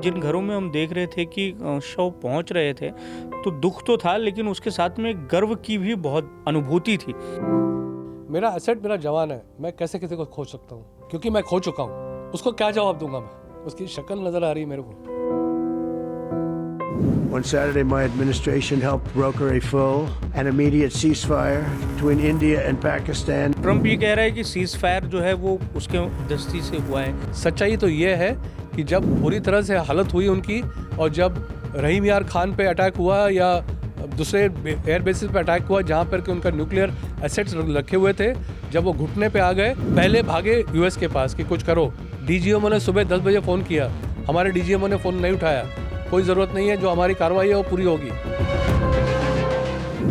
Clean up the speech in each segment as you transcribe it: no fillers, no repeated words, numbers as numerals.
जिन घरों में हम देख रहे थे कि शव पहुंच रहे थे तो दुख तो था, लेकिन उसके साथ में गर्व की भी बहुत अनुभूति थी। मेरा एसेट मेरा जवान है, मैं कैसे किसी को खो सकता हूँ, क्योंकि मैं खो चुका हूँ। उसको क्या जवाब दूंगा मैं? उसकी शक्ल नजर आ रही है मेरे को। On Saturday, my administration helped broker a full and immediate ceasefire between India and Pakistan. Trump ये कह रहा है कि सीज फायर जो है वो उसके दस्ती से हुआ है। सच्चाई तो ये है कि जब बुरी तरह से हालत हुई उनकी, और जब रहीम यार खान पे अटैक हुआ या दूसरे एयर बेसिस पे अटैक हुआ जहाँ पर कि उनका न्यूक्लियर एसेट्स रखे हुए थे, जब वो घुटने पे आ गए, पहले भागे यूएस के पास कि कुछ करो। डीजीएमओ ने सुबह 10 बजे फ़ोन किया, हमारे डीजीएमओ ने फ़ोन नहीं उठाया। कोई ज़रूरत नहीं है, जो हमारी कार्रवाई है वो पूरी होगी।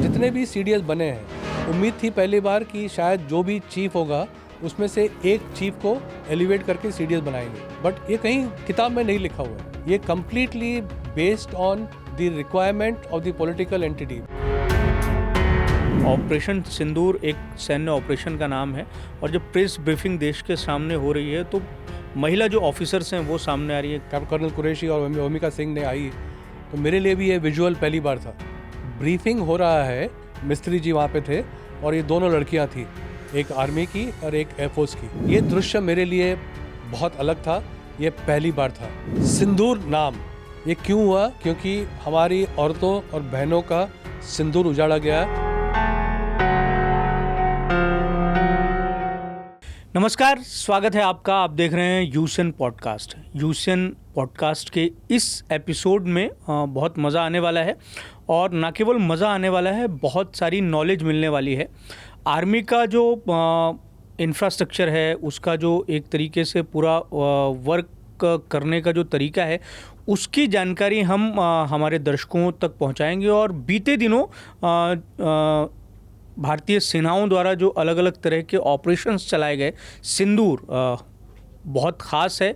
जितने भी सीडीएस बने हैं, उम्मीद थी पहली बार कि शायद जो भी चीफ होगा उसमें से एक चीफ को एलिवेट करके सीडीएस बनाएंगे, बट ये कहीं किताब में नहीं लिखा हुआ है। ये completely based on the requirement of the political entity. Operation Sindoor एक सैन्य ऑपरेशन का नाम है, और जब प्रेस ब्रीफिंग देश के सामने हो रही है तो महिला जो ऑफिसर्स हैं वो सामने आ रही है। कर्नल कुरैशी और ओमिका सिंह ने आई, तो मेरे लिए भी ये विजुअल पहली बार था। ब्रीफिंग हो रहा है, मिस्त्री जी वहाँ पे थे और ये दोनों लड़कियाँ थी, एक आर्मी की और एक एयरफोर्स की। ये दृश्य मेरे लिए बहुत अलग था, ये पहली बार था। सिंदूर नाम ये क्यों हुआ? क्योंकि हमारी औरतों और बहनों का सिंदूर उजाड़ा गया। नमस्कार, स्वागत है आपका। आप देख रहे हैं यूसन पॉडकास्ट। यूसन पॉडकास्ट के इस एपिसोड में बहुत मज़ा आने वाला है, और ना केवल मज़ा आने वाला है, बहुत सारी नॉलेज मिलने वाली है। आर्मी का जो इंफ्रास्ट्रक्चर है, उसका जो एक तरीके से पूरा वर्क करने का जो तरीका है, उसकी जानकारी हम हमारे दर्शकों तक पहुंचाएंगे। और बीते दिनों भारतीय सेनाओं द्वारा जो अलग अलग तरह के ऑपरेशंस चलाए गए, सिंदूर बहुत ख़ास है।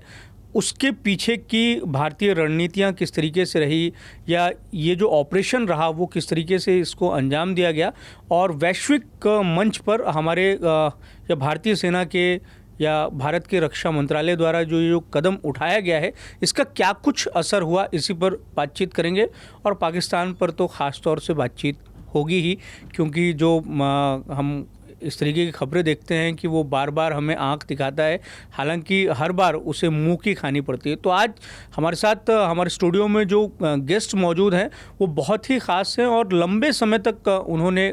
उसके पीछे की भारतीय रणनीतियाँ किस तरीके से रही, या ये जो ऑपरेशन रहा वो किस तरीके से इसको अंजाम दिया गया, और वैश्विक मंच पर हमारे या भारतीय सेना के या भारत के रक्षा मंत्रालय द्वारा जो कदम उठाया गया है, इसका क्या कुछ असर हुआ, इसी पर बातचीत करेंगे। और पाकिस्तान पर तो ख़ास तौर से बातचीत होगी ही, क्योंकि जो हम इस तरीके की खबरें देखते हैं कि वो बार बार हमें आंख दिखाता है, हालांकि हर बार उसे मुंह की खानी पड़ती है। तो आज हमारे साथ हमारे स्टूडियो में जो गेस्ट मौजूद हैं वो बहुत ही ख़ास हैं, और लंबे समय तक उन्होंने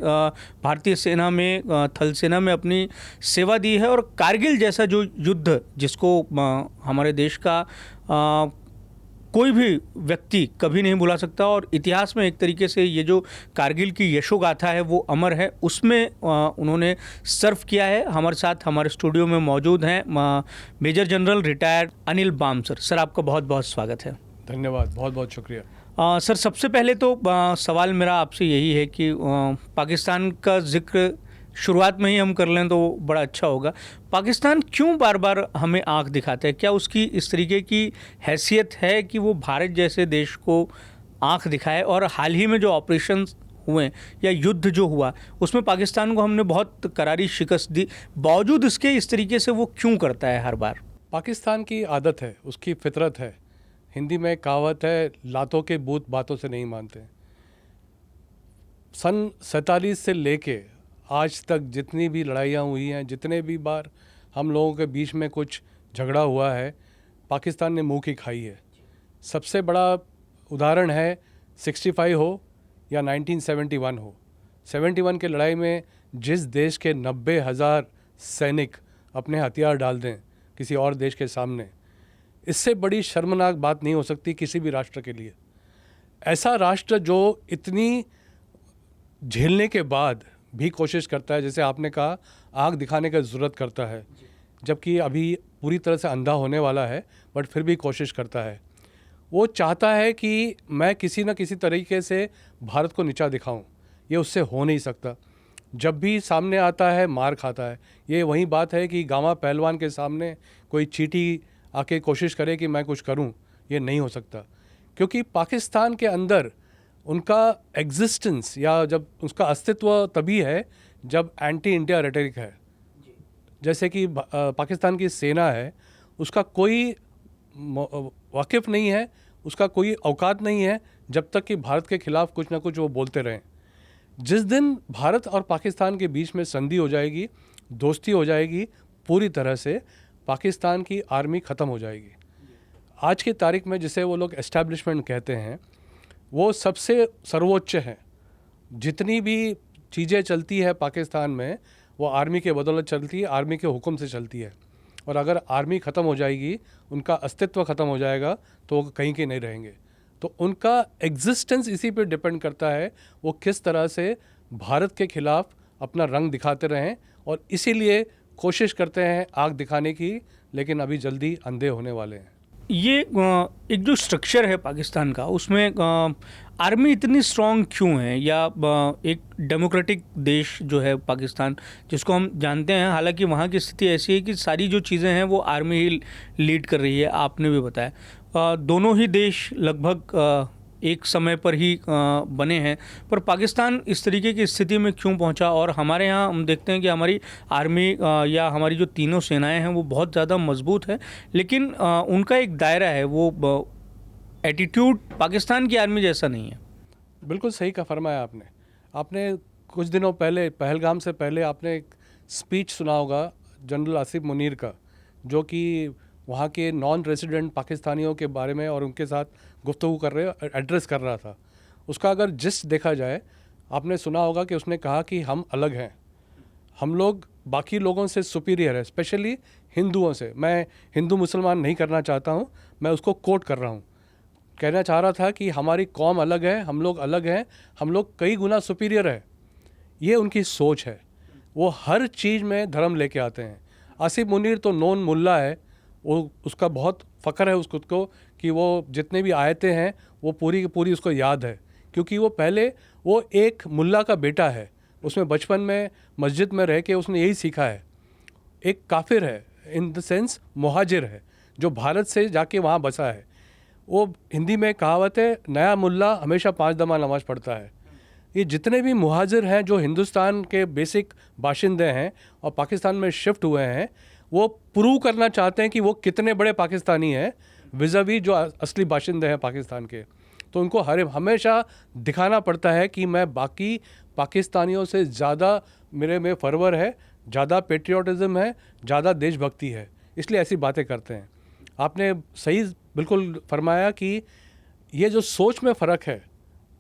भारतीय सेना में, थल सेना में अपनी सेवा दी है। और कारगिल जैसा जो युद्ध, जिसको हमारे देश का कोई भी व्यक्ति कभी नहीं भुला सकता, और इतिहास में एक तरीके से ये जो कारगिल की यशोगाथा है वो अमर है, उसमें उन्होंने सर्व किया है। हमारे साथ हमारे स्टूडियो में मौजूद हैं major general retired Anil Bamsar. Sir, आपका बहुत बहुत स्वागत है। धन्यवाद, बहुत बहुत शुक्रिया। सर, सबसे पहले तो सवाल मेरा आपसे यही है कि पाकिस्तान का जिक्र शुरुआत में ही हम कर लें तो बड़ा अच्छा होगा। पाकिस्तान क्यों बार बार हमें आंख दिखाता है? क्या उसकी इस तरीके की हैसियत है कि वो भारत जैसे देश को आंख दिखाए? और हाल ही में जो ऑपरेशंस हुए या युद्ध जो हुआ, उसमें पाकिस्तान को हमने बहुत करारी शिकस्त दी, बावजूद इसके इस तरीके से वो क्यों करता है हर बार? पाकिस्तान की आदत है, उसकी फितरत है। हिंदी में कहावत है, लातों के बूत बातों से नहीं मानते। सन 47 से लेके आज तक जितनी भी लड़ाइयाँ हुई हैं, जितने भी बार हम लोगों के बीच में कुछ झगड़ा हुआ है, पाकिस्तान ने मुंह की खाई है। सबसे बड़ा उदाहरण है 65 हो या 1971 हो। 71 के लड़ाई में जिस देश के 90,000 सैनिक अपने हथियार डाल दें किसी और देश के सामने, इससे बड़ी शर्मनाक बात नहीं हो सकती किसी भी राष्ट्र के लिए। ऐसा राष्ट्र जो इतनी झेलने के बाद भी कोशिश करता है, जैसे आपने कहा, आँख दिखाने का ज़रूरत करता है, जबकि अभी पूरी तरह से अंधा होने वाला है, बट फिर भी कोशिश करता है। वो चाहता है कि मैं किसी न किसी तरीके से भारत को नीचा दिखाऊं। ये उससे हो नहीं सकता। जब भी सामने आता है मार खाता है। ये वही बात है कि गामा पहलवान के सामने कोई चींटी आके कोशिश करे कि मैं कुछ करूं, ये नहीं हो सकता। क्योंकि पाकिस्तान के अंदर उनका एग्जिस्टेंस या जब उसका अस्तित्व तभी है जब एंटी इंडिया रेटरिक है। जैसे कि पाकिस्तान की सेना है, उसका कोई वाकिफ़ नहीं है उसका कोई औकात नहीं है जब तक कि भारत के खिलाफ कुछ ना कुछ वो बोलते रहें। जिस दिन भारत और पाकिस्तान के बीच में संधि हो जाएगी, दोस्ती हो जाएगी, पूरी तरह से पाकिस्तान की आर्मी ख़त्म हो जाएगी। आज की तारीख में जिसे वो लोग एस्टैब्लिशमेंट कहते हैं, वो सबसे सर्वोच्च है। जितनी भी चीज़ें चलती है पाकिस्तान में वो आर्मी के बदौलत चलती है, आर्मी के हुक्म से चलती है। और अगर आर्मी ख़त्म हो जाएगी, उनका अस्तित्व ख़त्म हो जाएगा, तो वो कहीं के नहीं रहेंगे। तो उनका एग्जिस्टेंस इसी पे डिपेंड करता है वो किस तरह से भारत के खिलाफ अपना रंग दिखाते रहें, और इसीलिए कोशिश करते हैं आग दिखाने की, लेकिन अभी जल्दी अंधे होने वाले हैं। ये एक जो स्ट्रक्चर है पाकिस्तान का, उसमें आर्मी इतनी स्ट्रांग क्यों है, या एक डेमोक्रेटिक देश जो है पाकिस्तान जिसको हम जानते हैं, हालांकि वहाँ की स्थिति ऐसी है कि सारी जो चीज़ें हैं वो आर्मी ही लीड कर रही है, आपने भी बताया। दोनों ही देश लगभग एक समय पर ही बने हैं, पर पाकिस्तान इस तरीके की स्थिति में क्यों पहुंचा? और हमारे यहाँ हम देखते हैं कि हमारी आर्मी या हमारी जो तीनों सेनाएं हैं वो बहुत ज़्यादा मजबूत है, लेकिन उनका एक दायरा है, वो एटीट्यूड पाकिस्तान की आर्मी जैसा नहीं है। बिल्कुल सही का फरमाया आपने। आपने कुछ दिनों पहले, पहलगाम से पहले, आपने एक स्पीच सुना होगा जनरल आसिफ मुनीर का, जो कि वहाँ के नॉन रेसिडेंट पाकिस्तानियों के बारे में और उनके साथ गुफ्तगू कर रहे, एड्रेस कर रहा था। उसका अगर जिस देखा जाए, आपने सुना होगा कि उसने कहा कि हम अलग हैं, हम लोग बाकी लोगों से सुपीरियर है, स्पेशली हिंदुओं से। मैं हिंदू मुसलमान नहीं करना चाहता हूँ, मैं उसको कोट कर रहा हूँ। कहना चाह रहा था कि हमारी कौम अलग है, हम लोग अलग हैं, हम लोग कई गुना सुपीरियर है। ये उनकी सोच है। वो हर चीज़ में धर्म लेके आते हैं। आसिफ मुनीर तो नॉन मुल्ला है, वो उसका बहुत फ़ख्र है उसको को कि वो जितने भी आयतें हैं वो पूरी की पूरी उसको याद है, क्योंकि वो पहले वो एक मुल्ला का बेटा है। उसमें बचपन में मस्जिद में रह के उसने यही सीखा है। एक काफिर है, इन द सेंस मुहाजिर है, जो भारत से जाके वहाँ बसा है। वो हिंदी में कहावत है, नया मुल्ला हमेशा 5 दफ़ा नमाज़ पढ़ता है। ये जितने भी मुहाजिर हैं जो हिंदुस्तान के बेसिक बाशिंदे हैं और पाकिस्तान में शिफ्ट हुए हैं, वो प्रूव करना चाहते हैं कि वो कितने बड़े पाकिस्तानी हैं विज़ावी जो असली बाशिंदे हैं पाकिस्तान के। तो उनको हमेशा दिखाना पड़ता है कि मैं बाकी पाकिस्तानियों से ज़्यादा मेरे में फरवर है, ज़्यादा पेट्रियाटिज़म है, ज़्यादा देशभक्ति है, इसलिए ऐसी बातें करते हैं। आपने सही बिल्कुल फरमाया कि ये जो सोच में फ़र्क है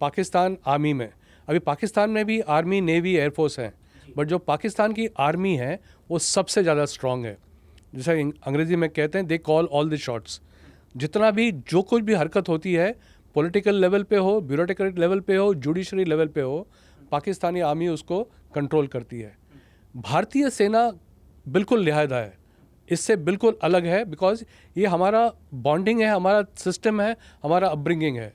पाकिस्तान आर्मी में, अभी पाकिस्तान में भी आर्मी, नेवी, एयरफोर्स हैं, बट जो पाकिस्तान की आर्मी है वो सबसे ज़्यादा स्ट्रॉन्ग है। जैसे अंग्रेज़ी में कहते हैं, they call all the shots. जितना भी जो कुछ भी हरकत होती है, पॉलिटिकल लेवल पे हो, ब्यूरोक्रेटिक लेवल पे हो, जुडिशरी लेवल पे हो, पाकिस्तानी आर्मी उसको कंट्रोल करती है। भारतीय सेना बिल्कुल लिहाजा है, इससे बिल्कुल अलग है, बिकॉज ये हमारा बॉन्डिंग है, हमारा सिस्टम है, हमारा अपब्रिंगिंग है।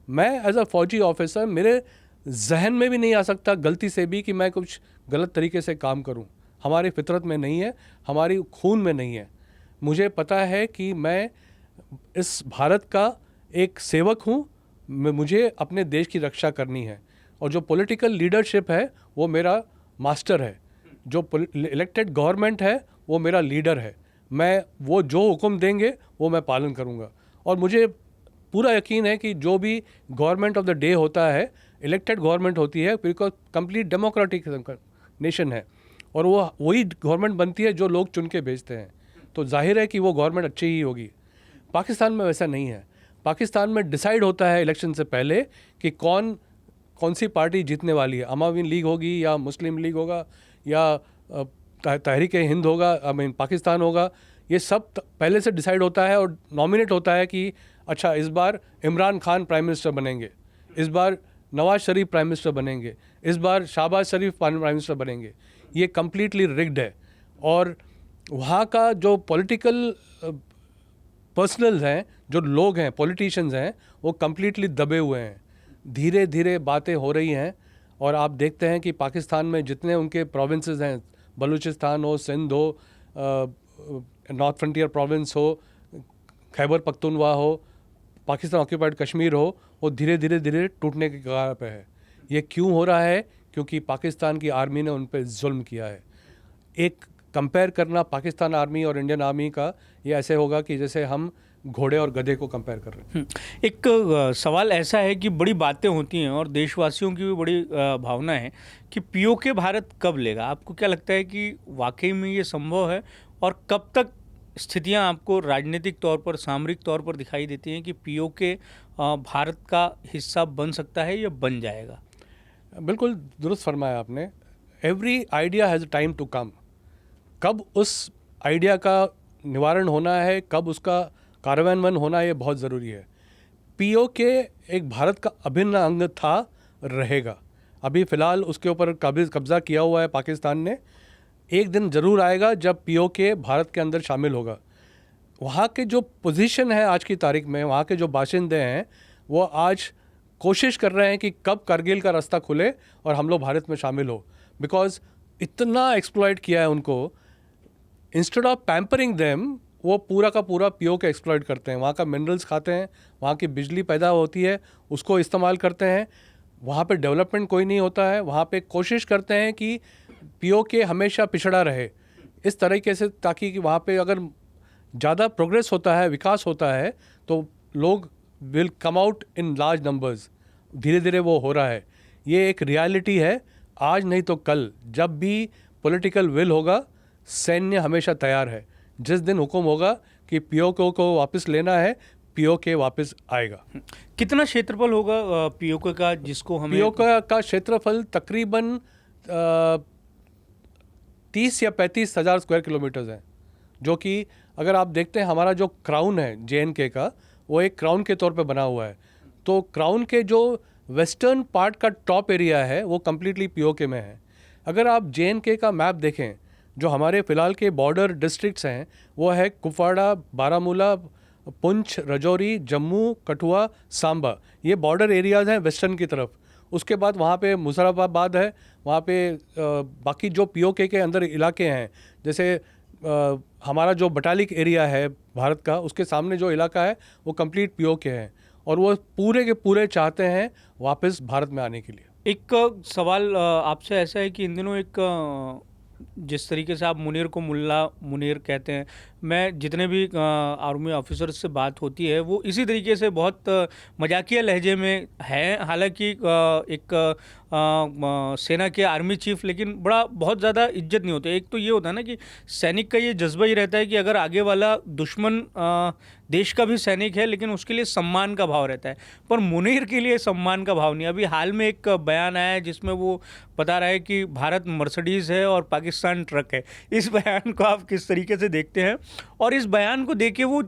मैं एज अ फौजी ऑफिसर, मेरे जहन में भी नहीं आ सकता गलती से भी कि मैं कुछ गलत तरीके से काम करूं। हमारी फितरत में नहीं है, हमारी खून में नहीं है। मुझे पता है कि मैं इस भारत का एक सेवक हूं, मुझे अपने देश की रक्षा करनी है, और जो पॉलिटिकल लीडरशिप है वो मेरा मास्टर है, जो इलेक्टेड गवर्नमेंट है वो मेरा लीडर है। मैं वो जो हुक्म देंगे वो मैं पालन करूंगा, और मुझे पूरा यकीन है कि जो भी गवर्नमेंट ऑफ द डे होता है, इलेक्टेड गवर्नमेंट होती है, बिकॉज कंप्लीट डेमोक्रेटिक नेशन है, और वो वही गवर्नमेंट बनती है जो लोग चुन के भेजते हैं, तो जाहिर है कि वो गवर्नमेंट अच्छी ही होगी। पाकिस्तान में वैसा नहीं है। पाकिस्तान में डिसाइड होता है इलेक्शन से पहले कि कौन सी पार्टी जीतने वाली है। अवामी लीग होगी या मुस्लिम लीग होगा या तहरीक हिंद होगा, पाकिस्तान होगा, ये सब पहले से डिसाइड होता है और नॉमिनेट होता है कि अच्छा इस बार इमरान खान प्राइम मिनिस्टर बनेंगे, इस बार नवाज शरीफ प्राइम मिनिस्टर बनेंगे, इस बार शहबाज शरीफ प्राइम मिनिस्टर बनेंगे। ये कम्प्लीटली रिग्ड है, और वहाँ का जो पॉलिटिकल पर्सनल्स हैं, जो लोग हैं, पॉलिटिशियंस हैं, वो कम्प्लीटली दबे हुए हैं। धीरे धीरे बातें हो रही हैं, और आप देखते हैं कि पाकिस्तान में जितने उनके प्रोविंसेस हैं, बलूचिस्तान हो, सिंध हो, नॉर्थ फ्रंटियर प्रोविंस हो, खैबर पख्तूनख्वा हो, पाकिस्तान ऑक्यूपाइड कश्मीर हो, वो धीरे धीरे टूटने के कगार पे है। ये क्यों हो रहा है? क्योंकि पाकिस्तान की आर्मी ने उन पर जुल्म किया है। एक कंपेयर करना पाकिस्तान आर्मी और इंडियन आर्मी का, ये ऐसे होगा कि जैसे हम घोड़े और गधे को कंपेयर कर रहे हैं। एक सवाल ऐसा है कि बड़ी बातें होती हैं और देशवासियों की भी बड़ी भावना है कि पीओके भारत कब लेगा। आपको क्या लगता है कि वाकई में ये संभव है, और कब तक स्थितियां आपको राजनीतिक तौर पर, सामरिक तौर पर दिखाई देती हैं कि पीओके भारत का हिस्सा बन सकता है या बन जाएगा? बिल्कुल दुरुस्त फरमाया आपने। Every idea has time to come. कब उस आइडिया का निवारण होना है, कब उसका कार्यान्वयन होना है, ये बहुत ज़रूरी है। पीओके एक भारत का अभिन्न अंग था, रहेगा। अभी फ़िलहाल उसके ऊपर कब्ज़ा किया हुआ है पाकिस्तान ने। एक दिन ज़रूर आएगा जब पीओके भारत के अंदर शामिल होगा। वहाँ के जो पोजीशन है आज की तारीख में, वहाँ के जो बाशिंदे हैं, वो आज कोशिश कर रहे हैं कि कब करगिल का रास्ता खुले और हम लोग भारत में शामिल हो। बिकॉज इतना एक्सप्लॉइट किया है उनको। इंस्टेड ऑफ पैम्परिंग देम, वो पूरा का पूरा पीओके एक्सप्लॉइट करते हैं। वहाँ का मिनरल्स खाते हैं, वहाँ की बिजली पैदा होती है, उसको इस्तेमाल करते हैं। वहाँ पे डेवलपमेंट कोई नहीं होता है। वहाँ पे कोशिश करते हैं कि पीओके हमेशा पिछड़ा रहे इस तरीके से, ताकि कि वहाँ पे अगर ज़्यादा प्रोग्रेस होता है, विकास होता है, तो लोग will come out in large numbers. धीरे धीरे वो हो रहा है। ये एक रियलिटी है। आज नहीं तो कल, जब भी पॉलिटिकल विल होगा, सैन्य हमेशा तैयार है। जिस दिन हुक्म होगा कि पीओके को वापस लेना है, पीओके वापस आएगा। कितना क्षेत्रफल होगा पीओके का, जिसको हमें? पीओके का क्षेत्रफल तकरीबन 30 या 35 हज़ार स्क्वायर किलोमीटर्स है, जो कि अगर आप देखते हैं हमारा जो क्राउन है जेएनके का, वो एक क्राउन के तौर पे बना हुआ है। तो क्राउन के जो वेस्टर्न पार्ट का टॉप एरिया है वो कम्प्लीटली पीओके में है। अगर आप जेएनके का मैप देखें, जो हमारे फ़िलहाल के बॉर्डर डिस्ट्रिक्ट्स हैं, वो है कुपवाड़ा, बारामूला, पुंछ, रजौरी, जम्मू, कठुआ, सांबा। ये बॉर्डर एरियाज़ हैं वेस्टर्न की तरफ। उसके बाद वहाँ पे मुजफ्फराबाद है। वहाँ पे बाकी जो पीओके के अंदर इलाके हैं, जैसे हमारा जो बटालिक एरिया है भारत का, उसके सामने जो इलाका है वो कंप्लीट पीओके है, और वो पूरे के पूरे चाहते हैं वापस भारत में आने के लिए। एक सवाल आपसे ऐसा है कि इन दिनों एक जिस तरीके से आप मुनीर को मुल्ला मुनीर कहते हैं, मैं जितने भी आर्मी ऑफिसर्स से बात होती है वो इसी तरीके से बहुत मजाकिया लहजे में है। हालांकि एक सेना के आर्मी चीफ, लेकिन बहुत ज़्यादा इज्जत नहीं होती। एक तो ये होता है ना कि सैनिक का ये जज्बा ही रहता है कि अगर आगे वाला दुश्मन देश का भी सैनिक है, लेकिन उसके लिए सम्मान का भाव रहता है, पर मुनीर के लिए सम्मान का भाव नहीं। अभी हाल में एक बयान आया है जिसमें वो बता रहा है कि भारत मर्सिडीज़ है और पाकिस्तान ट्रक है। इस बयान को आप किस तरीके से देखते हैं, और इस बयान को देख के वो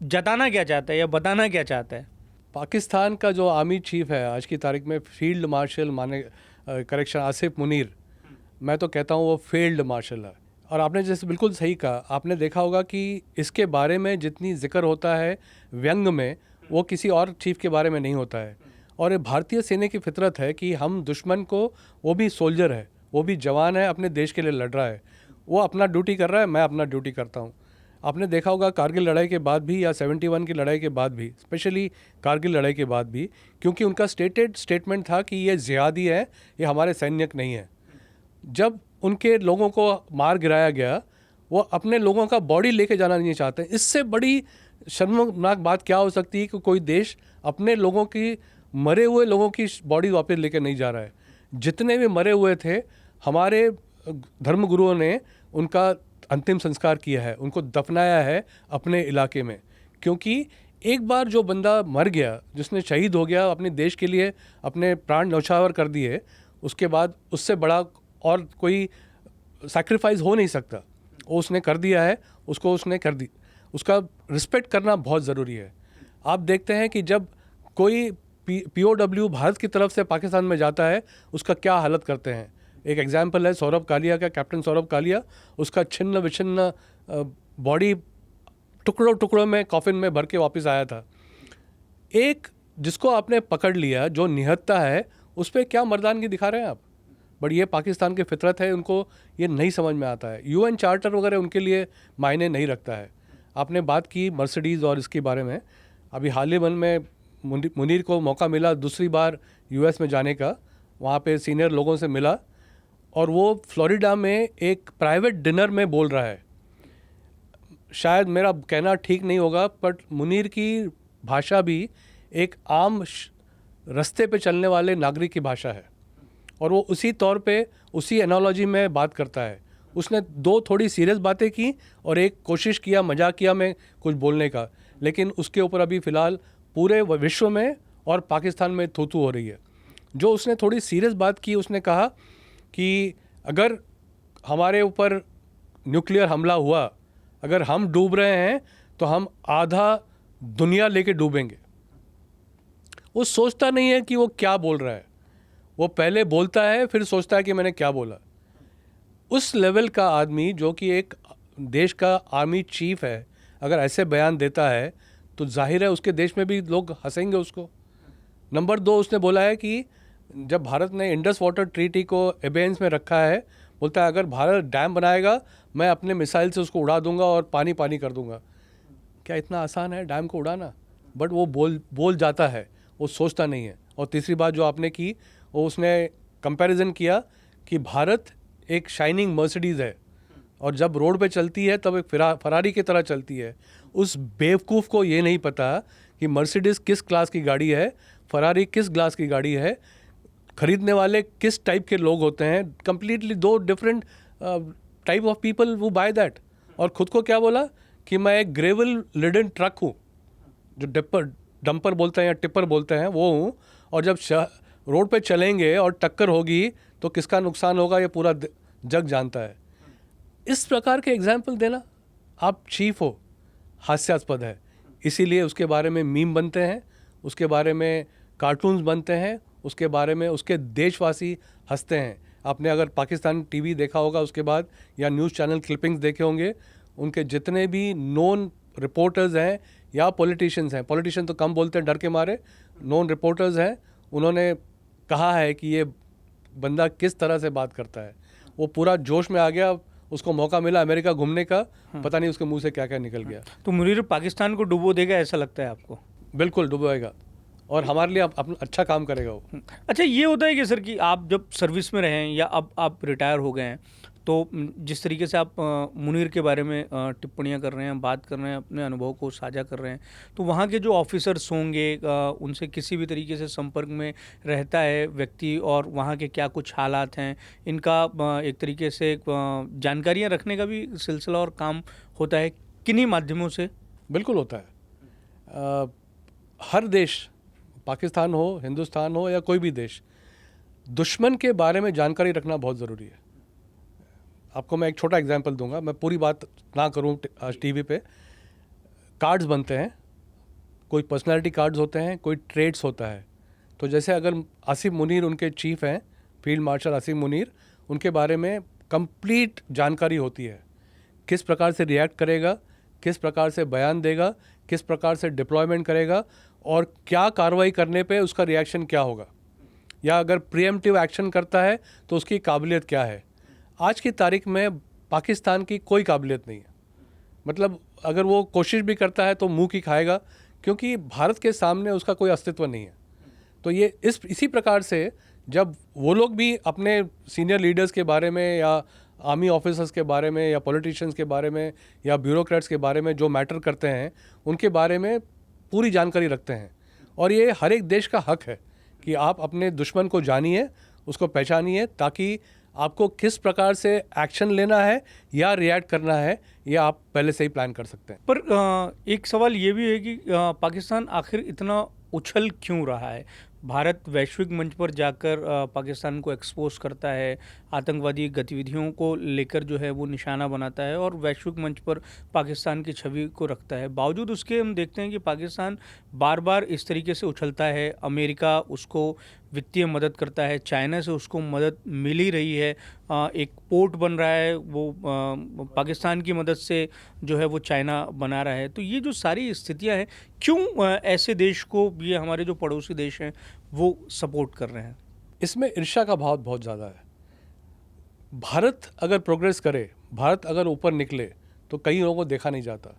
जताना क्या चाहता है या बताना क्या चाहता है? पाकिस्तान का जो आर्मी चीफ है आज की तारीख में, फील्ड मार्शल आसिफ मुनीर, मैं तो कहता हूँ वो फील्ड मार्शल है। और आपने जैसे बिल्कुल सही कहा, आपने देखा होगा कि इसके बारे में जितनी जिक्र होता है व्यंग में, वो किसी और चीफ के बारे में नहीं होता है। और ये भारतीय सेना की फितरत है कि हम दुश्मन को, वो भी सोल्जर है, वो भी जवान है, अपने देश के लिए लड़ रहा है, वो अपना ड्यूटी कर रहा है, मैं अपना ड्यूटी करता हूँ। आपने देखा होगा कारगिल लड़ाई के बाद भी, या 71 की लड़ाई के बाद भी, स्पेशली कारगिल लड़ाई के बाद भी, क्योंकि उनका स्टेटमेंट था कि ये जिहादी है, ये हमारे सैनिक नहीं है। जब उनके लोगों को मार गिराया गया, वो अपने लोगों का बॉडी लेके जाना नहीं चाहते। इससे बड़ी शर्मनाक बात क्या हो सकती है कि कोई देश अपने लोगों की, मरे हुए लोगों की बॉडी वापस लेके नहीं जा रहा है। जितने भी मरे हुए थे, हमारे धर्मगुरुओं ने उनका अंतिम संस्कार किया है, उनको दफनाया है अपने इलाके में। क्योंकि एक बार जो बंदा मर गया, जिसने शहीद हो गया, अपने देश के लिए अपने प्राण न्यौछावर कर दिए, उसके बाद उससे बड़ा और कोई सैक्रिफाइस हो नहीं सकता। वो उसने कर दिया है, उसको उसने कर दी, उसका रिस्पेक्ट करना बहुत ज़रूरी है। आप देखते हैं कि जब कोई POW भारत की तरफ से पाकिस्तान में जाता है, उसका क्या हालत करते हैं। एक एग्जाम्पल है सौरभ कालिया का, कैप्टन सौरभ कालिया, उसका छिन्न विछिन्न बॉडी टुकड़ों टुकड़ों में कॉफिन में भर के वापस आया था। एक जिसको आपने पकड़ लिया, जो निहत्ता है, उस पर क्या मर्दानगी दिखा रहे हैं आप? बट ये पाकिस्तान की फितरत है, उनको ये नहीं समझ में आता है। UN चार्टर वगैरह उनके लिए मायने नहीं रखता है। आपने बात की मर्सिडीज़ और इसके बारे में, अभी हाल ही में मुनीर को मौका मिला दूसरी बार US में जाने का, वहाँ पे सीनियर लोगों से मिला। और वो फ्लोरिडा में एक प्राइवेट डिनर में बोल रहा है। शायद मेरा कहना ठीक नहीं होगा, बट मुनीर की भाषा भी एक आम रास्ते पे चलने वाले नागरिक की भाषा है, और वो उसी तौर पे उसी एनालॉजी में बात करता है। उसने दो थोड़ी सीरियस बातें की और एक कोशिश किया मजाक किया में कुछ बोलने का, लेकिन उसके ऊपर अभी फ़िलहाल पूरे विश्व में और पाकिस्तान में थू-थू हो रही है। जो उसने थोड़ी सीरियस बात की, उसने कहा कि अगर हमारे ऊपर न्यूक्लियर हमला हुआ, अगर हम डूब रहे हैं तो हम आधा दुनिया लेके डूबेंगे। वो सोचता नहीं है कि वो क्या बोल रहा है, वो पहले बोलता है फिर सोचता है कि मैंने क्या बोला। उस लेवल का आदमी जो कि एक देश का आर्मी चीफ है, अगर ऐसे बयान देता है तो जाहिर है उसके देश में भी लोग हंसेंगे उसको। नंबर 2, उसने बोला है कि जब भारत ने इंडस वाटर ट्रीटी को एबेंस में रखा है, बोलता है अगर भारत डैम बनाएगा मैं अपने मिसाइल से उसको उड़ा दूंगा और पानी पानी कर दूंगा। क्या इतना आसान है डैम को उड़ाना? बट वो बोल जाता है, वो सोचता नहीं है। और तीसरी बात जो आपने की, वो उसने कंपैरिजन किया कि भारत एक शाइनिंग मर्सिडीज़ है और जब रोड पे चलती है तब एक फरारी की तरह चलती है। उस बेवकूफ़ को ये नहीं पता कि मर्सिडीज़ किस क्लास की गाड़ी है, फरारी किस क्लास की गाड़ी है, खरीदने वाले किस टाइप के लोग होते हैं। कंप्लीटली दो डिफरेंट टाइप ऑफ पीपल वो बाय दैट। और ख़ुद को क्या बोला कि मैं एक ग्रेवल लिडन ट्रक हूँ, जो डंपर बोलते हैं या टिप्पर बोलते हैं, वो हूँ। और जब रोड पे चलेंगे और टक्कर होगी तो किसका नुकसान होगा ये पूरा जग जानता है। इस प्रकार के एग्जाम्पल देना, आप चीफ हो, हास्यास्पद है। इसीलिए उसके बारे में मीम बनते हैं, उसके बारे में कार्टून्स बनते हैं, उसके बारे में उसके देशवासी हंसते हैं। आपने अगर पाकिस्तान टीवी देखा होगा उसके बाद, या न्यूज़ चैनल क्लिपिंग्स देखे होंगे, उनके जितने भी नोन रिपोर्टर्स हैं या पॉलिटिशियंस हैं, पॉलिटिशियन तो कम बोलते हैं डर के मारे, नोन रिपोर्टर्स हैं, उन्होंने कहा है कि ये बंदा किस तरह से बात करता है। वो पूरा जोश में आ गया, उसको मौका मिला अमेरिका घूमने का, पता नहीं उसके मुंह से क्या क्या निकल गया। तो मुनीर पाकिस्तान को डुबो देगा ऐसा लगता है आपको? बिल्कुल डुबोएगा, और हमारे लिए अपना अच्छा काम करेगा वो। अच्छा, ये होता है कि सर कि आप जब सर्विस में रहे हैं या अब आप रिटायर हो गए हैं, तो जिस तरीके से आप मुनीर के बारे में टिप्पणियां कर रहे हैं, बात कर रहे हैं, अपने अनुभव को साझा कर रहे हैं, तो वहाँ के जो ऑफिसर्स होंगे उनसे किसी भी तरीके से संपर्क में रहता है व्यक्ति, और वहाँ के क्या कुछ हालात हैं, इनका एक तरीके से जानकारियाँ रखने का भी सिलसिला और काम होता है किन्हीं माध्यमों से? बिल्कुल होता है। हर देश, पाकिस्तान हो, हिंदुस्तान हो या कोई भी देश, दुश्मन के बारे में जानकारी रखना बहुत ज़रूरी है। आपको मैं एक छोटा एग्जांपल दूंगा, मैं पूरी बात ना करूं आज टीवी पे। कार्ड्स बनते हैं, कोई पर्सनालिटी कार्ड्स होते हैं, कोई ट्रेड्स होता है। तो जैसे अगर आसिफ मुनीर उनके चीफ हैं, फील्ड मार्शल आसिफ मुनीर, उनके बारे में कंप्लीट जानकारी होती है। किस प्रकार से रिएक्ट करेगा, किस प्रकार से बयान देगा, किस प्रकार से डिप्लॉयमेंट करेगा, और क्या कार्रवाई करने पे उसका रिएक्शन क्या होगा, या अगर प्रीएम्प्टिव एक्शन करता है तो उसकी काबिलियत क्या है। आज की तारीख में पाकिस्तान की कोई काबिलियत नहीं है। मतलब अगर वो कोशिश भी करता है तो मुंह की खाएगा, क्योंकि भारत के सामने उसका कोई अस्तित्व नहीं है। तो ये इसी प्रकार से जब वो लोग भी अपने सीनियर लीडर्स के बारे में या आर्मी ऑफिसर्स के बारे में या पॉलिटिशियंस के बारे में या ब्यूरोक्रेट्स के बारे में जो मैटर करते हैं, उनके बारे में पूरी जानकारी रखते हैं। और ये हर एक देश का हक है कि आप अपने दुश्मन को जानिए, उसको पहचानिए, ताकि आपको किस प्रकार से एक्शन लेना है या रिएक्ट करना है, ये आप पहले से ही प्लान कर सकते हैं। पर एक सवाल ये भी है कि पाकिस्तान आखिर इतना उछल क्यों रहा है? भारत वैश्विक मंच पर जाकर पाकिस्तान को एक्सपोज करता है, आतंकवादी गतिविधियों को लेकर जो है वो निशाना बनाता है और वैश्विक मंच पर पाकिस्तान की छवि को रखता है। बावजूद उसके हम देखते हैं कि पाकिस्तान बार बार इस तरीके से उछलता है। अमेरिका उसको वित्तीय मदद करता है, चाइना से उसको मदद मिल ही रही है, एक पोर्ट बन रहा है वो पाकिस्तान की मदद से जो है वो चाइना बना रहा है। तो ये जो सारी स्थितियां हैं, क्यों ऐसे देश को, ये हमारे जो पड़ोसी देश हैं, वो सपोर्ट कर रहे हैं? इसमें ईर्ष्या का भाव बहुत ज़्यादा है। भारत अगर प्रोग्रेस करे, भारत अगर ऊपर निकले, तो कई लोगों को देखा नहीं जाता।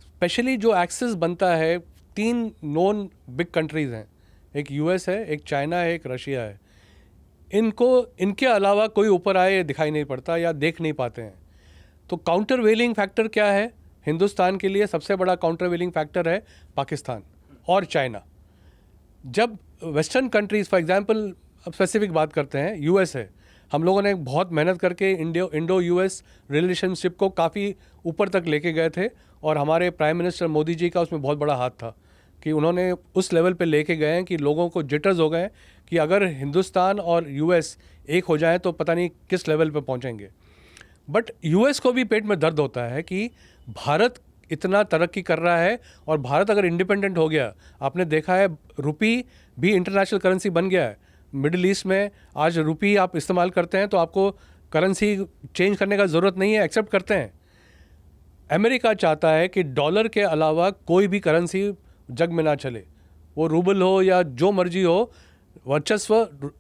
स्पेशली जो एक्सेस बनता है, 3 नॉन बिग कंट्रीज़ हैं, एक यूएस है, एक चाइना है, एक रशिया है। इनके अलावा कोई ऊपर आए दिखाई नहीं पड़ता या देख नहीं पाते हैं। तो काउंटर वेलिंग फैक्टर क्या है हिंदुस्तान के लिए? सबसे बड़ा काउंटर वेलिंग फैक्टर है पाकिस्तान और चाइना। जब वेस्टर्न कंट्रीज़, फॉर एग्जांपल अब स्पेसिफिक बात करते हैं, यूएस है, हम लोगों ने बहुत मेहनत करके इंडो यूएस रिलेशनशिप को काफ़ी ऊपर तक लेके गए थे और हमारे प्राइम मिनिस्टर मोदी जी का उसमें बहुत बड़ा हाथ था कि उन्होंने उस लेवल पे लेके गए हैं कि लोगों को जिटर्स हो गए कि अगर हिंदुस्तान और यूएस एक हो जाए तो पता नहीं किस लेवल पे पहुंचेंगे। बट यूएस को भी पेट में दर्द होता है कि भारत इतना तरक्की कर रहा है और भारत अगर इंडिपेंडेंट हो गया, आपने देखा है रुपी भी इंटरनेशनल करेंसी बन गया है। मिडिल ईस्ट में आज रुपी आप इस्तेमाल करते हैं तो आपको करेंसी चेंज करने का ज़रूरत नहीं है, एक्सेप्ट करते हैं। अमेरिका चाहता है कि डॉलर के अलावा कोई भी करेंसी जग में ना चले, वो रूबल हो या जो मर्जी हो, वर्चस्व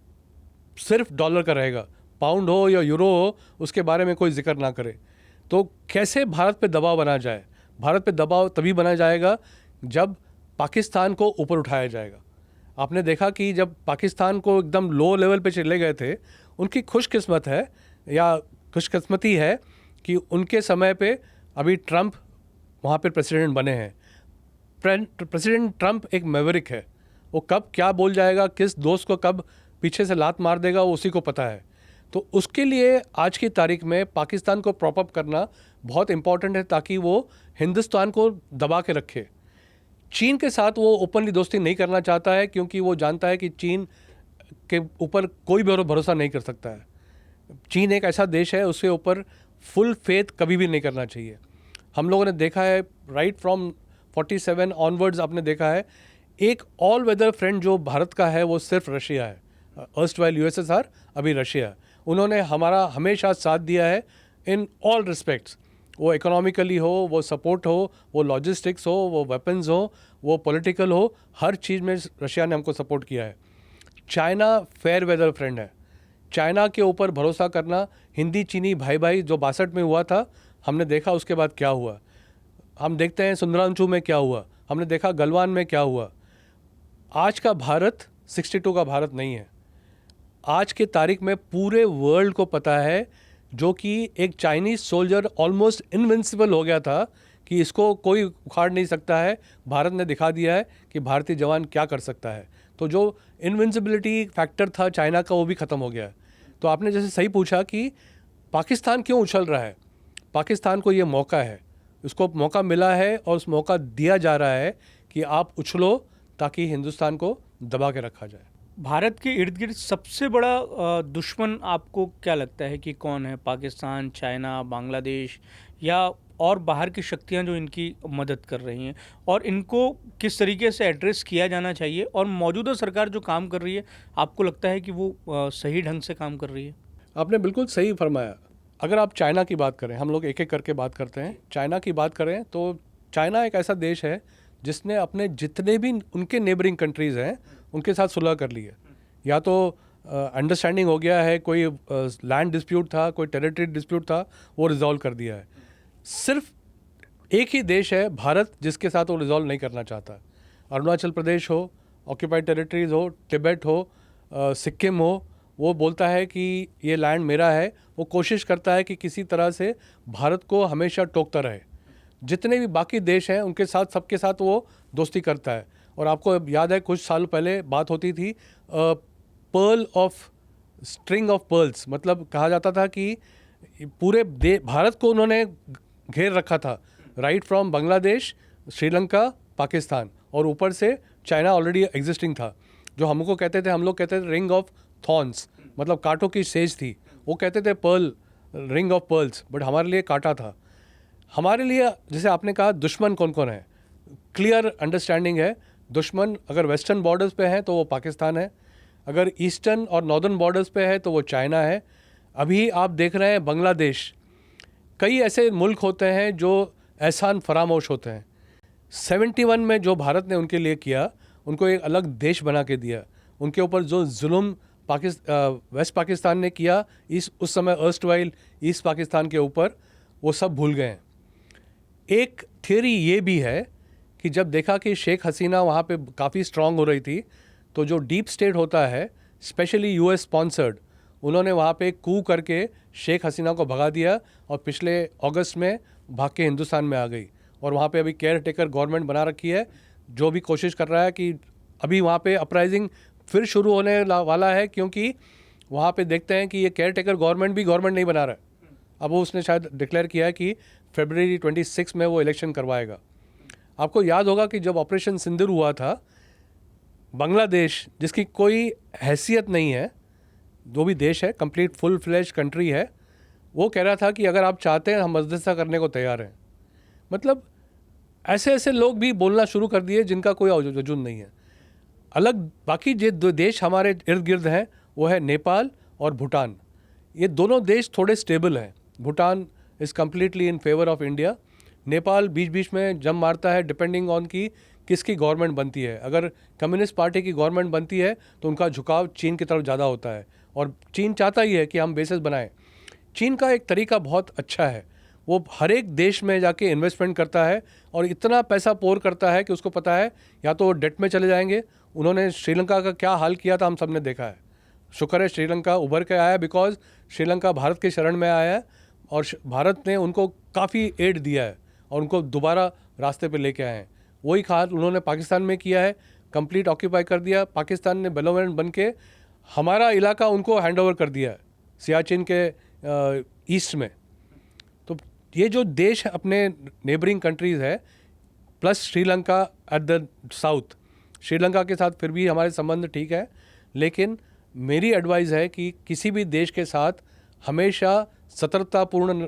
सिर्फ डॉलर का रहेगा। पाउंड हो या यूरो हो, उसके बारे में कोई जिक्र ना करे। तो कैसे भारत पे दबाव बना जाए? भारत पे दबाव तभी बना जाएगा जब पाकिस्तान को ऊपर उठाया जाएगा। आपने देखा कि जब पाकिस्तान को एकदम लो लेवल पे चले गए थे, उनकी खुशकिस्मत है या खुशकिस्मती है कि उनके समय पे अभी ट्रंप वहाँ पे प्रेसिडेंट बने हैं। प्रेसिडेंट ट्रंप एक मैवरिक है, वो कब क्या बोल जाएगा, किस दोस्त को कब पीछे से लात मार देगा, वो उसी को पता है। तो उसके लिए आज की तारीख में पाकिस्तान को प्रॉप अप करना बहुत इंपॉर्टेंट है ताकि वो हिंदुस्तान को दबा के रखे। चीन के साथ वो ओपनली दोस्ती नहीं करना चाहता है क्योंकि वो जानता है कि चीन के ऊपर कोई भी भरोसा नहीं कर सकता है। चीन एक ऐसा देश है, उसके ऊपर फुल फेथ कभी भी नहीं करना चाहिए। हम लोगों ने देखा है राइट फ्रॉम 47 ऑनवर्ड्स, आपने देखा है एक ऑल वेदर फ्रेंड जो भारत का है वो सिर्फ रशिया है। अर्स्ट वाइल यूएसएसआर, अभी रशिया। उन्होंने हमारा हमेशा साथ दिया है इन ऑल रिस्पेक्ट्स, वो इकोनॉमिकली हो, वो सपोर्ट हो, वो लॉजिस्टिक्स हो, वो वेपन्स हो, वो पॉलिटिकल हो, हर चीज़ में रशिया ने हमको सपोर्ट किया है। चाइना फेयर वेदर फ्रेंड है। चाइना के ऊपर भरोसा करना, हिंदी चीनी भाई भाई जो 62 में हुआ था, हमने देखा उसके बाद क्या हुआ। हम देखते हैं सुंदरांशु में क्या हुआ, हमने देखा गलवान में क्या हुआ। आज का भारत 62 का भारत नहीं है। आज के तारीख में पूरे वर्ल्ड को पता है जो कि एक चाइनीज़ सोल्जर ऑलमोस्ट इनविंसिबल हो गया था कि इसको कोई उखाड़ नहीं सकता है। भारत ने दिखा दिया है कि भारतीय जवान क्या कर सकता है। तो जो इनविंसिबिलिटी फैक्टर था चाइना का, वो भी ख़त्म हो गया है। तो आपने जैसे सही पूछा कि पाकिस्तान क्यों उछल रहा है, पाकिस्तान को ये मौका है, उसको मौका मिला है और उस मौका दिया जा रहा है कि आप उछलो ताकि हिंदुस्तान को दबा के रखा जाए। भारत के इर्द गिर्द सबसे बड़ा दुश्मन आपको क्या लगता है कि कौन है? पाकिस्तान, चाइना, बांग्लादेश या और बाहर की शक्तियां जो इनकी मदद कर रही हैं, और इनको किस तरीके से एड्रेस किया जाना चाहिए? और मौजूदा सरकार जो काम कर रही है, आपको लगता है कि वो सही ढंग से काम कर रही है? आपने बिल्कुल सही फरमाया। अगर आप चाइना की बात करें, हम लोग एक एक करके बात करते हैं। चाइना की बात करें तो चाइना एक ऐसा देश है जिसने अपने जितने भी उनके नेबरिंग कंट्रीज़ हैं उनके साथ सुलह कर ली है। या तो अंडरस्टैंडिंग हो गया है, कोई लैंड डिस्प्यूट था, कोई टेरिटरी डिस्प्यूट था, वो रिजॉल्व कर दिया है। सिर्फ एक ही देश है भारत जिसके साथ वो रिजॉल्व नहीं करना चाहता। अरुणाचल प्रदेश हो, ऑक्यूपाइड टेरिटरीज हो, तिब्बत हो, सिक्किम हो, वो बोलता है कि ये लैंड मेरा है। वो कोशिश करता है कि किसी तरह से भारत को हमेशा टोकता रहे। जितने भी बाकी देश हैं उनके साथ, सबके साथ वो दोस्ती करता है। और आपको याद है कुछ साल पहले बात होती थी pearl of string of pearls, मतलब कहा जाता था कि पूरे भारत को उन्होंने घेर रखा था, राइट फ्रॉम बांग्लादेश, श्रीलंका, पाकिस्तान, और ऊपर से चाइना ऑलरेडी एग्जिस्टिंग था। जो हमको कहते थे, हम लोग कहते थे रिंग ऑफ थॉर्न्स, मतलब कांटों की सेज थी। वो कहते थे pearl, ring of pearls, but हमारे लिए कांटा था। हमारे लिए, जैसे आपने कहा, दुश्मन कौन कौन है, क्लियर अंडरस्टैंडिंग है। दुश्मन अगर वेस्टर्न बॉर्डर्स पे है तो वो पाकिस्तान है, अगर ईस्टर्न और नॉर्दर्न बॉर्डर्स पे है तो वो चाइना है। अभी आप देख रहे हैं बांग्लादेश। कई ऐसे मुल्क होते हैं जो एहसान फरामोश होते हैं। 71 में जो भारत ने उनके लिए किया, उनको एक अलग देश बना के दिया। उनके ऊपर जो जुल्म वेस्ट पाकिस्तान ने किया, उस समय अर्स्ट वाइल ईस्ट पाकिस्तान के ऊपर, वो सब भूल गए हैं। एक थियरी ये भी है कि जब देखा कि शेख हसीना वहाँ पे काफ़ी स्ट्रांग हो रही थी, तो जो डीप स्टेट होता है, स्पेशली यूएस स्पॉन्सर्ड, उन्होंने वहाँ पे कू करके शेख हसीना को भगा दिया और पिछले अगस्त में भाग के हिंदुस्तान में आ गई और वहाँ पे अभी केयर टेकर गवर्नमेंट बना रखी है, जो भी कोशिश कर रहा है कि अभी वहाँ पे अपराइजिंग फिर शुरू होने वाला है, क्योंकि वहाँ पे देखते हैं कि ये केयर टेकर गवर्नमेंट भी गवर्नमेंट नहीं बना रहा है। अब वो उसने शायद डिक्लेयर किया है कि फरवरी 26 में वो इलेक्शन करवाएगा। आपको याद होगा कि जब ऑपरेशन सिंदूर हुआ था, बांग्लादेश जिसकी कोई हैसियत नहीं है, जो भी देश है, कंप्लीट फुल फ्लेज कंट्री है, वो कह रहा था कि अगर आप चाहते हैं हम मध्यस्थता करने को तैयार हैं। मतलब ऐसे ऐसे लोग भी बोलना शुरू कर दिए जिनका कोई वजूद नहीं है। अलग बाकी जो दो देश हमारे इर्द गिर्द हैं वो है नेपाल और भूटान। ये दोनों देश थोड़े स्टेबल हैं। Bhutan is completely in favour of India. Nepal बीच बीच में जम मारता है डिपेंडिंग ऑन की किसकी गवर्नमेंट बनती है। अगर कम्युनिस्ट पार्टी की गवर्नमेंट बनती है तो उनका झुकाव चीन की तरफ ज़्यादा होता है और चीन चाहता ही है कि हम बेसेस बनाएं। चीन का एक तरीका बहुत अच्छा है, वो हर एक देश में जाके इन्वेस्टमेंट करता है और इतना पैसा पोर करता है कि उसको पता है या तो वो डेट में चले जाएंगे। उन्होंने श्रीलंका का क्या हाल किया था हम सब ने देखा है। शुक्र है श्रीलंका उभर के आया, बिकॉज श्रीलंका भारत के शरण में आया है और भारत ने उनको काफ़ी एड दिया है और उनको दोबारा रास्ते पे लेके आए हैं। वही हाल उन्होंने पाकिस्तान में किया है, कंप्लीट ऑक्यूपाई कर दिया। पाकिस्तान ने बेलोवेंट बन के हमारा इलाका उनको हैंड ओवर कर दिया है सियाचिन के ईस्ट में। तो ये जो देश अपने नेबरिंग कंट्रीज़ है, plus Sri Lanka at the south, Sri Lanka के साथ फिर भी हमारे संबंध ठीक है, लेकिन मेरी एडवाइस है कि किसी भी देश के साथ हमेशा सतर्कतापूर्ण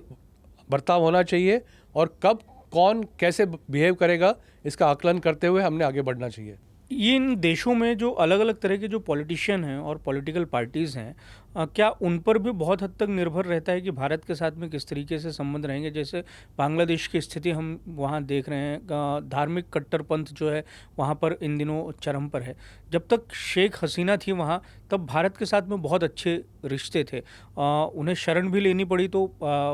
बर्ताव होना चाहिए और कब कौन कैसे बिहेव करेगा इसका आकलन करते हुए हमने आगे बढ़ना चाहिए। इन देशों में जो अलग अलग तरह के जो पॉलिटिशियन हैं और पॉलिटिकल पार्टीज़ हैं, क्या उन पर भी बहुत हद तक निर्भर रहता है कि भारत के साथ में किस तरीके से संबंध रहेंगे? जैसे बांग्लादेश की स्थिति हम वहाँ देख रहे हैं, धार्मिक कट्टरपंथ जो है वहाँ पर इन दिनों चरम पर है। जब तक शेख हसीना थी वहाँ, तब भारत के साथ में बहुत अच्छे रिश्ते थे। उन्हें शरण भी लेनी पड़ी तो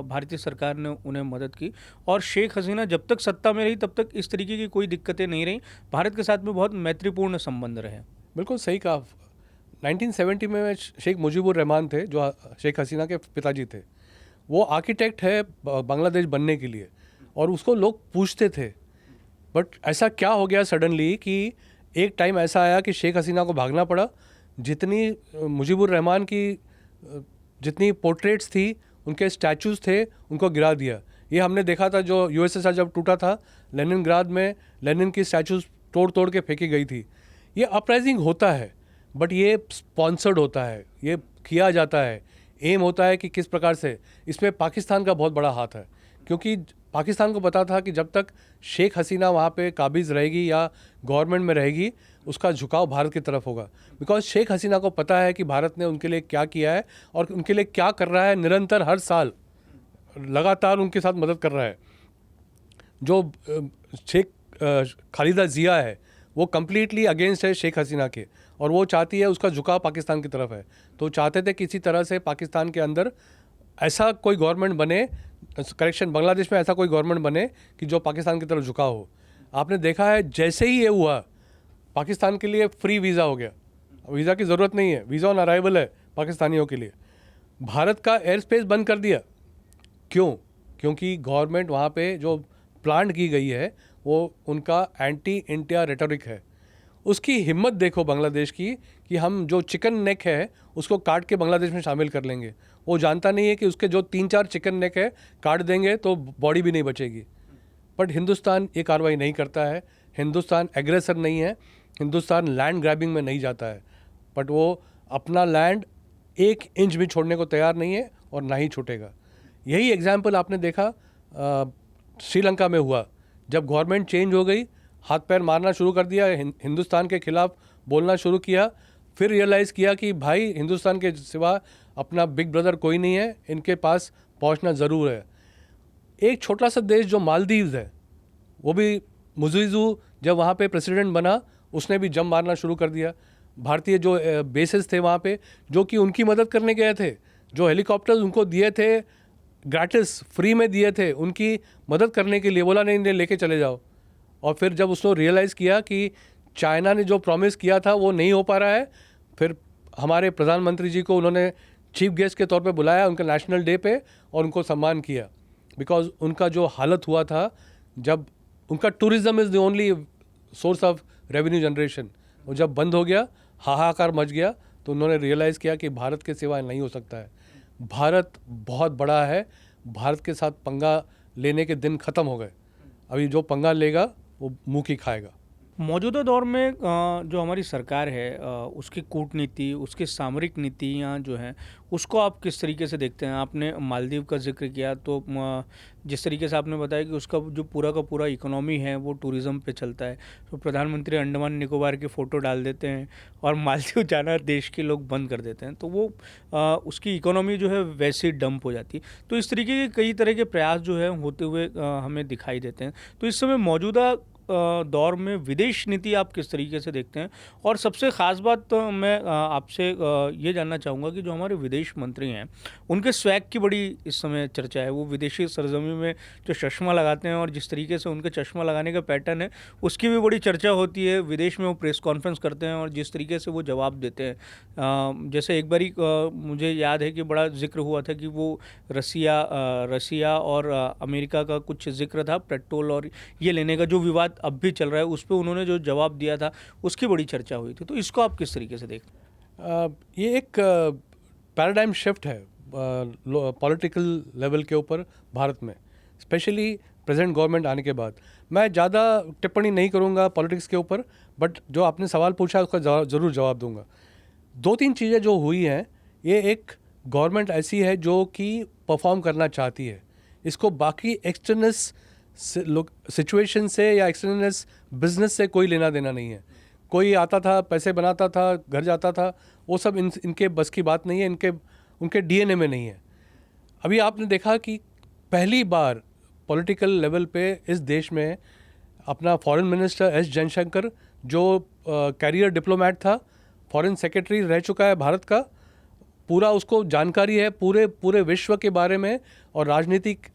भारतीय सरकार ने उन्हें मदद की, और शेख हसीना जब तक सत्ता में रही तब तक इस तरीके की कोई दिक्कतें नहीं रहीं। भारत के साथ में बहुत मैत्रीपूर्ण संबंध रहे। बिल्कुल सही कहा। 1970 में शेख मुजीबुर रहमान थे जो शेख हसीना के पिताजी थे। वो आर्किटेक्ट है बांग्लादेश बनने के लिए और उसको लोग पूछते थे। बट ऐसा क्या हो गया सडनली कि एक टाइम ऐसा आया कि शेख हसीना को भागना पड़ा। जितनी मुजीबुर रहमान की जितनी पोर्ट्रेट्स थी, उनके स्टैचूज़ थे, उनको गिरा दिया। ये हमने देखा था जो यूएसएसआर जब टूटा था, लेनिनग्राद में लेनिन की स्टैचूज़ तोड़ तोड़ के फेंकी गई थी। ये अपराइजिंग होता है, बट ये स्पॉन्सर्ड होता है, ये किया जाता है। एम होता है कि किस प्रकार से, इसमें पाकिस्तान का बहुत बड़ा हाथ है, क्योंकि पाकिस्तान को पता था कि जब तक शेख हसीना वहाँ पे काबिज रहेगी या गवर्नमेंट में रहेगी, उसका झुकाव भारत की तरफ होगा। बिकॉज शेख हसीना को पता है कि भारत ने उनके लिए क्या किया है और उनके लिए क्या कर रहा है। निरंतर हर साल लगातार उनके साथ मदद कर रहा है। जो शेख खालिदा जिया है वो कम्प्लीटली अगेंस्ट है शेख हसीना के, और वो चाहती है, उसका झुकाव पाकिस्तान की तरफ है। तो चाहते थे किसी तरह से पाकिस्तान के अंदर ऐसा कोई गवर्नमेंट बने, करेक्शन बांग्लादेश में ऐसा कोई गवर्नमेंट बने कि जो पाकिस्तान की तरफ झुका हो। आपने देखा है जैसे ही ये हुआ, पाकिस्तान के लिए फ्री वीज़ा हो गया। वीज़ा की ज़रूरत नहीं है, वीज़ा ऑन अराइवल है पाकिस्तानियों के लिए। भारत का एयर स्पेस बंद कर दिया। क्यों? क्योंकि गवर्नमेंट वहाँ पे जो प्लांट की गई है वो उनका एंटी इंडिया रेटोरिक है। उसकी हिम्मत देखो बांग्लादेश की कि हम जो चिकन नेक है उसको काट के बांग्लादेश में शामिल कर लेंगे। वो जानता नहीं है कि उसके जो 3-4 चिकन नेक है काट देंगे तो बॉडी भी नहीं बचेगी। बट हिंदुस्तान ये कार्रवाई नहीं करता है। हिंदुस्तान एग्रेसर नहीं है। हिंदुस्तान लैंड ग्रैबिंग में नहीं जाता है, बट वो अपना लैंड 1 इंच भी छोड़ने को तैयार नहीं है और ना ही छूटेगा। यही एग्जाम्पल आपने देखा श्रीलंका में हुआ। जब गवर्नमेंट चेंज हो गई, हाथ पैर मारना शुरू कर दिया, हिंदुस्तान के खिलाफ बोलना शुरू किया, फिर रियलाइज़ किया कि भाई हिंदुस्तान के सिवा अपना बिग ब्रदर कोई नहीं है, इनके पास पहुंचना ज़रूर है। एक छोटा सा देश जो मालदीव्स है, वो भी मुजीज़ू जब वहाँ पे प्रेसिडेंट बना, उसने भी जम मारना शुरू कर दिया। भारतीय जो बेसेस थे वहाँ पे, जो कि उनकी मदद करने गए थे, जो हेलीकॉप्टर्स उनको दिए थे, ग्रेटिस फ्री में दिए थे उनकी मदद करने के लिए, बोला नहीं लेके चले जाओ। और फिर जब उसने रियलाइज़ किया कि चाइना ने जो प्रॉमिस किया था वो नहीं हो पा रहा है, फिर हमारे प्रधानमंत्री जी को उन्होंने चीफ गेस्ट के तौर पे बुलाया उनके नेशनल डे पे और उनको सम्मान किया, बिकॉज उनका जो हालत हुआ था, जब उनका tourism is the only source of revenue generation, वो जब बंद हो गया, हाहाकार मच गया, तो उन्होंने रियलाइज़ किया कि भारत के सिवा नहीं हो सकता है। भारत बहुत बड़ा है, भारत के साथ पंगा लेने के दिन ख़त्म हो गए। अभी जो पंगा लेगा वो मुँह की खाएगा। मौजूदा दौर में जो हमारी सरकार है उसकी कूटनीति, उसकी सामरिक नीतियाँ जो हैं, उसको आप किस तरीके से देखते हैं? आपने मालदीव का जिक्र किया, तो जिस तरीके से आपने बताया कि उसका जो पूरा का पूरा इकोनॉमी है वो टूरिज़्म पे चलता है, तो प्रधानमंत्री अंडमान निकोबार की फ़ोटो डाल देते हैं और मालदीव जाना देश के लोग बंद कर देते हैं, तो वो उसकी इकोनॉमी जो है वैसे ही डंप हो जाती है। तो इस तरीके के कई तरह के प्रयास जो है होते हुए हमें दिखाई देते हैं। तो इस समय मौजूदा दौर में विदेश नीति आप किस तरीके से देखते हैं? और सबसे ख़ास बात तो मैं आपसे ये जानना चाहूँगा कि जो हमारे विदेश मंत्री हैं, उनके स्वैग की बड़ी इस समय चर्चा है। वो विदेशी सरजमी में जो चश्मा लगाते हैं और जिस तरीके से उनके चश्मा लगाने का पैटर्न है, उसकी भी बड़ी चर्चा होती है। विदेश में वो प्रेस कॉन्फ्रेंस करते हैं और जिस तरीके से वो जवाब देते हैं, जैसे एक बारी मुझे याद है कि बड़ा जिक्र हुआ था कि वो रसिया और अमेरिका का कुछ जिक्र था, पेट्रोल और ये लेने का जो विवाद अब भी चल रहा है, उस पे उन्होंने जो जवाब दिया था उसकी बड़ी चर्चा हुई थी। तो इसको आप किस तरीके से देखते हैं? ये एक पैराडाइम शिफ्ट है पॉलिटिकल लेवल के ऊपर भारत में, स्पेशली प्रेजेंट गवर्नमेंट आने के बाद। मैं ज़्यादा टिप्पणी नहीं करूँगा पॉलिटिक्स के ऊपर, बट जो आपने सवाल पूछा उसका ज़रूर जवाब दूंगा। 2-3 चीज़ें जो हुई हैं, ये एक गवर्नमेंट ऐसी है जो कि परफॉर्म करना चाहती है। इसको बाकी एक्सटर्नस सिचुएशन से या एक्सटर्नस बिजनेस से कोई लेना देना नहीं है। कोई आता था, पैसे बनाता था, घर जाता था, वो सब इनके बस की बात नहीं है, उनके डीएनए में नहीं है। अभी आपने देखा कि पहली बार पॉलिटिकल लेवल पे इस देश में अपना फॉरेन मिनिस्टर एस जयशंकर, जो कैरियर डिप्लोमेट था, फॉरेन सेक्रेटरी रह चुका है भारत का, पूरा उसको जानकारी है पूरे विश्व के बारे में, और राजनीतिक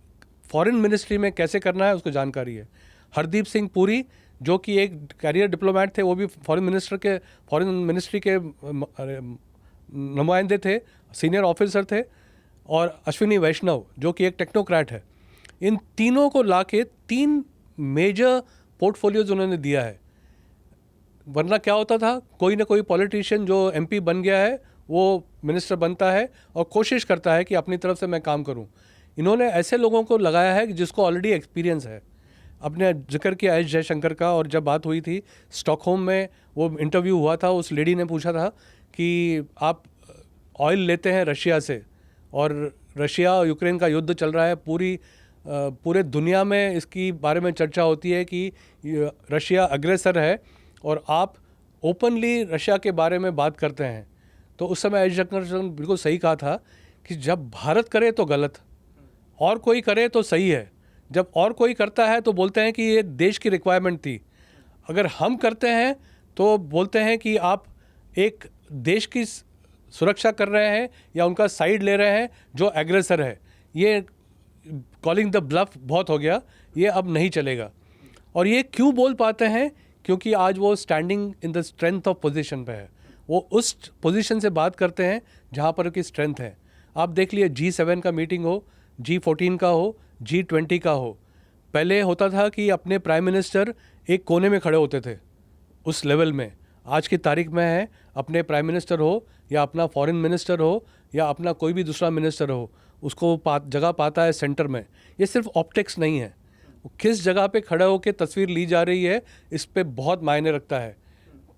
फॉरेन मिनिस्ट्री में कैसे करना है उसको जानकारी है। हरदीप सिंह पुरी, जो कि एक कैरियर डिप्लोमेट थे, वो भी फॉरेन मिनिस्ट्री के नुमाइंदे थे, सीनियर ऑफिसर थे, और अश्विनी वैष्णव जो कि एक टेक्नोक्रेट है। इन तीनों को लाके 3 मेजर पोर्टफोलियोज उन्होंने दिया है। वरना क्या होता था, कोई ना कोई पॉलिटिशियन जो एमपी बन गया है वो मिनिस्टर बनता है और कोशिश करता है कि अपनी तरफ से मैं काम करूं। इन्होंने ऐसे लोगों को लगाया है जिसको ऑलरेडी एक्सपीरियंस है। अपने जिक्र किया एस जयशंकर का, और जब बात हुई थी स्टॉकहोम में, वो इंटरव्यू हुआ था, उस लेडी ने पूछा था कि आप ऑयल लेते हैं रशिया से, और रशिया और यूक्रेन का युद्ध चल रहा है, पूरे दुनिया में इसकी बारे में चर्चा होती है कि रशिया अग्रेसर है, और आप ओपनली रशिया के बारे में बात करते हैं। तो उस समय एस जयशंकर ने बिल्कुल सही कहा था कि जब भारत करे तो गलत, और कोई करे तो सही है। जब और कोई करता है तो बोलते हैं कि ये देश की रिक्वायरमेंट थी, अगर हम करते हैं तो बोलते हैं कि आप एक देश की सुरक्षा कर रहे हैं या उनका साइड ले रहे हैं जो एग्रेसर है। ये कॉलिंग द ब्लफ बहुत हो गया, ये अब नहीं चलेगा। और ये क्यों बोल पाते हैं? क्योंकि आज वो standing in the strength of position पे है, वो उस पोजीशन से बात करते हैं जहाँ पर की स्ट्रेंथ है। आप देख लिए G7 का मीटिंग हो, G14 का हो, G20 का हो, पहले होता था कि अपने प्राइम मिनिस्टर एक कोने में खड़े होते थे उस लेवल में। आज की तारीख में है, अपने प्राइम मिनिस्टर हो या अपना फॉरेन मिनिस्टर हो या अपना कोई भी दूसरा मिनिस्टर हो, उसको जगह पाता है सेंटर में। ये सिर्फ ऑप्टिक्स नहीं है, किस जगह पे खड़े होकर तस्वीर ली जा रही है, इस पे बहुत मायने रखता है।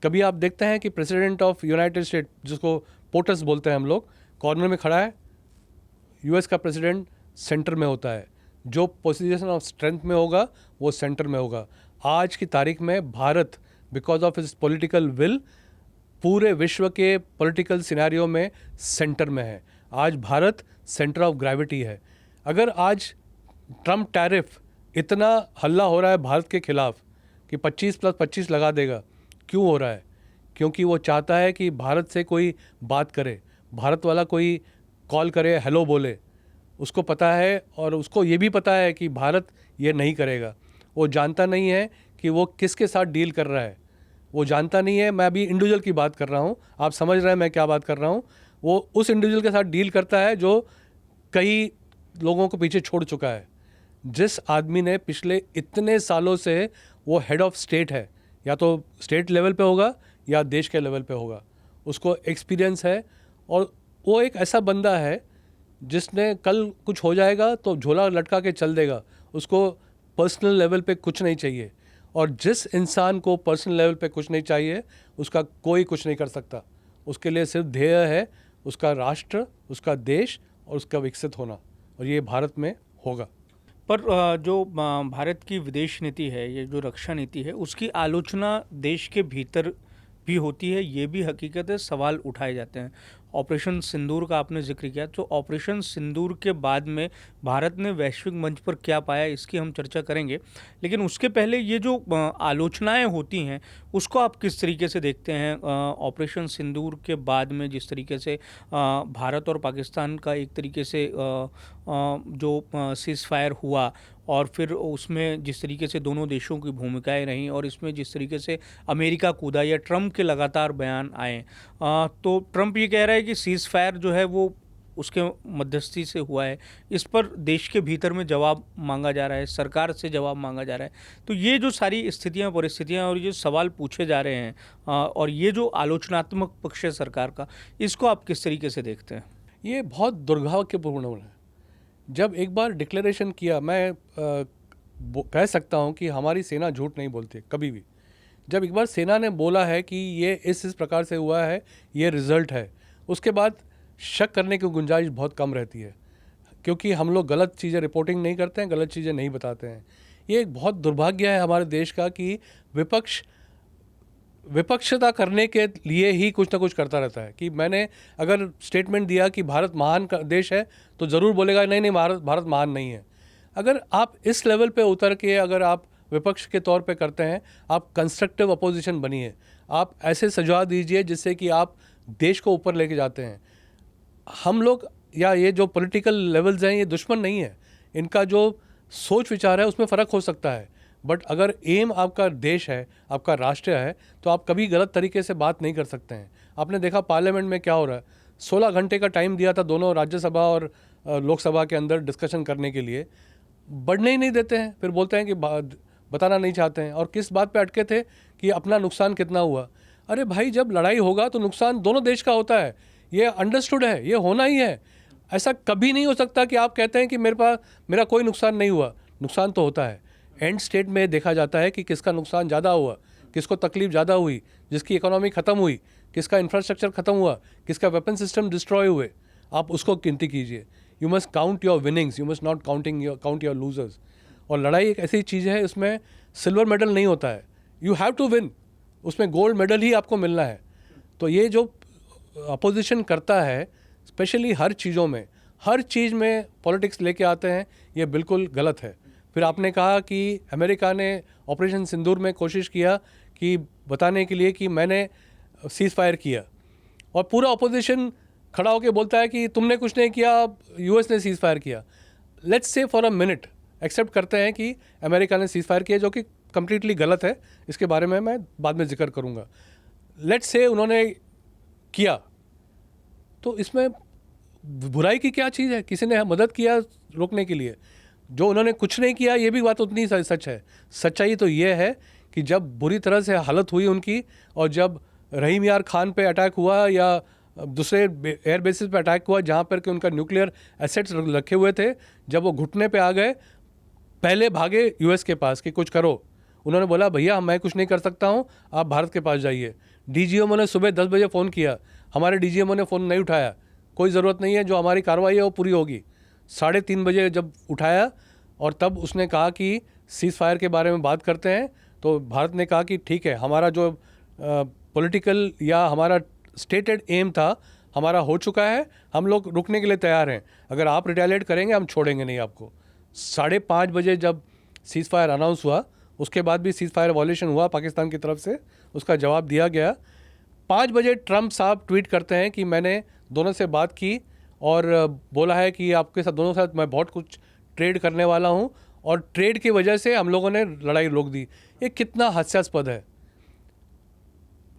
कभी आप देखते हैं कि प्रेसिडेंट ऑफ यूनाइटेड स्टेट, जिसको पोटस बोलते हैं हम लोग, कॉर्नर में खड़ा है, यूएस का प्रेसिडेंट सेंटर में होता है। जो पोजीशन ऑफ स्ट्रेंथ में होगा वो सेंटर में होगा। आज की तारीख में भारत, बिकॉज ऑफ इस पॉलिटिकल विल, पूरे विश्व के पॉलिटिकल सिनेरियो में सेंटर में है। आज भारत सेंटर ऑफ ग्रेविटी है। अगर आज ट्रम्प टैरिफ, इतना हल्ला हो रहा है भारत के खिलाफ कि 25+25 लगा देगा, क्यों हो रहा है? क्योंकि वो चाहता है कि भारत से कोई बात करे, भारत वाला कोई कॉल करे, हेलो बोले। उसको पता है, और उसको ये भी पता है कि भारत ये नहीं करेगा। वो जानता नहीं है कि वो किसके साथ डील कर रहा है। वो जानता नहीं है। मैं अभी इंडिविजुअल की बात कर रहा हूँ, आप समझ रहे हैं मैं क्या बात कर रहा हूँ। वो उस इंडिविजुअल के साथ डील करता है जो कई लोगों को पीछे छोड़ चुका है। जिस आदमी ने पिछले इतने सालों से वो हेड ऑफ स्टेट है, या तो स्टेट लेवल पे होगा या देश के लेवल पे होगा, उसको एक्सपीरियंस है। और वो एक ऐसा बंदा है जिसने कल कुछ हो जाएगा तो झोला लटका के चल देगा, उसको पर्सनल लेवल पे कुछ नहीं चाहिए। और जिस इंसान को पर्सनल लेवल पे कुछ नहीं चाहिए उसका कोई कुछ नहीं कर सकता। उसके लिए सिर्फ ध्येय है उसका राष्ट्र, उसका देश और उसका विकसित होना, और ये भारत में होगा। पर जो भारत की विदेश नीति है, ये जो रक्षा नीति है, उसकी आलोचना देश के भीतर भी होती है, ये भी हकीकत है, सवाल उठाए जाते हैं। ऑपरेशन सिंदूर का आपने जिक्र किया, तो ऑपरेशन सिंदूर के बाद में भारत ने वैश्विक मंच पर क्या पाया, इसकी हम चर्चा करेंगे। लेकिन उसके पहले ये जो आलोचनाएं होती हैं, उसको आप किस तरीके से देखते हैं? ऑपरेशन सिंदूर के बाद में जिस तरीके से भारत और पाकिस्तान का एक तरीके से जो सीज़ फायर हुआ, और फिर उसमें जिस तरीके से दोनों देशों की भूमिकाएं रहीं, और इसमें जिस तरीके से अमेरिका कूदा या ट्रंप के लगातार बयान आए, तो ट्रंप ये कह रहा है कि सीज़ फायर जो है वो उसके मध्यस्थी से हुआ है। इस पर देश के भीतर में जवाब मांगा जा रहा है, सरकार से जवाब मांगा जा रहा है। तो ये जो सारी स्थितियां, परिस्थितियां और ये सवाल पूछे जा रहे हैं, और ये जो आलोचनात्मक पक्ष है सरकार का, इसको आप किस तरीके से देखते हैं? ये बहुत दुर्भाग्यपूर्ण है। जब एक बार डिक्लेरेशन किया, मैं कह सकता हूँ कि हमारी सेना झूठ नहीं बोलती कभी भी। जब एक बार सेना ने बोला है कि ये इस प्रकार से हुआ है, ये रिज़ल्ट है, उसके बाद शक करने की गुंजाइश बहुत कम रहती है, क्योंकि हम लोग गलत चीज़ें रिपोर्टिंग नहीं करते हैं, गलत चीज़ें नहीं बताते हैं। ये एक बहुत दुर्भाग्य है हमारे देश का कि विपक्षता करने के लिए ही कुछ ना कुछ करता रहता है। कि मैंने अगर स्टेटमेंट दिया कि भारत महान देश है, तो ज़रूर बोलेगा नहीं नहीं, भारत महान नहीं है। अगर आप इस लेवल पे उतर के अगर आप विपक्ष के तौर पे करते हैं, आप कंस्ट्रक्टिव अपोजिशन बनिए, आप ऐसे सुझाव दीजिए जिससे कि आप देश को ऊपर लेके जाते हैं। हम लोग या ये जो पॉलिटिकल लेवल्स हैं, ये दुश्मन नहीं है, इनका जो सोच विचार है उसमें फ़र्क हो सकता है। बट अगर एम आपका देश है, आपका राष्ट्र है, तो आप कभी गलत तरीके से बात नहीं कर सकते हैं। आपने देखा पार्लियामेंट में क्या हो रहा है, 16 घंटे का टाइम दिया था दोनों राज्यसभा और लोकसभा के अंदर डिस्कशन करने के लिए, बढ़ने ही नहीं देते हैं। फिर बोलते हैं कि बताना नहीं चाहते हैं। और किस बात पे अटके थे कि अपना नुकसान कितना हुआ। अरे भाई, जब लड़ाई होगा तो नुकसान दोनों देश का होता है, ये अंडरस्टूड है, ये होना ही है। ऐसा कभी नहीं हो सकता कि आप कहते हैं कि मेरा कोई नुकसान नहीं हुआ। नुकसान तो होता है। एंड स्टेट में देखा जाता है कि किसका नुकसान ज़्यादा हुआ, किसको तकलीफ ज़्यादा हुई, जिसकी इकोनॉमी ख़त्म हुई, किसका इंफ्रास्ट्रक्चर ख़त्म हुआ, किसका वेपन सिस्टम डिस्ट्रॉय हुए। आप उसको गिनती कीजिए। You must count your winnings, you must not count your losers. और लड़ाई एक ऐसी चीज़ है, उसमें सिल्वर मेडल नहीं होता है, यू हैव टू विन, उसमें गोल्ड मेडल ही आपको मिलना है। तो ये जो अपोजिशन करता है, स्पेशली हर चीज़ में पॉलिटिक्स लेके आते हैं, ये बिल्कुल गलत है। फिर आपने कहा कि अमेरिका ने ऑपरेशन सिंदूर में कोशिश किया कि बताने के लिए कि मैंने सीज़ फायर किया, और पूरा अपोजिशन खड़ा होकर बोलता है कि तुमने कुछ नहीं किया, यूएस ने सीज़ फायर किया। Let's say for a minute accept करते हैं कि अमेरिका ने सीज़ फायर किया, जो कि कम्प्लीटली गलत है, इसके बारे में मैं बाद में जिक्र करूँगा। लेट्स से उन्होंने किया, तो इसमें बुराई की क्या चीज़ है? किसी ने मदद किया रोकने के लिए। जो उन्होंने कुछ नहीं किया, ये भी बात उतनी सच है। सच्चाई तो ये है कि जब बुरी तरह से हालत हुई उनकी, और जब रहीम यार खान पे अटैक हुआ या दूसरे एयर बेसिस पे अटैक हुआ जहाँ पर कि उनका न्यूक्लियर एसेट्स रखे हुए थे, जब वो घुटने पे आ गए, पहले भागे यूएस के पास कि कुछ करो। उन्होंने बोला भैया मैं कुछ नहीं कर सकता हूँ, आप भारत के पास जाइए। डीजीएमओ ने सुबह 10 बजे फ़ोन किया, हमारे डीजीएमओ ने फ़ोन नहीं उठाया। कोई ज़रूरत नहीं है, जो हमारी कार्रवाई है वो पूरी होगी। 3:30 बजे जब उठाया, और तब उसने कहा कि सीज़ फायर के बारे में बात करते हैं, तो भारत ने कहा कि ठीक है, हमारा जो पॉलिटिकल या हमारा स्टेटेड एम था, हमारा हो चुका है, हम लोग रुकने के लिए तैयार हैं। अगर आप रिटेलिएट करेंगे, हम छोड़ेंगे नहीं आपको। 5:30 बजे जब सीज़ फायर अनाउंस हुआ, उसके बाद भी सीज़ फायर वॉल्यूशन हुआ पाकिस्तान की तरफ से, उसका जवाब दिया गया। 5 बजे ट्रंप साहब ट्वीट करते हैं कि मैंने दोनों से बात की और बोला है कि आपके साथ दोनों साथ मैं बहुत कुछ ट्रेड करने वाला हूं, और ट्रेड की वजह से हम लोगों ने लड़ाई रोक दी। ये कितना हास्यास्पद है।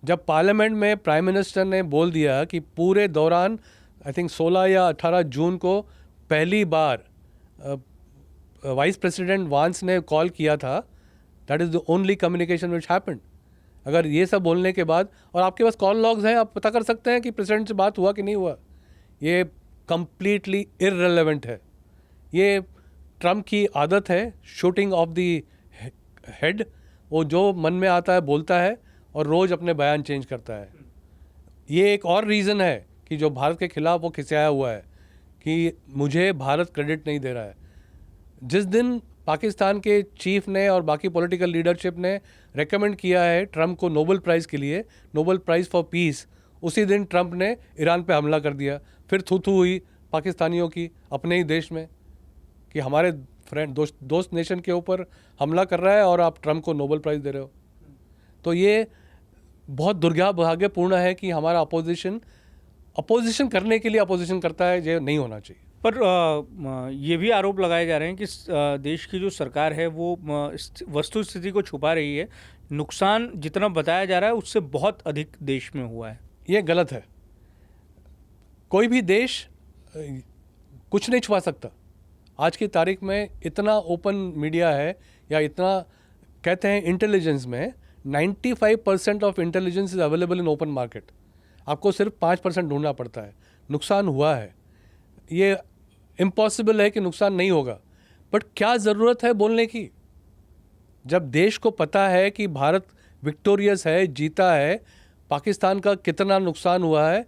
जब पार्लियामेंट में प्राइम मिनिस्टर ने बोल दिया कि पूरे दौरान आई थिंक 16 या 18 जून को पहली बार वाइस प्रेसिडेंट वांस ने कॉल किया था, that is the only communication which happened. अगर ये सब बोलने के बाद, और आपके पास कॉल लॉग्स हैं, आप पता कर सकते हैं कि प्रेसिडेंट से बात हुआ कि नहीं हुआ। ये कंप्लीटली इररिलेवेंट है। ये ट्रम्प की आदत है, शूटिंग ऑफ द हेड। वो जो मन में आता है बोलता है और रोज़ अपने बयान चेंज करता है। ये एक और रीज़न है कि जो भारत के खिलाफ वो खिसियाया हुआ है कि मुझे भारत क्रेडिट नहीं दे रहा है। जिस दिन पाकिस्तान के चीफ ने और बाकी पॉलिटिकल लीडरशिप ने रेकमेंड किया है ट्रम्प को नोबेल प्राइज़ के लिए, नोबेल प्राइज़ फॉर पीस, उसी दिन ट्रम्प ने ईरान पे हमला कर दिया। फिर थू हुई पाकिस्तानियों की अपने ही देश में कि हमारे फ्रेंड दोस्त नेशन के ऊपर हमला कर रहा है और आप ट्रम्प को नोबेल प्राइज़ दे रहे हो। तो ये बहुत दुर्भाग्यपूर्ण है कि हमारा अपोजिशन करने के लिए अपोजिशन करता है। ये नहीं होना चाहिए। पर ये भी आरोप लगाए जा रहे हैं कि देश की जो सरकार है वो वस्तु स्थिति को छुपा रही है। नुकसान जितना बताया जा रहा है उससे बहुत अधिक देश में हुआ है। ये गलत है। कोई भी देश कुछ नहीं छुपा सकता। आज की तारीख में इतना ओपन मीडिया है, या इतना कहते हैं इंटेलिजेंस में 95% of intelligence is available in open market. आपको सिर्फ 5% ढूंढना पड़ता है। नुकसान हुआ है, ये इम्पॉसिबल है कि नुकसान नहीं होगा, बट क्या ज़रूरत है बोलने की? जब देश को पता है कि भारत विक्टोरियस है, जीता है, पाकिस्तान का कितना नुकसान हुआ है,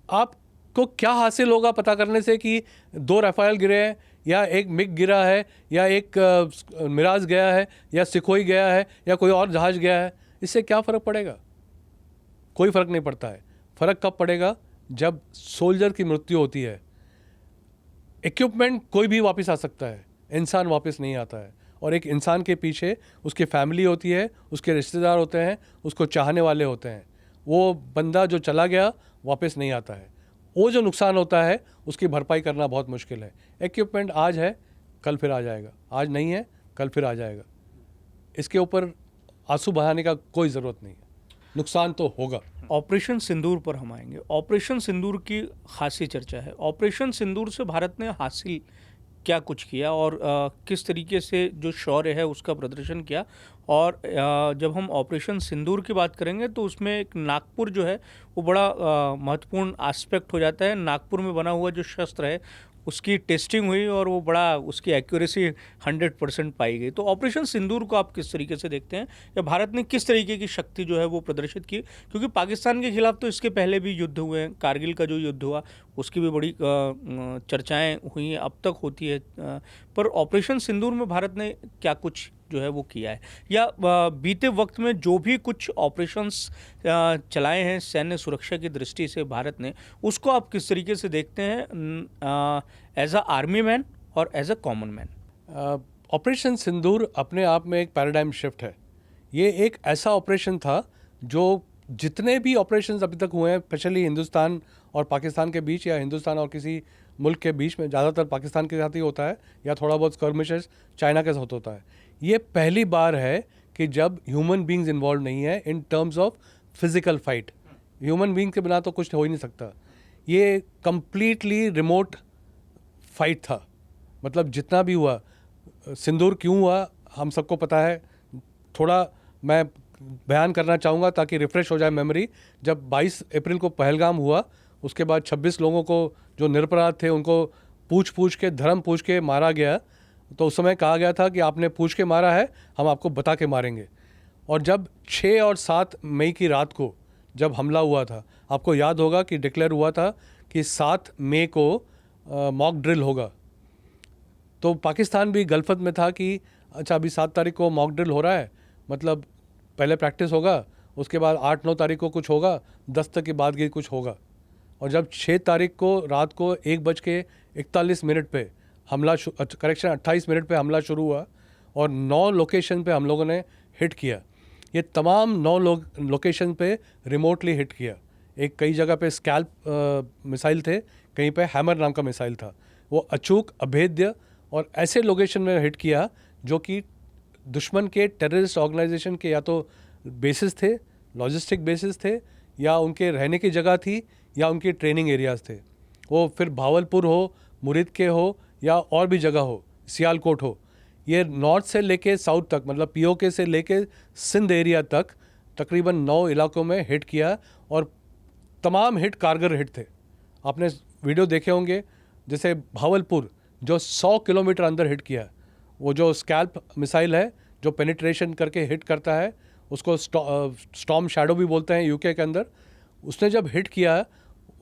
आपको क्या हासिल होगा पता करने से कि 2 राफेल गिरे हैं, या एक मिग गिरा है, या एक मिराज गया है, या सिखोई गया है, या कोई और जहाज़ गया है? इससे क्या फ़र्क पड़ेगा? कोई फ़र्क नहीं पड़ता है। फ़र्क कब पड़ेगा? जब सोल्जर की मृत्यु होती है। इक्विपमेंट कोई भी वापस आ सकता है, इंसान वापस नहीं आता है। और एक इंसान के पीछे उसकी फैमिली होती है, उसके रिश्तेदार होते हैं, उसको चाहने वाले होते हैं। वो बंदा जो चला गया वापस नहीं आता है। वो जो नुकसान होता है उसकी भरपाई करना बहुत मुश्किल है। इक्विपमेंट आज है, कल फिर आ जाएगा, आज नहीं है, कल फिर आ जाएगा। इसके ऊपर आंसू बहाने का कोई ज़रूरत नहीं है। नुकसान तो होगा। ऑपरेशन सिंदूर पर हम आएंगे। ऑपरेशन सिंदूर की खासी चर्चा है। ऑपरेशन सिंदूर से भारत ने हासिल क्या कुछ किया और किस तरीके से जो शौर्य है उसका प्रदर्शन किया। और जब हम ऑपरेशन सिंदूर की बात करेंगे तो उसमें एक नागपुर जो है वो बड़ा महत्वपूर्ण एस्पेक्ट हो जाता है। नागपुर में बना हुआ जो शस्त्र है उसकी टेस्टिंग हुई और वो बड़ा उसकी एक्यूरेसी 100% पाई गई। तो ऑपरेशन सिंदूर को आप किस तरीके से देखते हैं, या भारत ने किस तरीके की शक्ति जो है वो प्रदर्शित की? क्योंकि पाकिस्तान के खिलाफ तो इसके पहले भी युद्ध हुए हैं। कारगिल का जो युद्ध हुआ उसकी भी बड़ी चर्चाएं हुई हैं, अब तक होती है। पर ऑपरेशन सिंदूर में भारत ने क्या कुछ जो है वो किया है, या बीते वक्त में जो भी कुछ ऑपरेशंस चलाए हैं सैन्य सुरक्षा की दृष्टि से भारत ने, उसको आप किस तरीके से देखते हैं एज अ आर्मी मैन और as a common man? Operation Sindoor अपने आप में एक पैराडाइम शिफ्ट है। ये एक ऐसा ऑपरेशन था जो जितने भी ऑपरेशंस अभी तक हुए हैं, स्पेशली हिंदुस्तान और पाकिस्तान के बीच, या हिंदुस्तान और किसी मुल्क के बीच में, ज़्यादातर पाकिस्तान के साथ ही होता है, या थोड़ा बहुत स्कर्मिशेस चाइना के साथ होता है। ये पहली बार है कि जब ह्यूमन बींग्स इन्वॉल्व नहीं है in terms of physical fight. Human being के बिना तो कुछ हो ही नहीं सकता। ये कंप्लीटली रिमोट फाइट था। मतलब जितना भी हुआ, सिंदूर क्यों हुआ हम सबको पता है। थोड़ा मैं बयान करना चाहूँगा ताकि रिफ़्रेश हो जाए मेमोरी। जब 22 अप्रैल को पहलगाम हुआ, उसके बाद 26 लोगों को जो निरपराध थे उनको पूछ के, धर्म पूछ के मारा गया। तो उस समय कहा गया था कि आपने पूछ के मारा है, हम आपको बता के मारेंगे। और जब 6 और 7 मई की रात को जब हमला हुआ था, आपको याद होगा कि डिक्लेयर हुआ था कि 7 मई को मॉक ड्रिल होगा। तो पाकिस्तान भी गलफत में था कि अच्छा अभी 7 तारीख को मॉक ड्रिल हो रहा है, मतलब पहले प्रैक्टिस होगा, उसके बाद 8-9 तारीख को कुछ होगा, 10 तक के बाद कुछ होगा। और जब 6 तारीख को रात को 1:41 पे हमला, करेक्शन 28 मिनट पे हमला शुरू हुआ और 9 लोकेशन पे हम लोगों ने हिट किया। ये तमाम 9 लोकेशन पे रिमोटली हिट किया। एक कई जगह पे स्कैल्प मिसाइल थे, कहीं पे हैमर नाम का मिसाइल था। वो अचूक, अभेद्य और ऐसे लोकेशन में हिट किया जो कि दुश्मन के टेररिस्ट ऑर्गेनाइजेशन के या तो बेसिस थे लॉजिस्टिक बेसिस थे या उनके रहने की जगह थी या उनके ट्रेनिंग एरियाज़ थे। वो फिर भावलपुर हो, मुरिद के हो या और भी जगह हो, सियालकोट हो, ये नॉर्थ से लेके साउथ तक मतलब पीओके से लेके सिंध एरिया तक तकरीबन 9 इलाकों में हिट किया और तमाम हिट कारगर हिट थे। आपने वीडियो देखे होंगे, जैसे भावलपुर जो 100 किलोमीटर अंदर हिट किया, वो जो स्कैल्प मिसाइल है जो पेनिट्रेशन करके हिट करता है, उसको स्टॉर्म शैडो भी बोलते हैं यूके के अंदर। उसने जब हिट किया,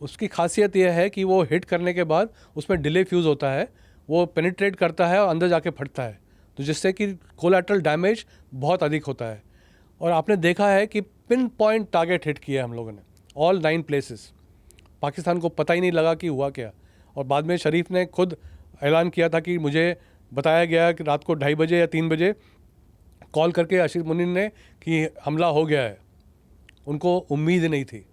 उसकी खासियत यह है कि वो हिट करने के बाद उसमें डिले फ्यूज़ होता है, वो पेनिट्रेट करता है और अंदर जाके फटता है, तो जिससे कि कोलैटरल डैमेज बहुत अधिक होता है। और आपने देखा है कि पिन पॉइंट टारगेट हिट किया हम लोगों ने, ऑल 9 प्लेसेस। पाकिस्तान को पता ही नहीं लगा कि हुआ क्या। और बाद में शरीफ ने खुद ऐलान किया था कि मुझे बताया गया कि रात को 2:30 बजे या 3 बजे कॉल करके आशिफ मुनीर ने कि हमला हो गया है। उनको उम्मीद नहीं थी।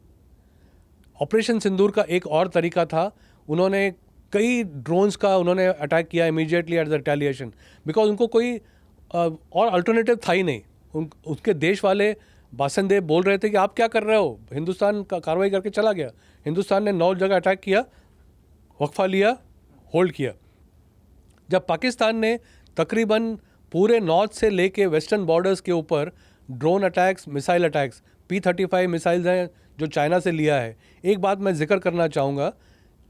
ऑपरेशन सिंदूर का एक और तरीका था, उन्होंने कई ड्रोन्स का उन्होंने अटैक किया immediately at the retaliation, because उनको कोई और अल्टरनेटिव था ही नहीं। उसके देश वाले बासिंदे बोल रहे थे कि आप क्या कर रहे हो, हिंदुस्तान का कार्रवाई करके चला गया। हिंदुस्तान ने 9 जगह अटैक किया, वक्फा लिया, होल्ड किया। जब पाकिस्तान ने तकरीबन पूरे नॉर्थ से लेके वेस्टर्न बॉर्डर्स के ऊपर drone attacks, missile attacks, P-35 missiles हैं जो चाइना से लिया है। एक बात मैं जिक्र करना चाहूँगा,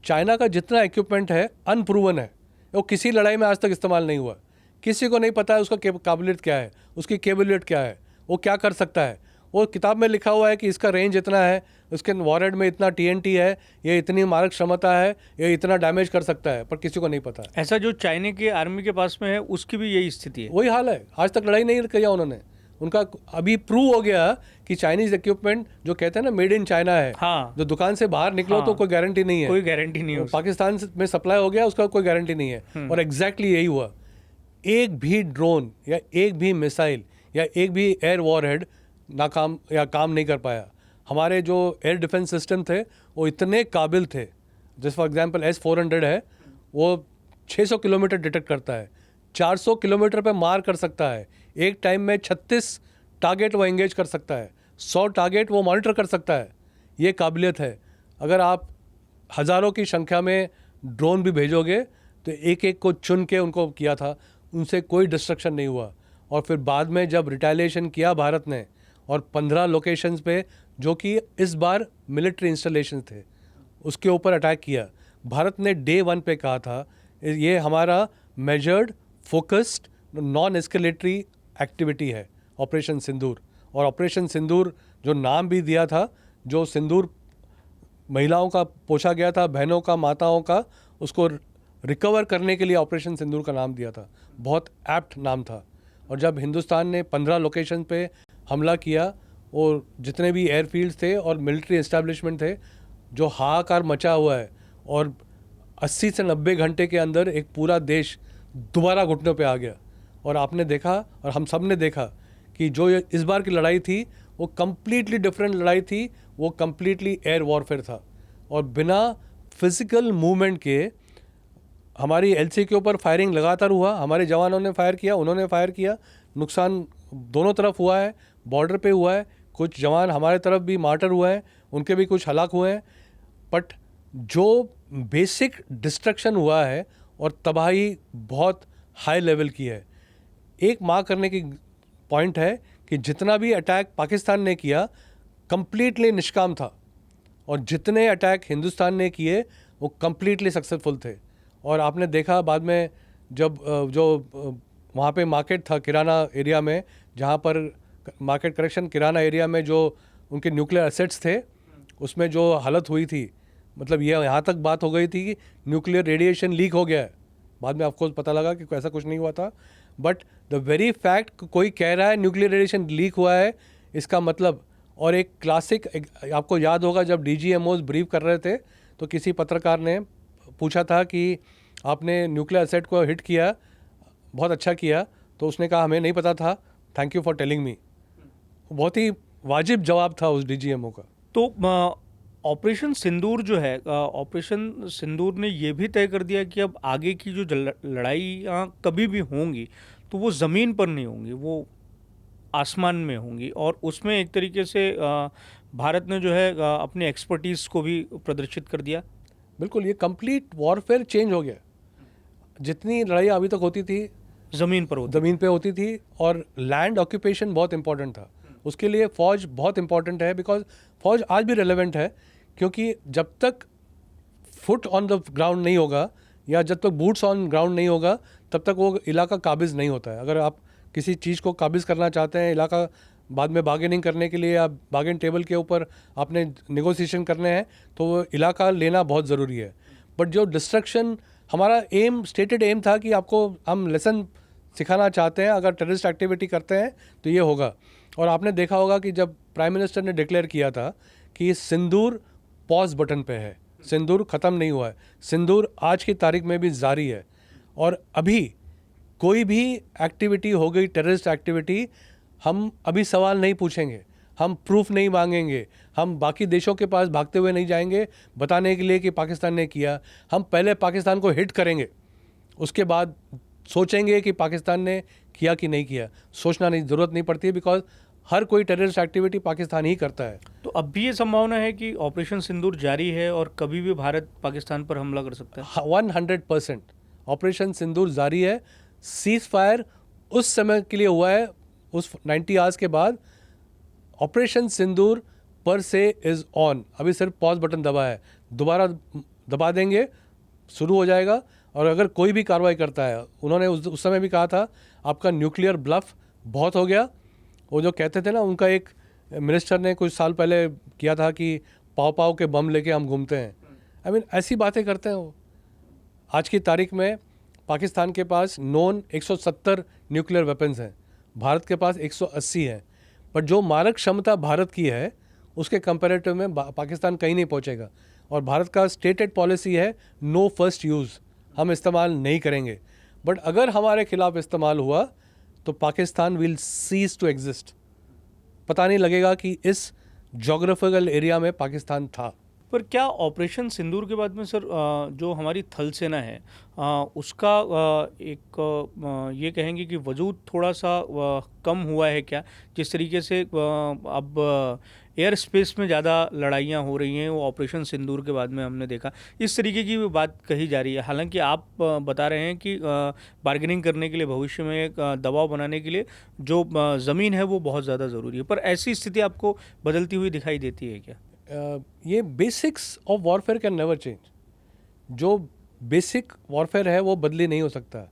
चाइना का जितना इक्विपमेंट है अनप्रूवन है, वो किसी लड़ाई में आज तक इस्तेमाल नहीं हुआ। किसी को नहीं पता है उसका काबिलियत क्या है, उसकी केबिलियत क्या है, वो क्या कर सकता है। वो किताब में लिखा हुआ है कि इसका रेंज इतना है, उसके वॉरहेड में इतना TNT है, ये इतनी मारक क्षमता है, ये इतना डैमेज कर सकता है, पर किसी को नहीं पता। ऐसा जो चाइना के आर्मी के पास में है उसकी भी यही स्थिति है। वही हाल है, आज तक लड़ाई नहीं किया उन्होंने। उनका अभी प्रूव हो गया कि चाइनीज इक्विपमेंट जो कहते हैं ना मेड इन चाइना है, हाँ। जो दुकान से बाहर निकलो तो कोई गारंटी नहीं है, कोई गारंटी नहीं है। पाकिस्तान में सप्लाई हो गया उसका कोई गारंटी नहीं है। और एग्जैक्टली यही हुआ। एक भी ड्रोन या एक भी मिसाइल या एक भी एयर वॉरहेड नाकाम या काम नहीं कर पाया। हमारे जो एयर डिफेंस सिस्टम थे वो इतने काबिल थे, जैसे फॉर एग्जांपल S-400 है, वो 600 किलोमीटर डिटेक्ट करता है, 400 किलोमीटर पे मार कर सकता है, एक टाइम में 36 टारगेट वो एंगेज कर सकता है, 100 टारगेट वो मॉनिटर कर सकता है। ये काबिलियत है। अगर आप हज़ारों की संख्या में ड्रोन भी भेजोगे तो एक एक को चुन के उनको किया था, उनसे कोई डिस्ट्रक्शन नहीं हुआ। और फिर बाद में जब रिटेलिएशन किया भारत ने और 15 लोकेशंस पे जो कि इस बार मिलिट्री इंस्टॉलेशन थे उसके ऊपर अटैक किया। भारत ने डे 1 पे कहा था ये हमारा measured, focused, non escalatory activity है ऑपरेशन सिंदूर। और ऑपरेशन सिंदूर जो नाम भी दिया था, जो सिंदूर महिलाओं का पोछा गया था, बहनों का, माताओं का, उसको रिकवर करने के लिए ऑपरेशन सिंदूर का नाम दिया था। बहुत एप्ट नाम था। और जब हिंदुस्तान ने 15 लोकेशन पे हमला किया और जितने भी एयरफील्ड्स थे और मिलिट्री इस्टेब्लिशमेंट थे, जो हाहाकार मचा हुआ है, और 80 से 90 घंटे के अंदर एक पूरा देश दोबारा घुटनों पे आ गया। और आपने देखा और हम सब ने देखा कि जो इस बार की लड़ाई थी वो कम्प्लीटली डिफरेंट लड़ाई थी, वो कम्प्लीटली एयर वॉरफेयर था। और बिना फिजिकल मूवमेंट के हमारी LC के ऊपर फायरिंग लगातार हुआ, हमारे जवानों ने फायर किया, उन्होंने फायर किया, नुकसान दोनों तरफ हुआ है, बॉर्डर पे हुआ है, कुछ जवान हमारे तरफ भी मार्टर हुए हैं, उनके भी कुछ हलाक हुए हैं। बट जो बेसिक डिस्ट्रक्शन हुआ है और तबाही बहुत हाई लेवल की है। एक मार्क करने की पॉइंट है कि जितना भी अटैक पाकिस्तान ने किया कंप्लीटली निष्काम था, और जितने अटैक हिंदुस्तान ने किए वो कंप्लीटली सक्सेसफुल थे। और आपने देखा बाद में जब जो वहाँ पे मार्केट था किराना एरिया में, जहाँ पर मार्केट करेक्शन किराना एरिया में जो उनके न्यूक्लियर एसेट्स थे, उसमें जो हालत हुई थी, मतलब ये यहाँ तक बात हो गई थी कि न्यूक्लियर रेडिएशन लीक हो गया है। बाद में आपको पता लगा कि ऐसा कुछ नहीं हुआ था, बट द वेरी फैक्ट कोई कह रहा है न्यूक्लियर रेडिएशन लीक हुआ है, इसका मतलब। और एक क्लासिक आपको याद होगा जब DGMOs ब्रीफ कर रहे थे तो किसी पत्रकार ने पूछा था कि आपने न्यूक्लियर एसेट को हिट किया, बहुत अच्छा किया, तो उसने कहा हमें नहीं पता था, thank you for telling me. बहुत ही वाजिब जवाब था उस DGMO का। तो ऑपरेशन सिंदूर जो है, ऑपरेशन सिंदूर ने ये भी तय कर दिया कि अब आगे की जो लड़ाइयाँ कभी भी होंगी तो वो ज़मीन पर नहीं होंगी, वो आसमान में होंगी और उसमें एक तरीके से भारत ने जो है अपनी एक्सपर्टीज़ को भी प्रदर्शित कर दिया। बिल्कुल, ये कंप्लीट वॉरफेयर चेंज हो गया। जितनी लड़ाई अभी तक होती थी ज़मीन पे होती थी और लैंड ऑक्यूपेशन बहुत इंपॉर्टेंट था। उसके लिए फ़ौज बहुत इंपॉर्टेंट है, बिकॉज फ़ौज आज भी रेलेवेंट है, क्योंकि जब तक फुट ऑन द ग्राउंड नहीं होगा या जब तक बूट्स ऑन ग्राउंड नहीं होगा तब तक वो इलाका काबिज़ नहीं होता है। अगर आप किसी चीज़ को काबिज़ करना चाहते हैं, इलाका बाद में बार्गेनिंग करने के लिए या बार्गेन टेबल के ऊपर आपने नेगोशिएशन करने हैं, तो वो इलाका लेना बहुत ज़रूरी है। बट जो डिस्ट्रक्शन, हमारा एम, स्टेटेड एम था कि आपको हम लेसन सिखाना चाहते हैं, अगर टेररिस्ट एक्टिविटी करते हैं तो ये होगा। और आपने देखा होगा कि जब प्राइम मिनिस्टर ने डिक्लेयर किया था कि सिंदूर पॉज बटन पे है, सिंदूर ख़त्म नहीं हुआ है, सिंदूर आज की तारीख में भी जारी है। और अभी कोई भी एक्टिविटी हो गई, टेररिस्ट एक्टिविटी, हम अभी सवाल नहीं पूछेंगे, हम प्रूफ नहीं मांगेंगे, हम बाकी देशों के पास भागते हुए नहीं जाएंगे बताने के लिए कि पाकिस्तान ने किया। हम पहले पाकिस्तान को हिट करेंगे, उसके बाद सोचेंगे कि पाकिस्तान ने किया कि नहीं किया। सोचना नहीं, ज़रूरत नहीं पड़ती, बिकॉज हर कोई टेररिस्ट एक्टिविटी पाकिस्तान ही करता है। तो अब भी ये संभावना है कि ऑपरेशन सिंदूर जारी है और कभी भी भारत पाकिस्तान पर हमला कर सकता है? 100% ऑपरेशन सिंदूर जारी है। सीज फायर उस समय के लिए हुआ है, उस 90 आवर्स के बाद। ऑपरेशन सिंदूर पर से इज़ ऑन, अभी सिर्फ पॉज बटन दबा है, दोबारा दबा देंगे, शुरू हो जाएगा। और अगर कोई भी कार्रवाई करता है, उन्होंने उस समय भी कहा था आपका न्यूक्लियर ब्लफ बहुत हो गया। वो जो कहते थे ना, उनका एक मिनिस्टर ने कुछ साल पहले किया था कि पाव पाव के बम लेके हम घूमते हैं। आई मीन ऐसी बातें करते हैं वो। आज की तारीख में पाकिस्तान के पास नॉन 170 न्यूक्लियर वेपन्स हैं, भारत के पास 180 हैं। पर जो मारक क्षमता भारत की है उसके कंपैरेटिव में पाकिस्तान कहीं नहीं पहुंचेगा। और भारत का स्टेटेड पॉलिसी है नो फर्स्ट यूज़, हम इस्तेमाल नहीं करेंगे। बट अगर हमारे खिलाफ इस्तेमाल हुआ तो Pakistan will cease to exist. पता नहीं लगेगा कि इस जोग्राफिकल एरिया में पाकिस्तान था। पर क्या ऑपरेशन सिंदूर के बाद में सर जो हमारी थल सेना है उसका ये कहेंगे कि वजूद थोड़ा सा कम हुआ है क्या? जिस तरीके से अब एयर स्पेस में ज़्यादा लड़ाइयाँ हो रही हैं, वो ऑपरेशन सिंदूर के बाद में हमने देखा, इस तरीके की भी बात कही जा रही है। हालांकि आप बता रहे हैं कि बार्गेनिंग करने के लिए, भविष्य में एक दबाव बनाने के लिए जो ज़मीन है वो बहुत ज़्यादा ज़रूरी है। पर ऐसी स्थिति आपको बदलती हुई दिखाई देती है क्या? ये basics of warfare can never change. जो बेसिक वॉरफेयर है वो बदली नहीं हो सकता।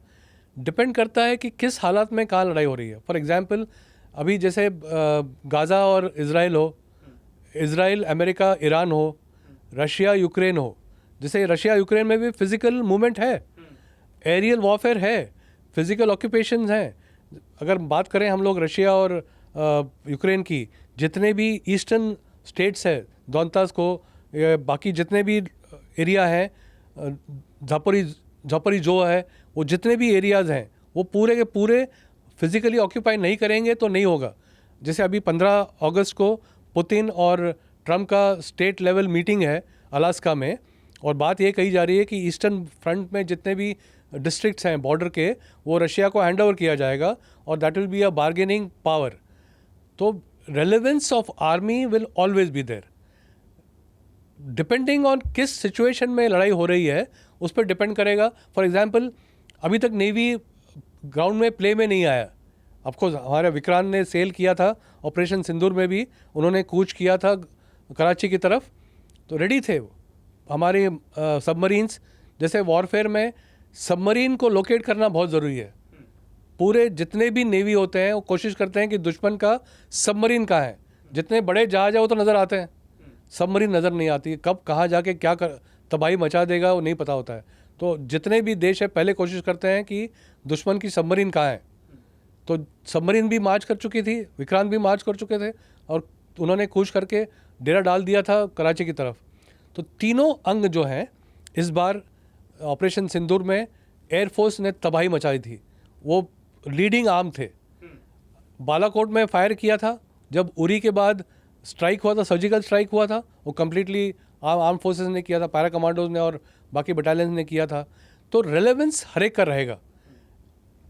डिपेंड करता है कि किस हालात में कहाँ लड़ाई हो रही है। फॉर एग्जांपल अभी जैसे गाज़ा और इज़राइल हो, इज़राइल अमेरिका ईरान हो, रशिया यूक्रेन हो। जैसे रशिया यूक्रेन में भी फिज़िकल मूवमेंट है, एरियल वॉरफेयर है, फिज़िकल ऑक्यूपेशंस हैं। अगर बात करें हम लोग रशिया और यूक्रेन की, जितने भी ईस्टर्न स्टेट्स है, दोनतास को, बाकी जितने भी एरिया हैं, झापोरी जो है, वो जितने भी एरियाज़ हैं वो पूरे के पूरे फिज़िकली ऑक्यूपाई नहीं करेंगे तो नहीं होगा। जैसे अभी 15 अगस्त को पुतिन और ट्रम्प का स्टेट लेवल मीटिंग है अलास्का में, और बात ये कही जा रही है कि ईस्टर्न फ्रंट में जितने भी डिस्ट्रिक्ट्स हैं बॉर्डर के, वो रशिया को हैंड ओवर किया जाएगा और that will be a bargaining power. तो relevance of army will always be there. Depending on किस सिचुएशन में लड़ाई हो रही है उस पर डिपेंड करेगा। फॉर एग्जांपल अभी तक नेवी ग्राउंड में प्ले में नहीं आया। ऑफकोर्स हमारे विक्रांत ने सेल किया था ऑपरेशन सिंदूर में भी, उन्होंने कूच किया था कराची की तरफ, तो रेडी थे वो। हमारे सबमरीन्स, जैसे वॉरफेयर में सबमरीन को लोकेट करना बहुत ज़रूरी है। पूरे जितने भी नेवी होते हैं वो कोशिश करते हैं कि दुश्मन का सबमरीन कहाँ है। जितने बड़े जहाज है वो तो नज़र आते हैं, सबमरीन नज़र नहीं आती। कब कहाँ जाके क्या तबाही मचा देगा वो नहीं पता होता है। तो जितने भी देश है पहले कोशिश करते हैं कि दुश्मन की सबमरीन कहाँ है। तो सबमरीन भी मार्च कर चुकी थी, विक्रांत भी मार्च कर चुके थे, और उन्होंने कूच करके डेरा डाल दिया था कराची की तरफ। तो तीनों अंग जो हैं इस बार ऑपरेशन सिंदूर में एयरफोर्स ने तबाही मचाई थी, वो लीडिंग आर्म थे। बालाकोट में फायर किया था, जब उरी के बाद स्ट्राइक हुआ था, सर्जिकल स्ट्राइक हुआ था, वो कम्प्लीटली आर्म फोर्सेस ने किया था, पैरा कमांडोज ने और बाकी बटालियंस ने किया था। तो रेलेवेंस हर एक का रहेगा।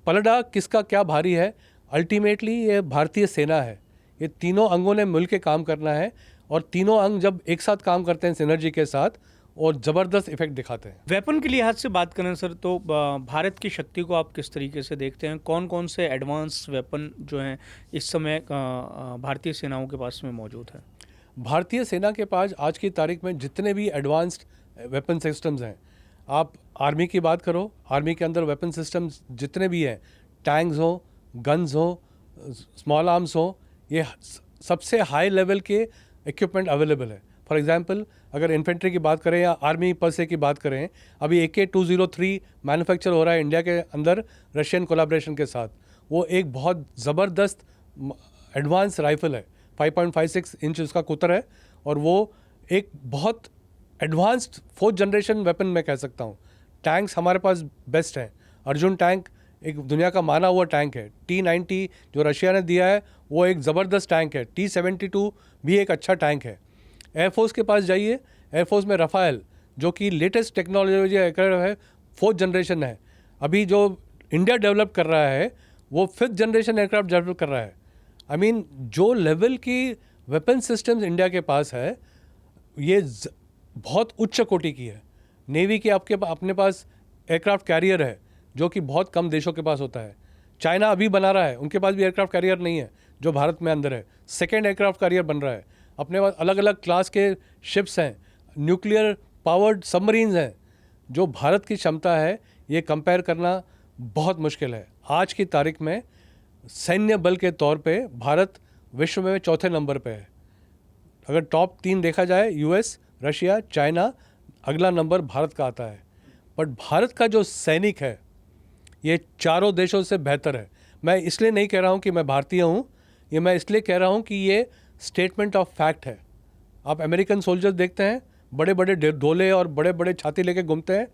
पलड़ा किसका क्या भारी है अल्टीमेटली ये भारतीय सेना है, ये तीनों अंगों ने मिल के काम करना है, और तीनों अंग जब एक साथ काम करते हैं सिनर्जी के साथ, और ज़बरदस्त इफेक्ट दिखाते हैं। वेपन के लिहाज से बात करें सर, तो भारत की शक्ति को आप किस तरीके से देखते हैं? कौन कौन से एडवांस वेपन जो हैं इस समय भारतीय सेनाओं के पास में मौजूद है? भारतीय सेना के पास आज की तारीख में जितने भी एडवांस्ड वेपन सिस्टम्स हैं, आप आर्मी की बात करो, आर्मी के अंदर वेपन सिस्टम्स जितने भी हैं, टैंक्स हो, गन्स हो, स्मॉल आर्म्स हो, ये सबसे हाई लेवल के इक्विपमेंट अवेलेबल है। फॉर एग्जांपल अगर इन्फेंट्री की बात करें या आर्मी पर से की बात करें, अभी AK-203 मैन्युफैक्चर हो रहा है इंडिया के अंदर रशियन कोलैबोरेशन के साथ। वो एक बहुत ज़बरदस्त एडवांस राइफल है, 5.56 इंच उसका कुतर है, और वो एक बहुत एडवांस्ड 4th जनरेशन वेपन मैं कह सकता हूँ। टैंक्स हमारे पास बेस्ट हैं। अर्जुन टैंक एक दुनिया का माना हुआ टैंक है। T-90 जो रशिया ने दिया है वो एक ज़बरदस्त टैंक है। T-72 भी एक अच्छा टैंक है। एयरफोर्स के पास जाइए, एयरफोर्स में रफ़ाएल जो कि लेटेस्ट टेक्नोलॉजी एयरक्राफ्ट है, 4th जनरेशन है। अभी जो इंडिया डेवलप कर रहा है वो 5th जनरेशन एयरक्राफ्ट डेवलप कर रहा है। आई मीन जो लेवल की वेपन सिस्टम्स इंडिया के पास है, ये बहुत उच्च कोटि की है। नेवी के आपके अपने पास एयरक्राफ्ट कैरियर है जो कि बहुत कम देशों के पास होता है। चाइना अभी बना रहा है, उनके पास भी एयरक्राफ्ट कैरियर नहीं है जो भारत में अंदर है। सेकेंड एयरक्राफ्ट कैरियर बन रहा है। अपने पास अलग अलग क्लास के शिप्स हैं, न्यूक्लियर पावर्ड सबमरीन्स हैं। जो भारत की क्षमता है ये कंपेयर करना बहुत मुश्किल है। आज की तारीख में सैन्य बल के तौर पे भारत विश्व में 4थे नंबर पे है। अगर टॉप 3 देखा जाए, US, रशिया, चाइना, अगला नंबर भारत का आता है। बट भारत का जो सैनिक है ये चारों देशों से बेहतर है। मैं इसलिए नहीं कह रहा हूँ कि मैं भारतीय हूँ, ये मैं इसलिए कह रहा हूँ कि ये स्टेटमेंट ऑफ फैक्ट है। आप अमेरिकन सोल्जर्स देखते हैं, बड़े बड़े ढोले और बड़े बड़े छाती लेके घूमते हैं,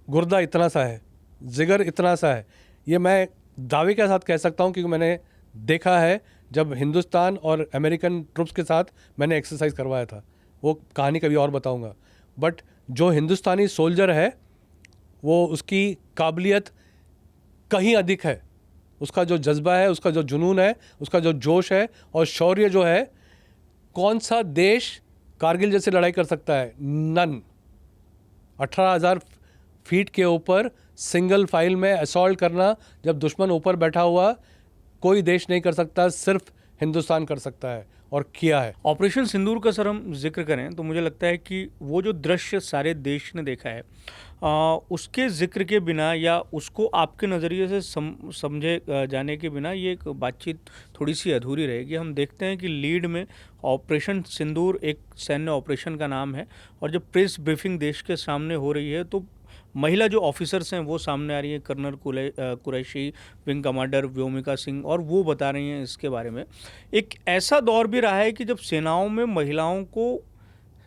गुर्दा इतना सा है, जिगर इतना सा है। ये मैं दावे के साथ कह सकता हूँ क्योंकि मैंने देखा है जब हिंदुस्तान और अमेरिकन ट्रुप्स के साथ मैंने एक्सरसाइज करवाया था। वो कहानी कभी और बताऊँगा। बट जो हिंदुस्तानी सोल्जर है वो उसकी काबिलियत कहीं अधिक है। उसका जो जज्बा है, उसका जो जुनून है, उसका जो जोश है और शौर्य जो है, कौन सा देश कारगिल जैसे लड़ाई कर सकता है? नन। 18,000 फीट के ऊपर सिंगल फाइल में असॉल्ट करना, जब दुश्मन ऊपर बैठा हुआ, कोई देश नहीं कर सकता, सिर्फ हिंदुस्तान कर सकता है और किया है। ऑपरेशन सिंदूर का सर हम जिक्र करें तो मुझे लगता है कि वो जो दृश्य सारे देश ने देखा है, उसके जिक्र के बिना या उसको आपके नज़रिए से समझे जाने के बिना ये एक बातचीत थोड़ी सी अधूरी रहेगी। हम देखते हैं कि लीड में ऑपरेशन सिंदूर एक सैन्य ऑपरेशन का नाम है, और जब प्रेस ब्रीफिंग देश के सामने हो रही है तो महिला जो ऑफिसर्स हैं वो सामने आ रही हैं, colonel Qureshi, wing commander Vyomika Singh, और वो बता रही हैं इसके बारे में। एक ऐसा दौर भी रहा है कि जब सेनाओं में महिलाओं को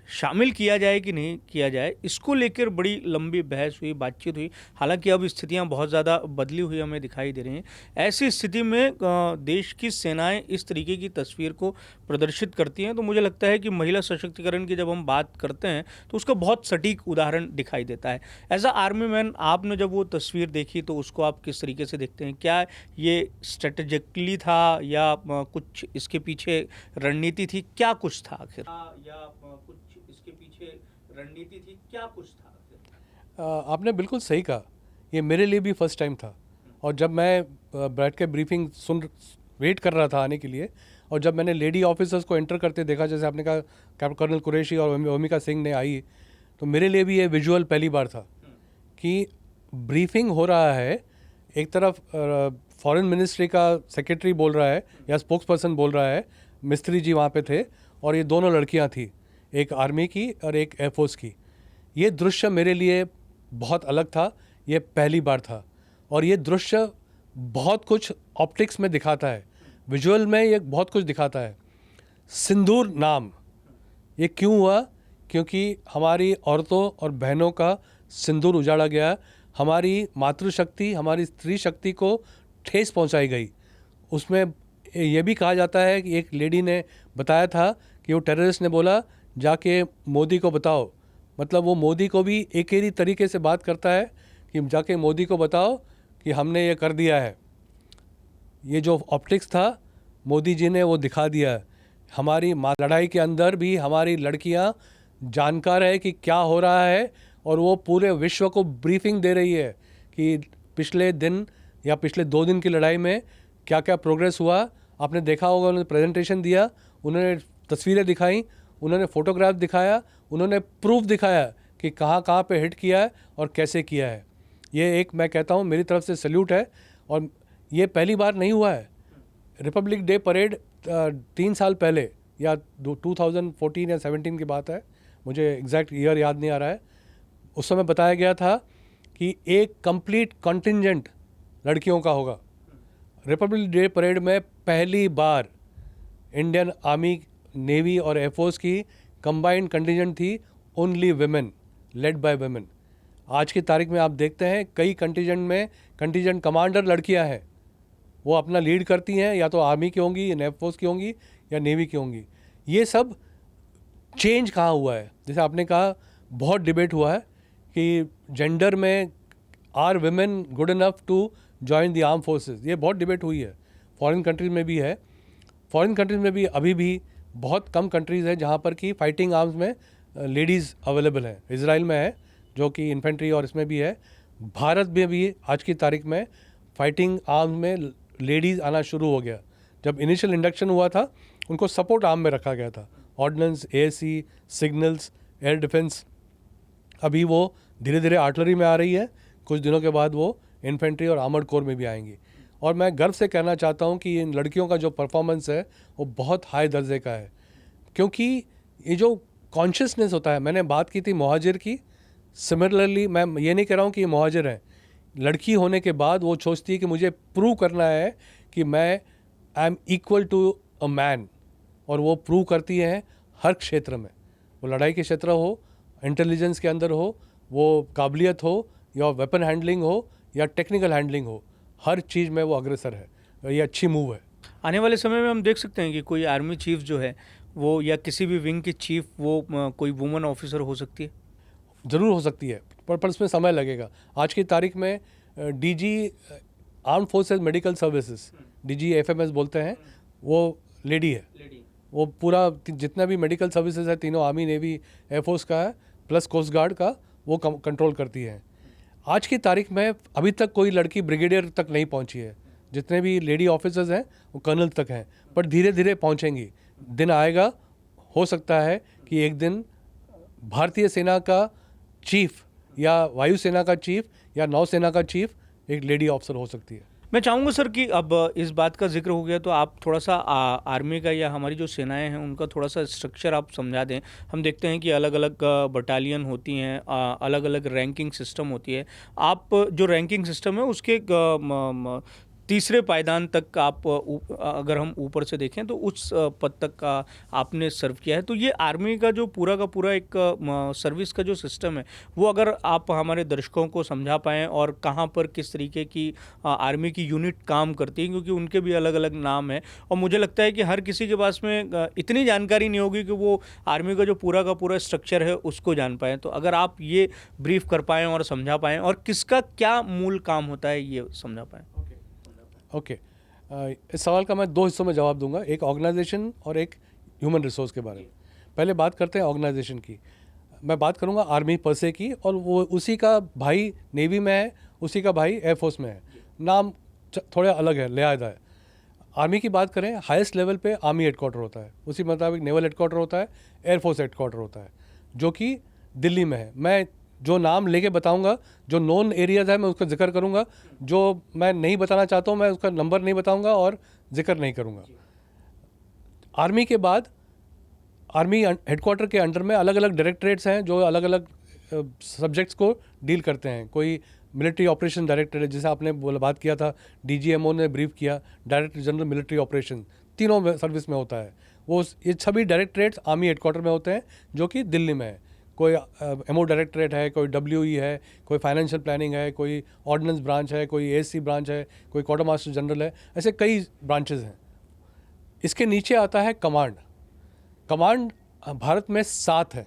शामिल किया जाए कि नहीं किया जाए, इसको लेकर बड़ी लंबी बहस हुई, बातचीत हुई। हालांकि अब स्थितियां बहुत ज़्यादा बदली हुई हमें दिखाई दे रही हैं। ऐसी स्थिति में देश की सेनाएं इस तरीके की तस्वीर को प्रदर्शित करती हैं, तो मुझे लगता है कि महिला सशक्तिकरण की जब हम बात करते हैं तो उसका बहुत सटीक उदाहरण दिखाई देता है। एज अ आर्मी मैन आपने जब वो तस्वीर देखी तो उसको आप किस तरीके से देखते हैं? क्या ये स्ट्रेटेजिकली था या कुछ इसके पीछे रणनीति थी? क्या कुछ था आखिर, या कुछ इसके पीछे रणनीति थी? क्या कुछ था आखिर? आपने बिल्कुल सही कहा। ये मेरे लिए भी फर्स्ट टाइम था, और जब मैं बैठ के ब्रीफिंग वेट कर रहा था आने के लिए, और जब मैंने लेडी ऑफिसर्स को एंटर करते देखा, जैसे आपने कहा कर्नल कुरैशी और व्योमिका सिंह ने आई, तो मेरे लिए भी ये विजुअल पहली बार था कि ब्रीफिंग हो रहा है। एक तरफ फॉरेन मिनिस्ट्री का सेक्रेटरी बोल रहा है या स्पोक्स पर्सन बोल रहा है, मिस्त्री जी वहाँ पे थे, और ये दोनों लड़कियाँ थी, एक आर्मी की और एक एयरफोर्स की। ये दृश्य मेरे लिए बहुत अलग था, ये पहली बार था, और ये दृश्य बहुत कुछ ऑप्टिक्स में दिखाता है, विजुअल में ये बहुत कुछ दिखाता है। सिंदूर नाम ये क्यों हुआ? क्योंकि हमारी औरतों और बहनों का सिंदूर उजाड़ा गया, हमारी मातृशक्ति, हमारी स्त्री शक्ति को ठेस पहुंचाई गई। उसमें ये भी कहा जाता है कि एक लेडी ने बताया था कि वो टेररिस्ट ने बोला जाके मोदी को बताओ, मतलब वो मोदी को भी एक ही तरीके से बात करता है कि जाके मोदी को बताओ कि हमने ये कर दिया है। ये जो ऑप्टिक्स था मोदी जी ने वो दिखा दिया है। हमारी लड़ाई के अंदर भी हमारी लड़कियां जानकार है कि क्या हो रहा है, और वो पूरे विश्व को ब्रीफिंग दे रही है कि पिछले दिन या पिछले 2 दिन की लड़ाई में क्या क्या प्रोग्रेस हुआ। आपने देखा होगा, उन्होंने प्रेजेंटेशन दिया, उन्होंने तस्वीरें दिखाई, उन्होंने फोटोग्राफ दिखाया, उन्होंने प्रूफ दिखाया कि कहाँ कहाँ पे हिट किया है और कैसे किया है। ये एक मैं कहता हूँ मेरी तरफ से सैल्यूट है, और ये पहली बार नहीं हुआ है। रिपब्लिक डे परेड 3 साल पहले या 2014 या 17 की बात है, मुझे एग्जैक्ट ईयर याद नहीं आ रहा है, उस समय बताया गया था कि एक कंप्लीट कंटिंजेंट लड़कियों का होगा। रिपब्लिक डे परेड में पहली बार इंडियन आर्मी, नेवी और एयरफोर्स की कंबाइंड कंटिंजेंट थी, only women, led by women. आज की तारीख में आप देखते हैं कई कंटिंजेंट में कंटिंजेंट कमांडर लड़कियां हैं, वो अपना लीड करती हैं, या तो आर्मी की होंगी, या एयरफोर्स की होंगी, या नेवी की होंगी। ये सब चेंज कहाँ हुआ है? जैसे आपने कहा, बहुत डिबेट हुआ है कि जेंडर में are women good enough to join the armed forces, ये बहुत डिबेट हुई है। फॉरेन कंट्रीज में भी है, फॉरेन कंट्रीज में भी अभी भी बहुत कम कंट्रीज़ हैं जहाँ पर कि फाइटिंग आर्म्स में लेडीज़ अवेलेबल हैं। इजराइल में है जो कि इन्फेंट्री और इसमें भी है। भारत में भी आज की तारीख में फाइटिंग आर्म्स में लेडीज़ आना शुरू हो गया। जब इनिशियल इंडक्शन हुआ था उनको सपोर्ट आर्म में रखा गया था, ordnance, AAC, signals, air defence. अभी वो धीरे धीरे आर्टिलरी में आ रही है, कुछ दिनों के बाद वो इन्फेंट्री और आर्मर्ड कोर में भी आएंगी। और मैं गर्व से कहना चाहता हूँ कि इन लड़कियों का जो परफॉर्मेंस है वो बहुत हाई दर्जे का है, क्योंकि ये जो कॉन्शियसनेस होता है, मैंने बात की थी मुहाजिर की, सिमिलरली मैं ये नहीं कह रहा हूँ कि ये मुहाजिर हैं, लड़की होने के बाद वो सोचती है कि मुझे प्रूव करना है कि मैं I am equal to a man, और वो प्रूव करती हैं हर क्षेत्र में, वो लड़ाई के क्षेत्र हो, इंटेलिजेंस के अंदर हो, वो काबिलियत हो, या वेपन हैंडलिंग हो, या टेक्निकल हैंडलिंग हो, हर चीज़ में वो अग्रसर है। ये अच्छी मूव है। आने वाले समय में हम देख सकते हैं कि कोई आर्मी चीफ जो है वो, या किसी भी विंग की चीफ, वो कोई वुमन ऑफिसर हो सकती है। ज़रूर हो सकती है, पर इसमें समय लगेगा। आज की तारीख में DG arm forces medical services, DG FMS बोलते हैं, वो लेडी है। वो पूरा जितना भी मेडिकल सर्विसेज है, तीनों आर्मी, नेवी, एयरफोर्स का है, प्लस कोस्ट गार्ड का, वो कंट्रोल करती है। आज की तारीख में अभी तक कोई लड़की ब्रिगेडियर तक नहीं पहुंची है। जितने भी लेडी ऑफिसर्स हैं वो कर्नल तक हैं, पर धीरे धीरे पहुंचेंगी। दिन आएगा, हो सकता है कि एक दिन भारतीय सेना का चीफ, या वायुसेना का चीफ, या नौसेना का चीफ एक लेडी ऑफिसर हो सकती है। मैं चाहूँगा सर कि अब इस बात का जिक्र हो गया तो आप थोड़ा सा आर्मी का या हमारी जो सेनाएं हैं उनका थोड़ा सा स्ट्रक्चर आप समझा दें। हम देखते हैं कि अलग अलग बटालियन होती हैं, अलग अलग रैंकिंग सिस्टम होती है। आप जो रैंकिंग सिस्टम है उसके तीसरे पायदान तक आप अगर हम ऊपर से देखें तो उस पद तक का आपने सर्व किया है। तो ये आर्मी का जो पूरा का पूरा एक सर्विस का जो सिस्टम है वो अगर आप हमारे दर्शकों को समझा पाएँ, और कहाँ पर किस तरीके की आर्मी की यूनिट काम करती है, क्योंकि उनके भी अलग अलग नाम हैं और मुझे लगता है कि हर किसी के पास में इतनी जानकारी नहीं होगी कि वो आर्मी का जो पूरा का पूरा स्ट्रक्चर है उसको जान पाएँ। तो अगर आप ये ब्रीफ कर पाएँ और समझा पाएँ, और किसका क्या मूल काम होता है ये समझा पाएँ। ओके, इस सवाल का मैं 2 हिस्सों में जवाब दूंगा, एक ऑर्गेनाइजेशन और एक ह्यूमन रिसोर्स के बारे में। पहले बात करते हैं ऑर्गेनाइजेशन की। मैं बात करूंगा आर्मी पर से की, और वो उसी का भाई नेवी में है, उसी का भाई एयरफोर्स में है, नाम थोड़ा अलग है, लिहाजा है। आर्मी की बात करें, हाईएस्ट लेवल पे आर्मी हेडक्वार्टर होता है, उसी मुताबिक नेवल हेडक्वार्टर होता है, एयरफोर्स हेडक्वार्टर होता है, जो कि दिल्ली में है। मैं जो नाम लेके बताऊंगा, जो नॉन एरियाज है मैं उसका जिक्र करूंगा, जो मैं नहीं बताना चाहता हूं मैं उसका नंबर नहीं बताऊंगा और जिक्र नहीं करूंगा। आर्मी के बाद आर्मी हेडक्वार्टर के अंडर में अलग अलग डायरेक्टरेट्स हैं जो अलग अलग सब्जेक्ट्स को डील करते हैं। कोई मिलिट्री ऑपरेशन डायरेक्टर है, जैसे आपने बात किया था, डीजीएमओ ने ब्रीफ किया, डायरेक्टर जनरल मिलिट्री ऑपरेशन, तीनों सर्विस में होता है वो। ये सभी डायरेक्टरेट्स आर्मी हेडक्वार्टर में होते हैं जो कि दिल्ली में है। कोई एमओ डायरेक्टरेट है, कोई डब्ल्यूई है, कोई फाइनेंशियल प्लानिंग है, कोई ऑर्डिनेंस ब्रांच है, कोई एएससी ब्रांच है, कोई क्वार्टर मास्टर जनरल है, ऐसे कई ब्रांचेज हैं। इसके नीचे आता है कमांड। कमांड भारत में 7 है,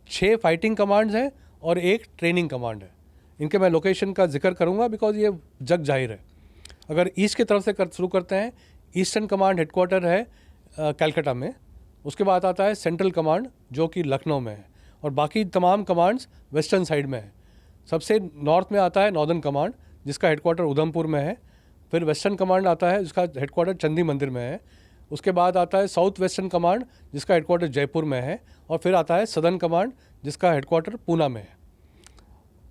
6 फाइटिंग कमांड्स हैं और 1 ट्रेनिंग कमांड है। इनके मैं लोकेशन का जिक्र करूंगा बिकॉज ये जग जाहिर है। अगर ईस्ट की तरफ से शुरू करते हैं, ईस्टर्न कमांड हेडक्वार्टर है कलकत्ता में, उसके बाद आता है सेंट्रल कमांड जो कि लखनऊ में है, और बाकी तमाम कमांड्स वेस्टर्न साइड में है। सबसे नॉर्थ में आता है नॉर्दर्न कमांड जिसका हेडक्वार्टर उधमपुर में है, फिर वेस्टर्न कमांड आता है जिसका हेडक्वार्टर चंदी मंदिर में है, उसके बाद आता है साउथ वेस्टर्न कमांड जिसका हेडक्वार्टर जयपुर में है, और फिर आता है सदर्न कमांड जिसका हेडक्वार्टर पूना में है।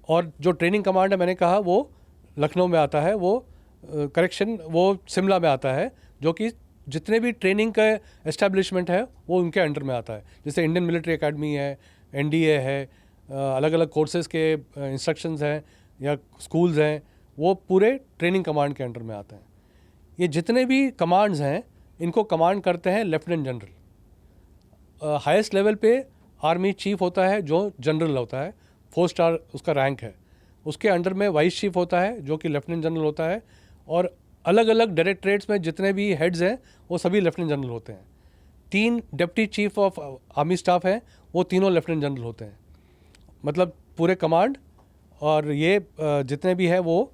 और जो ट्रेनिंग कमांड है मैंने कहा वो लखनऊ में आता है, वो वो शिमला में आता है, जो कि जितने भी ट्रेनिंग का एस्टेब्लिशमेंट है वो उनके अंडर में आता है। जैसे इंडियन मिलिट्री एकेडमी है, एनडीए है, अलग अलग कोर्सेज के इंस्ट्रक्शंस हैं या स्कूल्स हैं, वो पूरे ट्रेनिंग कमांड के अंडर में आते हैं। ये जितने भी कमांड्स हैं इनको कमांड करते हैं लेफ्टिनेंट जनरल। हाईएस्ट लेवल पे आर्मी चीफ होता है जो जनरल होता है, 4 स्टार उसका रैंक है। उसके अंडर में वाइस चीफ होता है जो कि लेफ्टिनेंट जनरल होता है, और अलग अलग डायरेक्टरेट्स में जितने भी हेड्स हैं वो सभी लेफ्टिनेंट जनरल होते हैं। 3 deputy chief of army staff हैं, वो तीनों लेफ्टिनेंट जनरल होते हैं। मतलब पूरे कमांड और ये जितने भी है वो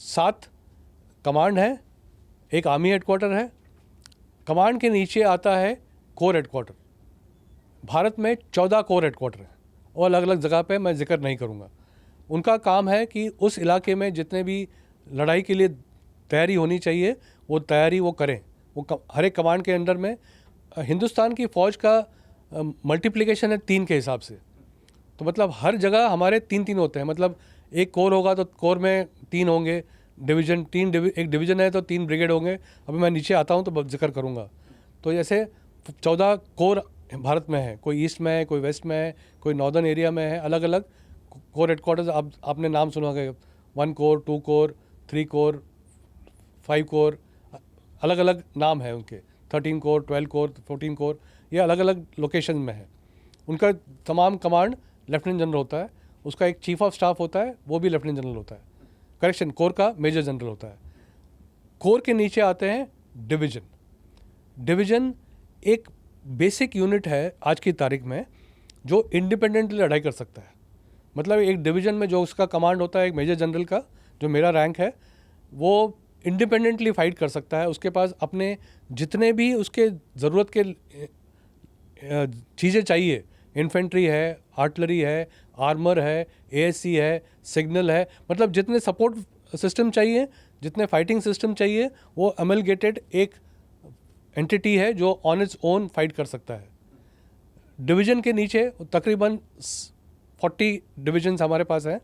7 कमांड है, एक आर्मी हेडक्वार्टर है। कमांड के नीचे आता है कोर हेडक्वार्टर। भारत में 14 कोर हेडक्वार्टर हैं और अलग अलग जगह पे मैं जिक्र नहीं करूँगा। उनका काम है कि उस इलाके में जितने भी लड़ाई के लिए तैयारी होनी चाहिए वो तैयारी वो करें। वो हर एक कमांड के अंडर में हिंदुस्तान की फ़ौज का मल्टीप्लिकेशन है 3 के हिसाब से, तो मतलब हर जगह हमारे 3-3 होते हैं। मतलब एक कोर होगा तो कोर में 3 होंगे, डिवीज़न एक डिवीज़न है तो 3 ब्रिगेड होंगे। अभी मैं नीचे आता हूँ तो जिक्र करूँगा। तो जैसे 14 कोर भारत में है, कोई ईस्ट में है, कोई वेस्ट में है, कोई नॉर्दर्न एरिया में है। अलग अलग कोर हेडक्वार्टर्स आपने नाम सुना होगा, 1 कोर, 2 कोर, 3 कोर, 5 कोर, अलग अलग नाम है उनके, 13 कोर, 12 कोर, 14 कोर, ये अलग अलग लोकेशन में है। उनका तमाम कमांड लेफ्टिनेंट जनरल होता है। उसका एक चीफ ऑफ स्टाफ होता है, वो भी लेफ्टिनेंट जनरल होता है। करेक्शन, कोर का मेजर जनरल होता है। कोर के नीचे आते हैं डिवीज़न। डिवीज़न एक बेसिक यूनिट है आज की तारीख में जो इंडिपेंडेंटली लड़ाई कर सकता है। मतलब एक डिवीज़न में जो उसका कमांड होता है, एक मेजर जनरल का, जो मेरा रैंक है, वो इंडिपेंडेंटली फाइट कर सकता है। उसके पास अपने जितने भी उसके ज़रूरत के चीज़ें चाहिए, इन्फेंट्री है, आर्टिलरी है, आर्मर है, एएससी है, सिग्नल है, मतलब जितने सपोर्ट सिस्टम चाहिए, जितने फाइटिंग सिस्टम चाहिए, वो अमलगेटेड एक एंटिटी है जो ऑन इट्स ओन फाइट कर सकता है। डिवीज़न के नीचे तकरीबन 40 डिविजन्स हमारे पास हैं।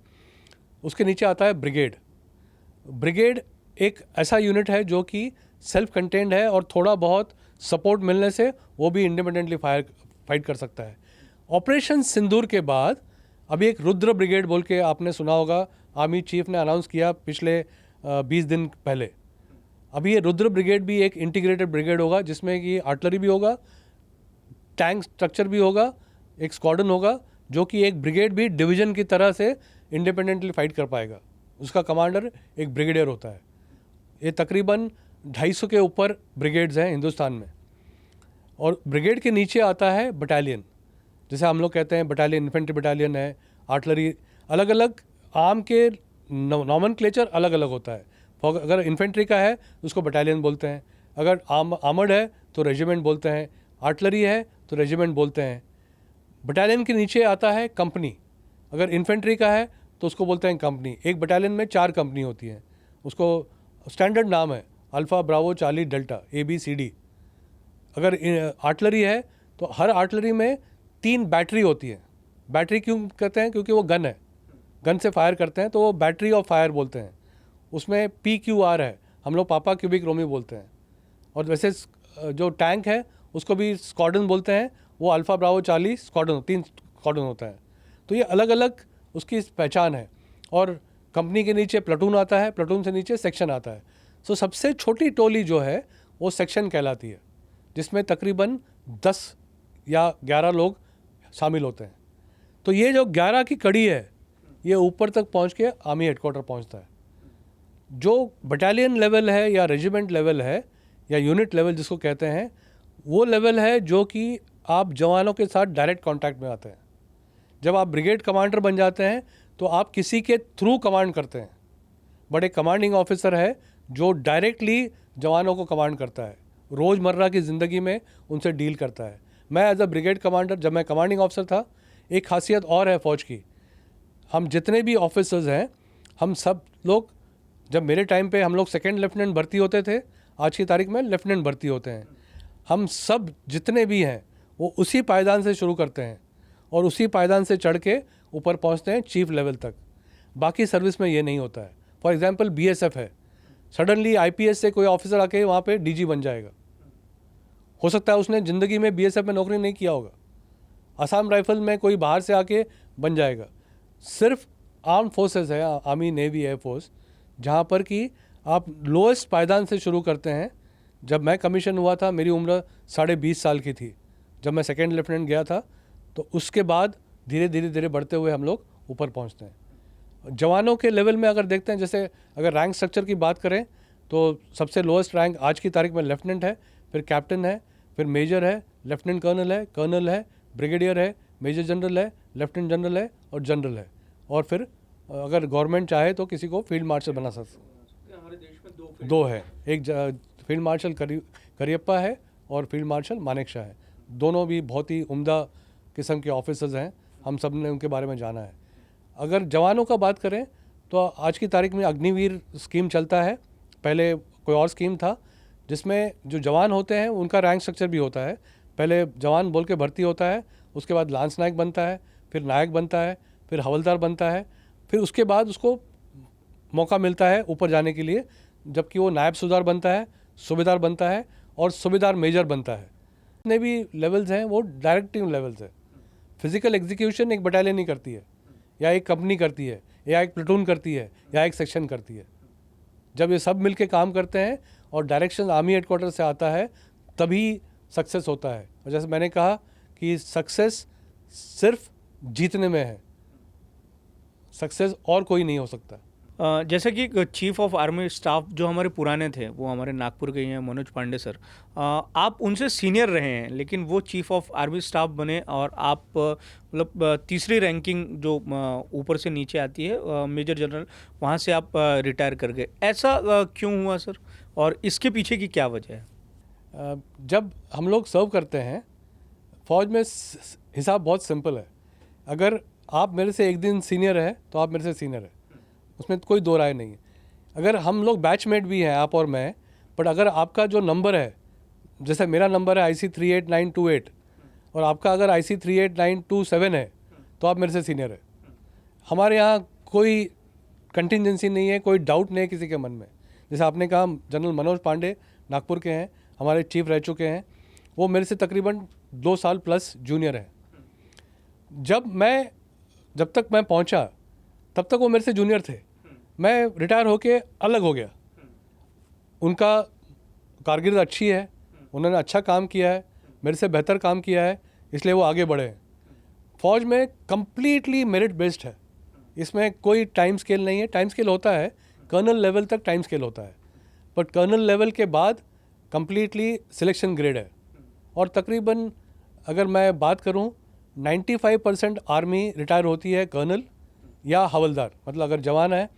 उसके नीचे आता है ब्रिगेड। ब्रिगेड एक ऐसा यूनिट है जो कि सेल्फ कंटेंड है और थोड़ा बहुत सपोर्ट मिलने से वो भी इंडिपेंडेंटली फाइट कर सकता है। ऑपरेशन सिंदूर के बाद अभी एक रुद्र ब्रिगेड बोल के आपने सुना होगा, आर्मी चीफ ने अनाउंस किया पिछले 20 दिन पहले। अभी ये रुद्र ब्रिगेड भी एक इंटीग्रेटेड ब्रिगेड होगा जिसमें कि आर्टिलरी भी होगा, टैंक स्ट्रक्चर भी होगा, एक स्क्वाड्रन होगा, जो कि एक ब्रिगेड भी डिवीज़न की तरह से इंडिपेंडेंटली फाइट कर पाएगा। उसका कमांडर एक ब्रिगेडियर होता है। ये तकरीबन 250 के ऊपर ब्रिगेड्स हैं हिंदुस्तान में। और ब्रिगेड के नीचे आता है बटालियन, जैसे हम लोग कहते हैं बटालियन, इन्फेंट्री बटालियन है, आर्टिलरी, अलग अलग आर्म के नॉमेनक्लेचर अलग अलग होता है। अगर इन्फेंट्री का है उसको बटालियन बोलते हैं, अगर आर्मर्ड है तो रेजिमेंट बोलते हैं, आर्टिलरी है तो रेजिमेंट बोलते हैं। बटालियन के नीचे आता है कंपनी। अगर इन्फेंट्री का है तो उसको बोलते हैं कंपनी। एक बटालियन में 4 कंपनी होती हैं, उसको स्टैंडर्ड नाम है alpha, Bravo, Charlie, delta, ABCD। अगर आर्टिलरी है तो हर आर्टिलरी में 3 बैटरी होती है। बैटरी क्यों कहते हैं? क्योंकि वो गन है, गन से फायर करते हैं तो वो बैटरी ऑफ फायर बोलते हैं। उसमें PQR है, हम लोग पापा क्यूबिक रोमी बोलते हैं। और वैसे जो टैंक है उसको भी स्क्वाड्रन बोलते हैं, वो alpha, Bravo, Charlie squadron, 3 squadron होता है। तो ये अलग अलग उसकी पहचान है। और कंपनी के नीचे प्लाटून आता है, प्लाटून से नीचे सेक्शन आता है। सो सबसे छोटी टोली जो है वो सेक्शन कहलाती है, जिसमें तकरीबन 10 या 11 लोग शामिल होते हैं। तो ये जो 11 की कड़ी है ये ऊपर तक पहुंच के आर्मी हेडक्वार्टर पहुंचता है। जो बटालियन लेवल है या रेजिमेंट लेवल है या यूनिट लेवल जिसको कहते हैं, वो लेवल है जो कि आप जवानों के साथ डायरेक्ट कांटेक्ट में आते हैं। जब आप ब्रिगेड कमांडर बन जाते हैं तो आप किसी के थ्रू कमांड करते हैं। बट एक कमांडिंग ऑफिसर है जो डायरेक्टली जवानों को कमांड करता है, रोज़मर्रा की ज़िंदगी में उनसे डील करता है। मैं एज अ ब्रिगेड कमांडर, जब मैं कमांडिंग ऑफिसर था, एक खासियत और है फ़ौज की, हम जितने भी ऑफिसर्स हैं, हम सब लोग, जब मेरे टाइम पे हम लोग सेकंड लेफ्टिनेंट भर्ती होते थे, आज की तारीख में लेफ्टिनेंट भर्ती होते हैं। हम सब जितने भी हैं वो उसी पायदान से शुरू करते हैं और उसी पायदान से चढ़ के ऊपर पहुंचते हैं चीफ लेवल तक। बाकी सर्विस में ये नहीं होता है। फॉर एग्जांपल बीएसएफ है, सडनली आईपीएस से कोई ऑफिसर आके वहाँ पे डीजी बन जाएगा। हो सकता है उसने ज़िंदगी में बीएसएफ में नौकरी नहीं किया होगा। असम राइफल में कोई बाहर से आके बन जाएगा। सिर्फ आर्म फोर्सेस है, आर्मी, नेवी, एयरफोर्स, जहाँ पर कि आप लोएस्ट पायदान से शुरू करते हैं। जब मैं कमीशन हुआ था, मेरी उम्र 20.5 साल की थी जब मैं सेकेंड लेफ्टिनेंट गया था। तो उसके बाद धीरे धीरे बढ़ते हुए हम लोग ऊपर पहुँचते हैं। जवानों के लेवल में अगर देखते हैं, जैसे अगर रैंक स्ट्रक्चर की बात करें तो सबसे लोएस्ट रैंक आज की तारीख में लेफ्टिनेंट है, फिर कैप्टन है, फिर मेजर है, लेफ्टिनेंट कर्नल है, ब्रिगेडियर है, मेजर जनरल है, लेफ्टिनेंट जनरल है और जनरल है। और फिर अगर गवर्नमेंट चाहे तो किसी को फील्ड मार्शल बना सकते। हमारे देश में दो है, एक फील्ड मार्शल करियप्पा है और फील्ड मार्शल मानेकशॉ है। दोनों भी बहुत ही उम्दा किस्म के ऑफिसर्स हैं, हम सब ने उनके बारे में जाना है। अगर जवानों का बात करें तो आज की तारीख में अग्निवीर स्कीम चलता है। पहले कोई और स्कीम था जिसमें जो जवान होते हैं उनका रैंक स्ट्रक्चर भी होता है। पहले जवान बोल के भर्ती होता है, उसके बाद लांस नायक बनता है, फिर नायक बनता है, फिर हवलदार बनता है, फिर उसके बाद उसको मौका मिलता है ऊपर जाने के लिए, जबकि वो नायब सूबेदार बनता है, सूबेदार बनता है और सूबेदार मेजर बनता है। जितने भी लेवल्स हैं वो डायरेक्टिव लेवल्स है। फिजिकल एग्जीक्यूशन एक बटालियन ही करती है, या एक कंपनी करती है, या एक प्लेटून करती है, या एक सेक्शन करती है। जब ये सब मिलके काम करते हैं और डायरेक्शन आर्मी हेडक्वार्टर से आता है, तभी सक्सेस होता है। और जैसे मैंने कहा कि सक्सेस सिर्फ जीतने में है, सक्सेस और कोई नहीं हो सकता। जैसे कि चीफ ऑफ आर्मी स्टाफ जो हमारे पुराने थे वो हमारे नागपुर के ही हैं, मनोज पांडे सर। आप उनसे सीनियर रहे हैं, लेकिन वो चीफ ऑफ आर्मी स्टाफ बने और आप मतलब तीसरी रैंकिंग जो ऊपर से नीचे आती है, मेजर जनरल, वहाँ से आप रिटायर कर गए। ऐसा क्यों हुआ सर, और इसके पीछे की क्या वजह है? जब हम लोग सर्व करते हैं फ़ौज में, हिसाब बहुत सिंपल है। अगर आप मेरे से एक दिन सीनियर है तो आप मेरे से सीनियर है, उसमें कोई दो राय नहीं है। अगर हम लोग बैचमेट भी हैं, आप और मैं, बट अगर आपका जो नंबर है, जैसे मेरा नंबर है IC 38928 और आपका अगर IC 38927 है, तो आप मेरे से सीनियर है। हमारे यहाँ कोई कंटिजेंसी नहीं है, कोई डाउट नहीं है किसी के मन में। जैसे आपने कहा, जनरल मनोज पांडे नागपुर के हैं, हमारे चीफ रह चुके हैं, वो मेरे से तकरीबन 2 साल प्लस जूनियर है। जब तक मैं पहुंचा तब तक वो मेरे से जूनियर थे। मैं रिटायर होके अलग हो गया। उनका कारगिर्द अच्छी है, उन्होंने अच्छा काम किया है, मेरे से बेहतर काम किया है, इसलिए वो आगे बढ़े हैं। फ़ौज में कम्प्लीटली मेरिट बेस्ड है, इसमें कोई टाइम स्केल नहीं है। टाइम स्केल होता है, कर्नल लेवल तक टाइम स्केल होता है, बट कर्नल लेवल के बाद कम्प्लीटली सिलेक्शन ग्रेड है। और तकरीबन अगर मैं बात करूं, 95% आर्मी रिटायर होती है कर्नल या हवलदार। मतलब अगर जवान है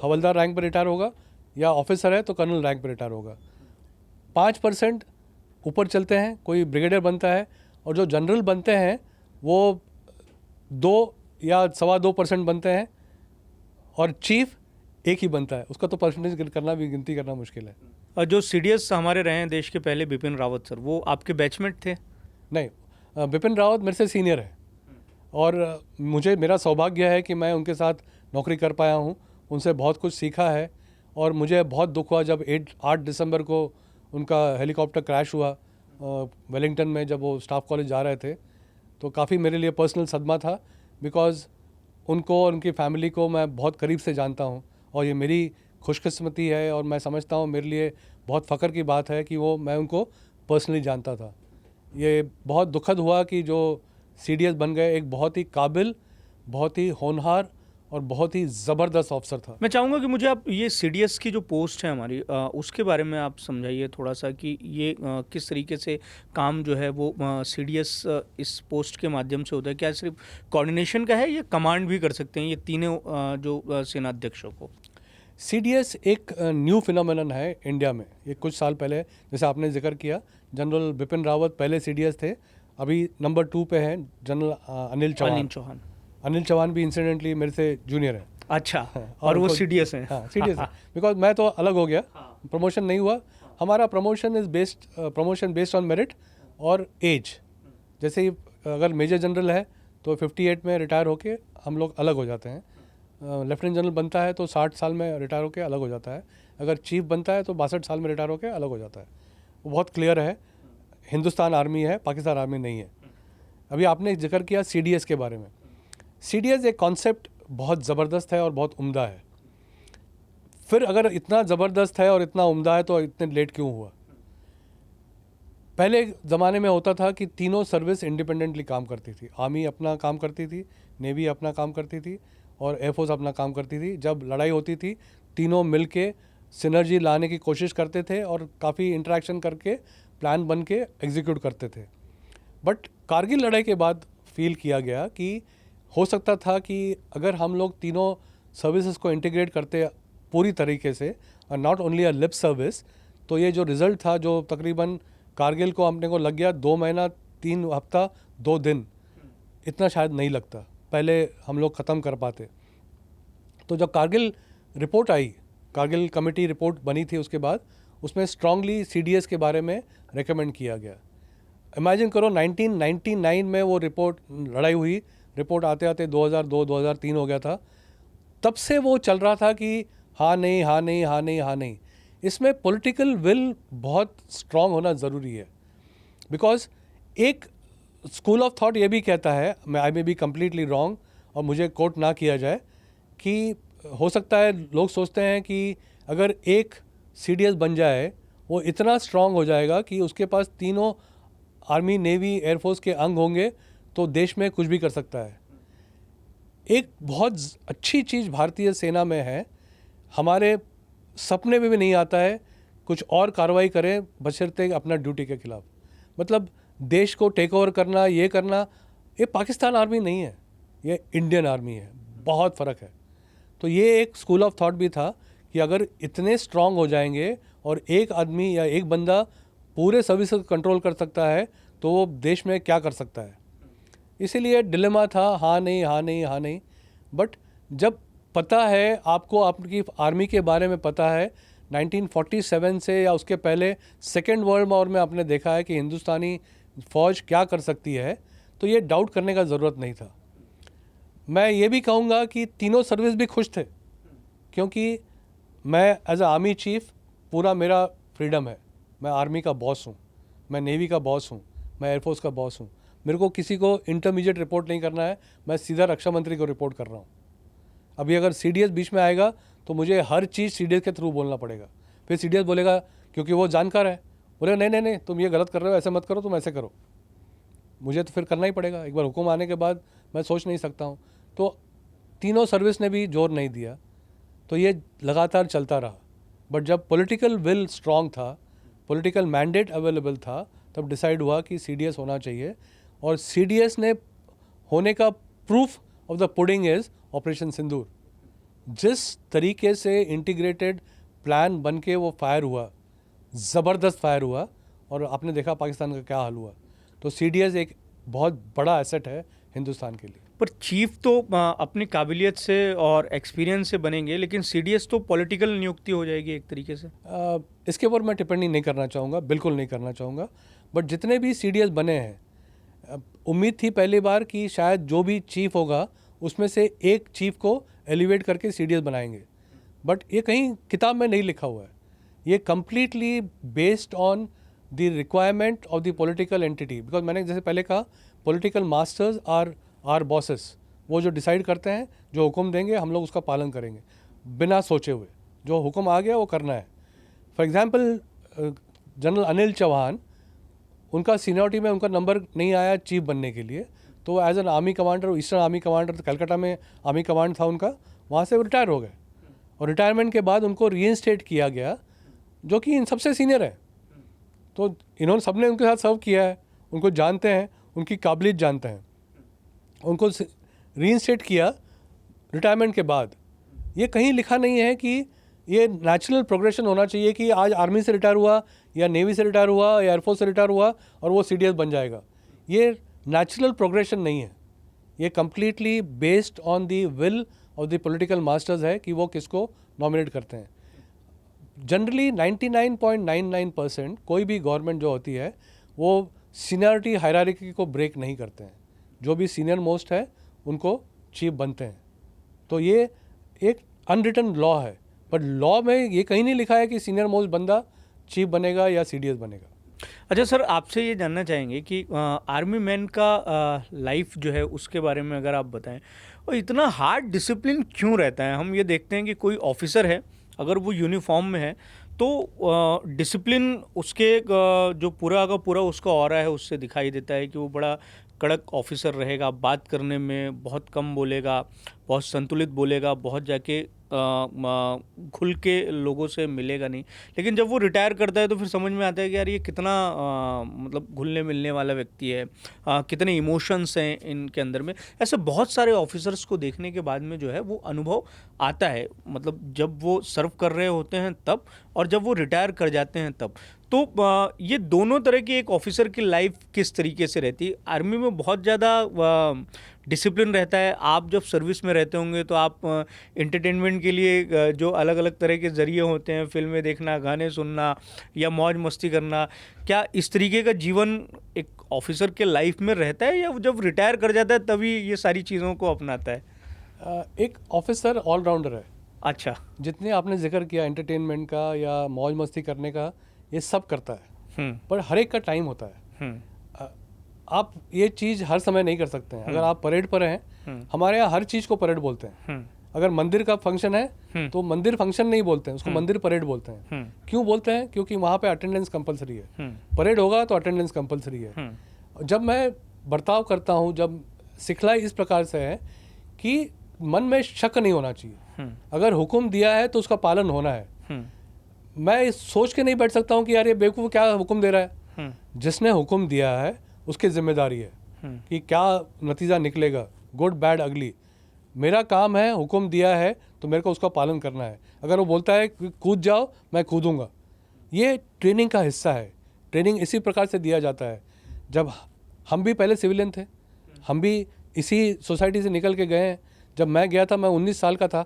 हवलदार रैंक पर रिटायर होगा, या ऑफिसर है तो कर्नल रैंक पर रिटायर होगा। 5% ऊपर चलते हैं, कोई ब्रिगेडियर बनता है, और जो जनरल बनते हैं वो 2 या 2.25% बनते हैं, और चीफ एक ही बनता है। उसका तो परसेंटेज करना भी, गिनती करना मुश्किल है। और जो CDS हमारे रहे हैं देश के पहले, बिपिन रावत सर, वो आपके बैचमेट थे? नहीं, बिपिन रावत मेरे से सीनियर है और मेरा सौभाग्य है कि मैं उनके साथ नौकरी कर पाया हूँ, उनसे बहुत कुछ सीखा है। और मुझे बहुत दुख हुआ जब 8 दिसंबर को उनका हेलीकॉप्टर क्रैश हुआ वेलिंगटन में, जब वो स्टाफ कॉलेज जा रहे थे। तो काफ़ी मेरे लिए पर्सनल सदमा था, बिकॉज़ उनको और उनकी फैमिली को मैं बहुत करीब से जानता हूँ, और ये मेरी खुशकिस्मती है, और मैं समझता हूँ मेरे लिए बहुत फ़ख्र की बात है कि मैं उनको पर्सनली जानता था। ये बहुत दुखद हुआ कि जो CDS बन गए, एक बहुत ही काबिल, बहुत ही होनहार और बहुत ही ज़बरदस्त अफसर था। मैं चाहूँगा कि मुझे आप ये CDS की जो पोस्ट है हमारी, उसके बारे में आप समझाइए थोड़ा सा कि ये किस तरीके से काम जो है वो CDS इस पोस्ट के माध्यम से होता है। क्या सिर्फ कोऑर्डिनेशन का है, या कमांड भी कर सकते हैं ये तीनों जो सेनाध्यक्षों को? CDS एक न्यू फिनोमेनन है इंडिया में। ये कुछ साल पहले, जैसे आपने जिक्र किया, जनरल बिपिन रावत पहले CDS थे, अभी नंबर 2 पे हैं जनरल अनिल चौहान। अनिल चौहान भी इंसिडेंटली मेरे से जूनियर है। अच्छा, और वो CDS हैं। हाँ, CDS है, बिकॉज मैं तो अलग हो गया, प्रमोशन नहीं हुआ हमारा। प्रमोशन बेस्ड ऑन मेरिट और एज। जैसे ही अगर मेजर जनरल है तो 58 में रिटायर होके हम लोग अलग हो जाते हैं। लेफ्टिनेंट जनरल बनता है तो 60 साल में रिटायर होके अलग हो जाता है। अगर चीफ बनता है तो 62 साल में रिटायर होके अलग हो जाता है। वो बहुत क्लियर है। हिंदुस्तान आर्मी है, पाकिस्तान आर्मी नहीं है। अभी आपने जिक्र किया CDS के बारे में। CDS एक कॉन्सेप्ट बहुत ज़बरदस्त है और बहुत उम्दा है। फिर अगर इतना ज़बरदस्त है और इतना उम्दा है तो इतने लेट क्यों हुआ? पहले ज़माने में होता था कि तीनों सर्विस इंडिपेंडेंटली काम करती थी। आर्मी अपना काम करती थी, नेवी अपना काम करती थी और एयरफोर्स अपना काम करती थी। जब लड़ाई होती थी तीनों मिलके सिनर्जी लाने की कोशिश करते थे और काफ़ी इंटरेक्शन करके प्लान बन के एग्जीक्यूट करते थे। बट कारगिल लड़ाई के बाद फील किया गया कि हो सकता था कि अगर हम लोग तीनों सर्विसेज को इंटीग्रेट करते पूरी तरीके से और not only a lip service, तो ये जो रिज़ल्ट था, जो तकरीबन कारगिल को अपने को लग गया 2 महीना 3 हफ्ता 2 दिन, इतना शायद नहीं लगता पहले हम लोग ख़त्म कर पाते। तो जब कारगिल रिपोर्ट आई, कारगिल कमेटी रिपोर्ट बनी थी, उसके बाद उसमें स्ट्रांगली CDS के बारे में रेकमेंड किया गया। इमेजिन करो 1999 में वो रिपोर्ट, लड़ाई हुई, रिपोर्ट आते आते 2002-2003 हो गया था। तब से वो चल रहा था कि हाँ नहीं, हाँ नहीं, हाँ नहीं, हाँ नहीं। इसमें पॉलिटिकल विल बहुत स्ट्रांग होना ज़रूरी है। बिकॉज एक स्कूल ऑफ थॉट ये भी कहता है, आई मे बी कम्प्लीटली रॉन्ग और मुझे कोट ना किया जाए, कि हो सकता है लोग सोचते हैं कि अगर एक CDS बन जाए वो इतना स्ट्रांग हो जाएगा कि उसके पास तीनों आर्मी, नेवी, एयरफोर्स के अंग होंगे तो देश में कुछ भी कर सकता है। एक बहुत अच्छी चीज़ भारतीय सेना में है, हमारे सपने में भी नहीं आता है कुछ और कार्रवाई करें बशर्ते अपना ड्यूटी के खिलाफ। मतलब देश को टेक ओवर करना, ये करना, ये पाकिस्तान आर्मी नहीं है, ये इंडियन आर्मी है, बहुत फ़र्क है। तो ये एक स्कूल ऑफ थॉट भी था कि अगर इतने स्ट्रांग हो जाएंगे और एक आदमी या एक बंदा पूरे सर्विस को कंट्रोल कर सकता है तो वो देश में क्या कर सकता है। इसीलिए डिलेमा था, हाँ नहीं, हाँ नहीं, हाँ नहीं। बट जब पता है आपको, आपकी आर्मी के बारे में पता है, 1947 से या उसके पहले सेकेंड वर्ल्ड वॉर में आपने देखा है कि हिंदुस्तानी फ़ौज क्या कर सकती है, तो ये डाउट करने का ज़रूरत नहीं था। मैं ये भी कहूँगा कि तीनों सर्विस भी खुश थे, क्योंकि मैं एज अ आर्मी चीफ पूरा मेरा फ्रीडम है। मैं आर्मी का बॉस हूँ, मैं नेवी का बॉस हूँ, मैं एयरफोर्स का बॉस हूँ। मेरे को किसी को इंटरमीडिएट रिपोर्ट नहीं करना है, मैं सीधा रक्षा मंत्री को रिपोर्ट कर रहा हूँ। अभी अगर CDS बीच में आएगा तो मुझे हर चीज़ CDS के थ्रू बोलना पड़ेगा। फिर CDS बोलेगा, क्योंकि वो जानकार है, बोलेगा नहीं नहीं नहीं तुम ये गलत कर रहे हो, ऐसे मत करो, तुम ऐसे करो। मुझे तो फिर करना ही पड़ेगा, एक बार हुक्म आने के बाद मैं सोच नहीं सकता हूँ। तो तीनों सर्विस ने भी जोर नहीं दिया, तो ये लगातार चलता रहा। बट जब पॉलिटिकल विल स्ट्रांग था, पॉलिटिकल मैंडेट अवेलेबल था, तब डिसाइड हुआ कि CDS होना चाहिए। और CDS ने होने का proof of the pudding is operation Sindoor. जिस तरीके से इंटीग्रेटेड प्लान बन के वो फायर हुआ, ज़बरदस्त फायर हुआ, और आपने देखा पाकिस्तान का क्या हाल हुआ। तो CDS एक बहुत बड़ा एसेट है हिंदुस्तान के लिए। पर चीफ तो अपनी काबिलियत से और एक्सपीरियंस से बनेंगे, लेकिन CDS तो पॉलिटिकल नियुक्ति हो जाएगी एक तरीके से। इसके ऊपर मैं टिप्पणी नहीं करना चाहूँगा, बिल्कुल नहीं करना चाहूँगा। बट जितने भी CDS बने हैं, उम्मीद थी पहली बार कि शायद जो भी चीफ होगा उसमें से एक चीफ को एलिवेट करके CDS बनाएंगे। बट ये कहीं किताब में नहीं लिखा हुआ है। ये completely based on the requirement of the political entity. Because मैंने जैसे पहले कहा, पॉलिटिकल मास्टर्स आर बॉसेस। वो जो डिसाइड करते हैं, जो हुक्म देंगे हम लोग उसका पालन करेंगे बिना सोचे हुए। जो हुक्म आ गया वो करना है। For example general Anil Chauhan, उनका सीनियरिटी में उनका नंबर नहीं आया चीफ बनने के लिए, तो as an army commander, eastern army commander, तो कलकत्ता में आर्मी कमांड था उनका, वहाँ से वो रिटायर हो गए। और रिटायरमेंट के बाद उनको रीइंस्टेट किया गया, जो कि इन सबसे सीनियर है। तो इन्होंने सबने उनके साथ सर्व किया है, उनको जानते हैं, उनकी काबिलियत जानते हैं। उनको रीइंस्टेट किया रिटायरमेंट के बाद। ये कहीं लिखा नहीं है कि ये नेचुरल प्रोग्रेशन होना चाहिए कि आज आर्मी से रिटायर हुआ या नेवी से रिटायर हुआ या एयरफोर्स से रिटायर हुआ और वो CDS बन जाएगा। ये नेचुरल प्रोग्रेशन नहीं है, ये completely based on the will of the political masters है कि वो किसको नॉमिनेट करते हैं। जनरली 99.99% कोई भी गवर्नमेंट जो होती है वो सीनियरिटी हायरार्की को ब्रेक नहीं करते हैं, जो भी सीनियर मोस्ट है उनको चीफ बनते हैं। तो ये एक अनरिटन लॉ है, पर लॉ में ये कहीं नहीं लिखा है कि सीनियर मोस्ट बंदा चीफ बनेगा या CDS बनेगा। अच्छा सर, आपसे ये जानना चाहेंगे कि आर्मी मैन का लाइफ जो है उसके बारे में अगर आप बताएं, और इतना हार्ड डिसिप्लिन क्यों रहता है? हम ये देखते हैं कि कोई ऑफिसर है, अगर वो यूनिफॉर्म में है तो डिसिप्लिन उसके जो पूरा का पूरा उसका ऑरा है उससे दिखाई देता है कि वो बड़ा कड़क ऑफिसर रहेगा, बात करने में बहुत कम बोलेगा, बहुत संतुलित बोलेगा, बहुत जाके खुल के लोगों से मिलेगा नहीं। लेकिन जब वो रिटायर करता है तो फिर समझ में आता है कि यार ये कितना मतलब घुलने मिलने वाला व्यक्ति है, कितने इमोशंस हैं इनके अंदर में। ऐसे बहुत सारे ऑफिसर्स को देखने के बाद में जो है वो अनुभव आता है, मतलब जब वो सर्व कर रहे होते हैं तब, और जब वो रिटायर कर जाते हैं तब। तो ये दोनों तरह की एक ऑफिसर की लाइफ किस तरीके से रहती है? आर्मी में बहुत ज़्यादा डिसिप्लिन रहता है। आप जब सर्विस में रहते होंगे तो आप एंटरटेनमेंट के लिए जो अलग अलग तरह के ज़रिए होते हैं, फिल्में देखना, गाने सुनना या मौज मस्ती करना, क्या इस तरीके का जीवन एक ऑफिसर के लाइफ में रहता है, या जब रिटायर कर जाता है तभी ये सारी चीज़ों को अपनाता है? एक ऑफिसर ऑलराउंडर है। अच्छा। जितने आपने जिक्र किया एंटरटेनमेंट का या मौज मस्ती करने का, ये सब करता है, पर हर एक का टाइम होता है। आप ये चीज़ हर समय नहीं कर सकते हैं। अगर आप परेड पर हैं, हमारे यहाँ हर चीज़ को परेड बोलते हैं। अगर मंदिर का फंक्शन है तो मंदिर फंक्शन नहीं बोलते हैं, उसको मंदिर परेड बोलते हैं। क्यों बोलते हैं? क्योंकि वहाँ पे अटेंडेंस कंपलसरी है। परेड होगा तो अटेंडेंस कंपलसरी है। जब मैं बर्ताव करता हूँ, जब सिखलाई इस प्रकार से है कि मन में शक नहीं होना चाहिए। अगर हुक्म दिया है तो उसका पालन होना है। मैं सोच के नहीं बैठ सकता हूँ कि यार ये बेवकूफ़ क्या हुक्म दे रहा है। जिसने हुक्म दिया है उसकी जिम्मेदारी है कि क्या नतीजा निकलेगा, गुड बैड अगली। मेरा काम है, हुक्म दिया है तो मेरे को उसका पालन करना है। अगर वो बोलता है कूद जाओ, मैं कूदूंगा। ये ट्रेनिंग का हिस्सा है। ट्रेनिंग इसी प्रकार से दिया जाता है। जब हम भी पहले सिविलियन थे, हम भी इसी सोसाइटी से निकल के गए हैं। जब मैं गया था, मैं 19 साल का था,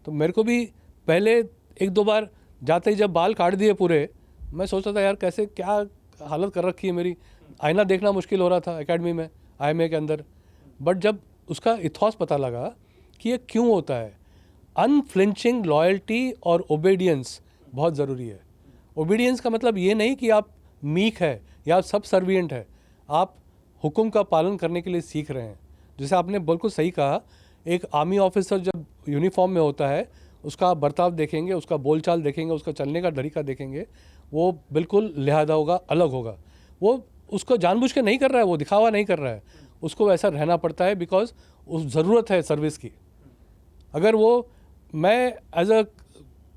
तो मेरे को भी पहले 1-2 बार जाते ही जब बाल काट दिए पूरे, मैं सोचता था यार कैसे क्या हालत कर रखी है मेरी। आईना देखना मुश्किल हो रहा था एकेडमी में, IMA के अंदर। बट जब उसका इथॉस पता लगा कि ये क्यों होता है, अनफ्लिंचिंग लॉयल्टी और ओबीडियंस बहुत ज़रूरी है। ओबीडियंस का मतलब ये नहीं कि आप मीक है या आप सब सर्विएंट है, आप हुक्म का पालन करने के लिए सीख रहे हैं। जैसे आपने बिल्कुल सही कहा, एक आर्मी ऑफिसर जब यूनिफॉर्म में होता है, उसका बर्ताव देखेंगे, उसका बोलचाल देखेंगे, उसका चलने का तरीका देखेंगे, वो बिल्कुल लिहाजा होगा, अलग होगा। वो उसको जानबूझ के नहीं कर रहा है, वो दिखावा नहीं कर रहा है, उसको वैसा रहना पड़ता है बिकॉज उस ज़रूरत है सर्विस की। अगर वो मैं एज अ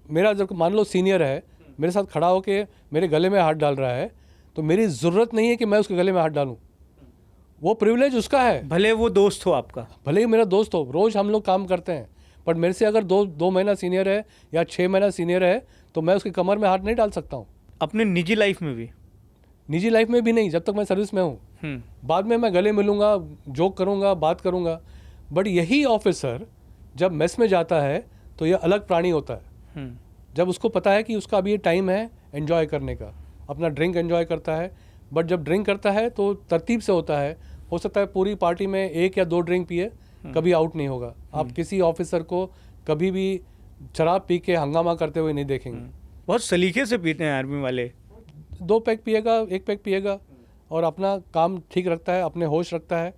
मेरा जब मान लो सीनियर है, मेरे साथ खड़ा होके मेरे गले में हाथ डाल रहा है, तो मेरी ज़रूरत नहीं है कि मैं उसके गले में हाथ डालूं। वो प्रिविलेज उसका है, भले वो दोस्त हो आपका, भले ही मेरा दोस्त हो, रोज़ हम लोग काम करते हैं। बट मेरे से अगर 2 महीना सीनियर है या 6 महीना सीनियर है तो मैं उसकी कमर में हाथ नहीं डाल सकता हूँ। अपने निजी लाइफ में भी? निजी लाइफ में भी नहीं, जब तक मैं सर्विस में हूँ। बाद में मैं गले मिलूँगा, जोक करूँगा, बात करूँगा। बट यही ऑफिसर जब मेस में जाता है तो ये अलग प्राणी होता है। जब उसको पता है कि उसका अभी ये टाइम है एंजॉय करने का, अपना ड्रिंक एंजॉय करता है। बट जब ड्रिंक करता है तो तरतीब से होता है। हो सकता है पूरी पार्टी में 1 या 2 ड्रिंक पिए, कभी आउट नहीं होगा। आप किसी ऑफिसर को कभी भी शराब पी के हंगामा करते हुए नहीं देखेंगे। बहुत सलीके से पीते हैं आर्मी वाले। 2 पैक पिएगा, 1 पैक पिएगा और अपना काम ठीक रखता है, अपने होश रखता है।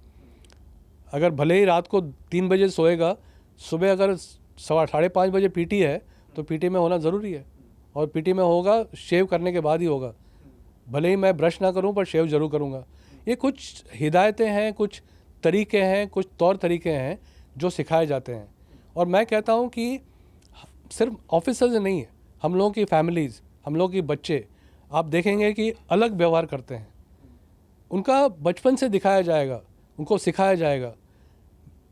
अगर भले ही रात को 3 बजे सोएगा, सुबह अगर 5:30 बजे पीटी है तो पीटी में होना ज़रूरी है। और पीटी में होगा शेव करने के बाद ही होगा। भले ही मैं ब्रश ना करूं पर शेव ज़रूर करूंगा। ये कुछ हिदायतें हैं, कुछ तरीके हैं, कुछ तौर तरीके हैं जो सिखाए जाते हैं। और मैं कहता हूं कि सिर्फ ऑफिसर्स नहीं है, हम लोगों की फैमिलीज़, हम लोगों के बच्चे, आप देखेंगे कि अलग व्यवहार करते हैं। उनका बचपन से दिखाया जाएगा, उनको सिखाया जाएगा।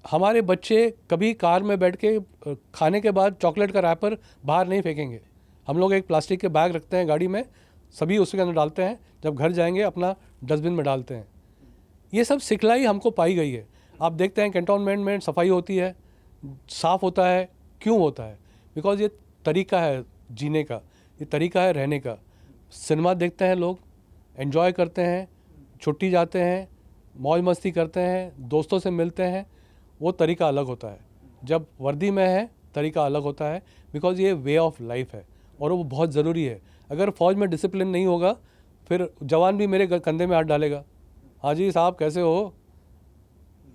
हमारे बच्चे कभी कार में बैठ के खाने के बाद चॉकलेट का रैपर बाहर नहीं फेंकेंगे। हम लोग एक प्लास्टिक के बैग रखते हैं गाड़ी में, सभी उसके अंदर डालते हैं, जब घर जाएंगे अपना डस्टबिन में डालते हैं। ये सब सिखलाई हमको पाई गई है। आप देखते हैं कैंटोनमेंट में सफाई होती है, साफ़ होता है। क्यों होता है? बिकॉज ये तरीका है जीने का, ये तरीका है रहने का। सिनेमा देखते हैं लोग, एंजॉय करते हैं, छुट्टी जाते हैं, मौज मस्ती करते हैं, दोस्तों से मिलते हैं, वो तरीका अलग होता है। जब वर्दी में है तरीका अलग होता है, बिकॉज ये वे ऑफ लाइफ है और वो बहुत ज़रूरी है। अगर फ़ौज में डिसिप्लिन नहीं होगा फिर जवान भी मेरे कंधे में हाथ डालेगा, हाँ जी साहब कैसे हो।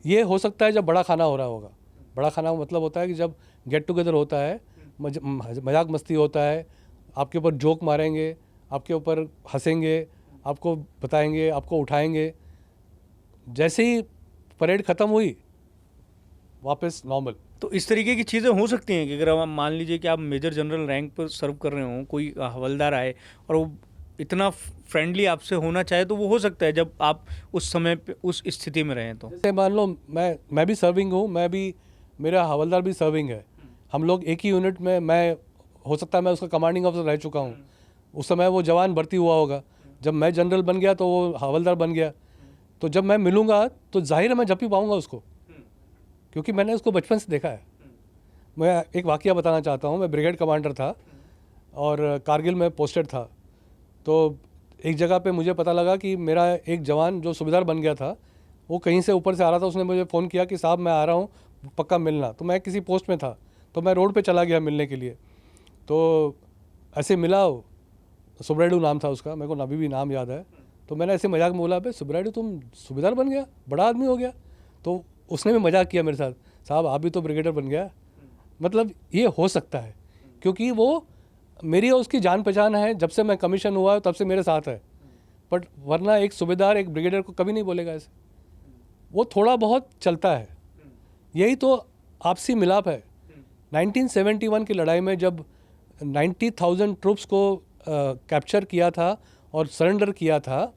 ये हो सकता है जब बड़ा खाना हो रहा होगा। बड़ा खाना का मतलब होता है कि जब गेट टुगेदर होता है, मजाक मस्ती होता है, आपके ऊपर जोक मारेंगे, आपके ऊपर हंसेंगे, आपको बताएंगे, आपको उठाएंगे। जैसे ही परेड ख़त्म हुई वापस नॉर्मल। तो इस तरीके की चीज़ें हो सकती हैं कि अगर आप मान लीजिए कि आप मेजर जनरल रैंक पर सर्व कर रहे हो, कोई हवलदार आए और वो इतना फ्रेंडली आपसे होना चाहे, तो वो हो सकता है जब आप उस समय पे उस स्थिति में रहें तो। जैसे मान लो मैं भी सर्विंग हूँ, मेरा हवलदार भी सर्विंग है, हम लोग एक ही यूनिट में, मैं हो सकता है मैं उसका कमांडिंग ऑफिसर रह चुका हूँ। उस समय वो जवान भर्ती हुआ होगा, जब मैं जनरल बन गया तो वो हवलदार बन गया। तो जब मैं मिलूँगा तो जाहिर है मैं जब भी पाऊँगा उसको, क्योंकि मैंने उसको बचपन से देखा है। मैं एक वाकया बताना चाहता हूँ। मैं ब्रिगेड कमांडर था और कारगिल में पोस्टेड था। तो एक जगह पे मुझे पता लगा कि मेरा एक जवान जो सूबेदार बन गया था, वो कहीं से ऊपर से आ रहा था। उसने मुझे फ़ोन किया कि साहब मैं आ रहा हूँ, पक्का मिलना। तो मैं किसी पोस्ट में था, तो मैं रोड पे चला गया मिलने के लिए। तो ऐसे मिला, सुब्राइडू नाम था उसका, मेरे को अभी भी नाम याद है। तो मैंने ऐसे मजाक में बोला, भाई सुब्राइडू तुम सूबेदार बन गया, बड़ा आदमी हो गया। तो उसने भी मजाक किया मेरे साथ, साहब आप भी तो ब्रिगेडियर बन गया। मतलब ये हो सकता है क्योंकि वो मेरी और उसकी जान पहचान है, जब से मैं कमीशन हुआ तब से मेरे साथ है। बट वरना एक सूबेदार एक ब्रिगेडियर को कभी नहीं बोलेगा ऐसे, वो थोड़ा बहुत चलता है। यही तो आपसी मिलाप है। 1971 की लड़ाई में जब 90,000 ट्रूप्स को कैप्चर किया था और सरेंडर किया था,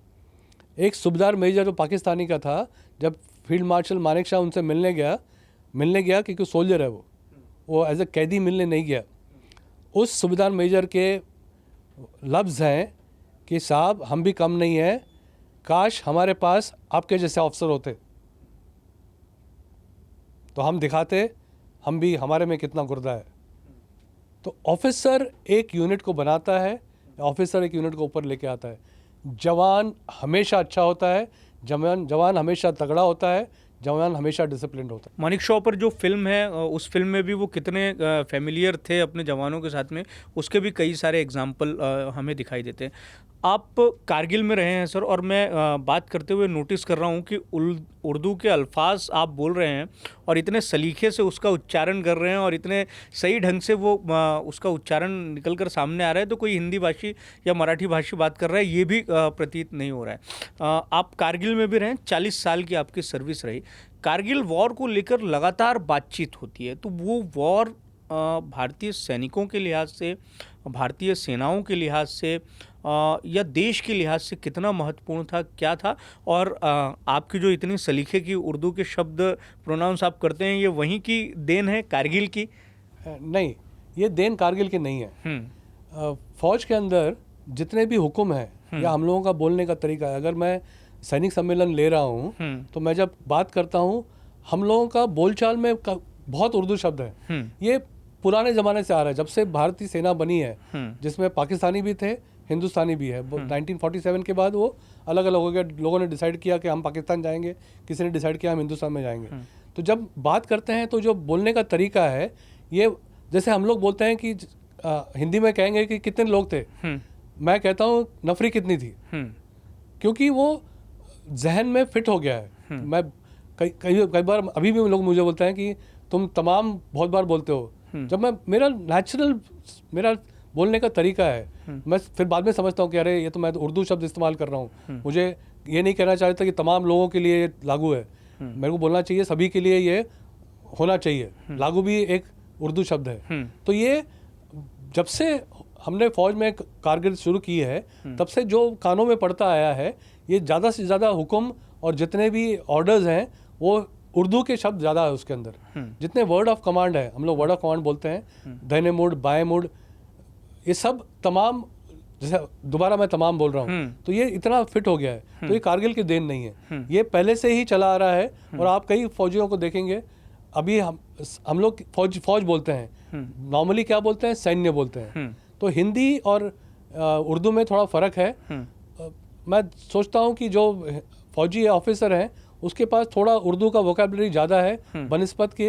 एक सूबेदार मेजर जो पाकिस्तानी का था, जब फील्ड मार्शल मानेक शाह उनसे मिलने गया क्योंकि सोल्जर है वो एज ए कैदी मिलने नहीं गया। उस सूबेदार मेजर के लफ्ज़ हैं कि साहब हम भी कम नहीं हैं, काश हमारे पास आपके जैसे ऑफिसर होते तो हम दिखाते हम भी हमारे में कितना गुर्दा है। तो ऑफिसर एक यूनिट को बनाता है, ऑफिसर एक यूनिट को ऊपर लेके आता है। जवान हमेशा अच्छा होता है, जवान हमेशा तगड़ा होता है, जवान हमेशा डिसिप्लिन्ड होता है। मानिक शॉ पर जो फिल्म है, उस फिल्म में भी वो कितने फेमिलियर थे अपने जवानों के साथ में, उसके भी कई सारे एग्जाम्पल हमें दिखाई देते हैं। आप कारगिल में रहे हैं सर, और मैं बात करते हुए नोटिस कर रहा हूँ कि उर्दू के अल्फाज आप बोल रहे हैं और इतने सलीके से उसका उच्चारण कर रहे हैं और इतने सही ढंग से वो उसका उच्चारण निकल कर सामने आ रहा है, तो कोई हिंदी भाषी या मराठी भाषी बात कर रहा है ये भी प्रतीत नहीं हो रहा है। आप कारगिल में भी रहें, 40 साल की आपकी सर्विस रही। कारगिल वॉर को लेकर लगातार बातचीत होती है, तो वो वॉर भारतीय सैनिकों के लिहाज से, भारतीय सेनाओं के लिहाज से या देश के लिहाज से कितना महत्वपूर्ण था, क्या था? और आपकी जो इतनी सलीखे की उर्दू के शब्द प्रोनाउंस आप करते हैं, ये वहीं की देन है, कारगिल की? नहीं, ये देन कारगिल की नहीं है। फौज के अंदर जितने भी हुक्म हैं या हम लोगों का बोलने का तरीका है, अगर मैं सैनिक सम्मेलन ले रहा हूँ तो मैं जब बात करता हूँ, हम लोगों का बोलचाल में बहुत उर्दू शब्द है। ये पुराने ज़माने से आ रहा है, जब से भारतीय सेना बनी है, जिसमें पाकिस्तानी भी थे, हिंदुस्तानी भी है। 1947 के बाद वो अलग अलग हो गया। लोगों ने डिसाइड किया कि हम पाकिस्तान जाएंगे, किसी ने डिसाइड किया हम हिंदुस्तान में जाएंगे। तो जब बात करते हैं तो जो बोलने का तरीका है, ये जैसे हम लोग बोलते हैं कि हिंदी में कहेंगे कि कितने लोग थे, मैं कहता हूँ नफरी कितनी थी, क्योंकि वो जहन में फिट हो गया है। मैं कई बार अभी भी लोग मुझे बोलते हैं कि तुम तमाम बहुत बार बोलते हो, जब मैं मेरा बोलने का तरीका है। मैं फिर बाद में समझता हूँ कि अरे ये तो मैं उर्दू शब्द इस्तेमाल कर रहा हूँ, मुझे ये नहीं कहना चाहता कि तमाम लोगों के लिए लागू है। मेरे को बोलना चाहिए सभी के लिए ये होना चाहिए, लागू भी एक उर्दू शब्द है। तो ये जब से हमने फौज में कारगिल शुरू की है, तब से जो कानों में पड़ता आया है, ये ज़्यादा से ज़्यादा हुक्म और जितने भी ऑर्डर्स हैं वो उर्दू के शब्द ज़्यादा है उसके अंदर। जितने वर्ड ऑफ कमांड है, हम लोग वर्ड ऑफ कमांड बोलते हैं, दाहिने मुड़, बाएं मुड़, ये सब तमाम, जैसे दोबारा मैं तमाम बोल रहा हूँ, तो ये इतना फिट हो गया है। तो ये कारगिल की देन नहीं है, ये पहले से ही चला आ रहा है। और आप कई फौजियों को देखेंगे, अभी हम लोग फौज बोलते हैं, नॉर्मली क्या बोलते हैं, सैन्य बोलते हैं। तो हिंदी और उर्दू में थोड़ा फ़र्क है। मैं सोचता हूँ कि जो फौजी ऑफिसर हैं उसके पास थोड़ा उर्दू का वोकैबुलरी ज़्यादा है बनिस्बत के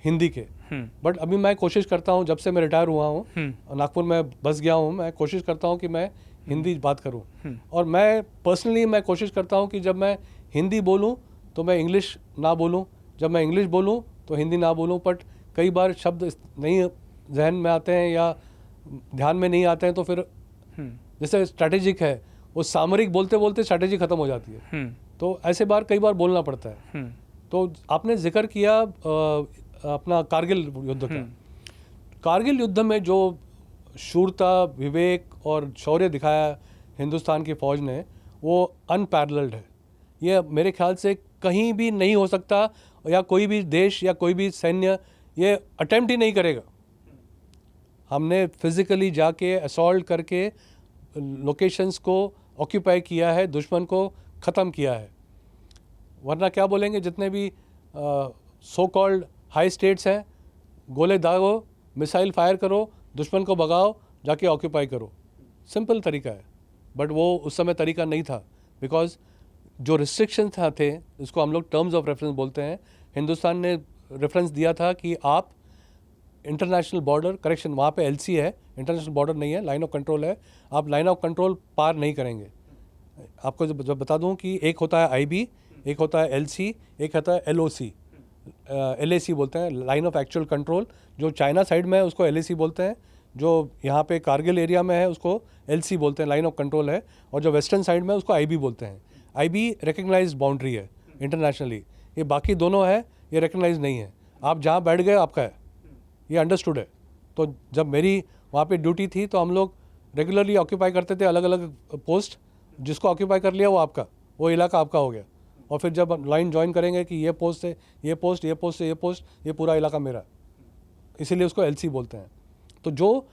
हिंदी के। बट अभी मैं कोशिश करता हूँ, जब से मैं रिटायर हुआ हूँ, नागपुर में बस गया हूँ, मैं कोशिश करता हूँ कि मैं हिंदी बात करूँ। और मैं पर्सनली मैं कोशिश करता हूँ कि जब मैं हिंदी बोलूँ तो मैं इंग्लिश ना बोलूँ, जब मैं इंग्लिश बोलूँ तो हिंदी ना बोलूँ। बट कई बार शब्द नहीं जहन में आते हैं या ध्यान में नहीं आते हैं, तो फिर जैसे स्ट्रैटेजिक है, वो सामरिक बोलते बोलते स्ट्रैटेजी खत्म हो जाती है। तो ऐसे बार कई बार बोलना पड़ता है। तो आपने जिक्र किया अपना कारगिल युद्ध का। कारगिल युद्ध में जो शूरता, विवेक और शौर्य दिखाया हिंदुस्तान की फ़ौज ने, वो अनपैरेलल्ड है। ये मेरे ख्याल से कहीं भी नहीं हो सकता, या कोई भी देश या कोई भी सैन्य ये अटेम्प्ट ही नहीं करेगा। हमने फिज़िकली जाके असॉल्ट करके लोकेशंस को ऑक्यूपाई किया है, दुश्मन को ख़त्म किया है। वरना क्या बोलेंगे जितने भी सो कॉल्ड हाई स्टेट्स हैं, गोले दागो, मिसाइल फायर करो, दुश्मन को भगाओ, जाके ऑक्यूपाई करो। सिंपल तरीका है। बट वो उस समय तरीका नहीं था, बिकॉज जो रिस्ट्रिक्शंस थे, इसको हम लोग टर्म्स ऑफ रेफरेंस बोलते हैं, हिंदुस्तान ने रेफरेंस दिया था कि आप इंटरनेशनल बॉर्डर, करेक्शन वहाँ पे एलसी है, इंटरनेशनल बॉर्डर नहीं है, लाइन ऑफ कंट्रोल है, आप लाइन ऑफ कंट्रोल पार नहीं करेंगे। आपको जब बता दूं कि एक होता है आईबी, एक होता है एलसी, एक होता है एलओसी, एलएसी बोलते हैं, लाइन ऑफ एक्चुअल कंट्रोल। जो चाइना साइड में है उसको एलएसी बोलते हैं, जो यहाँ पे कारगिल एरिया में है उसको एलसी बोलते हैं, लाइन ऑफ कंट्रोल है। और जो वेस्टर्न साइड में है उसको आईबी बोलते हैं। आईबी रिकग्नाइज्ड बाउंड्री है इंटरनेशनली, ये बाकी दोनों है ये रिकग्नाइज नहीं है। आप जहाँ बैठ गए आपका है, ये अंडरस्टूड है। तो जब मेरी वहाँ पे ड्यूटी थी तो हम लोग रेगुलरली ऑक्यूपाई करते थे अलग अलग पोस्ट, जिसको ऑक्यूपाई कर लिया वो आपका, वो इलाका आपका हो गया। और फिर जब लाइन ज्वाइन करेंगे कि ये पोस्ट से ये पोस्ट, ये पोस्ट से ये पोस्ट, ये पूरा इलाका मेरा, इसीलिए उसको एलसी बोलते हैं। तो जो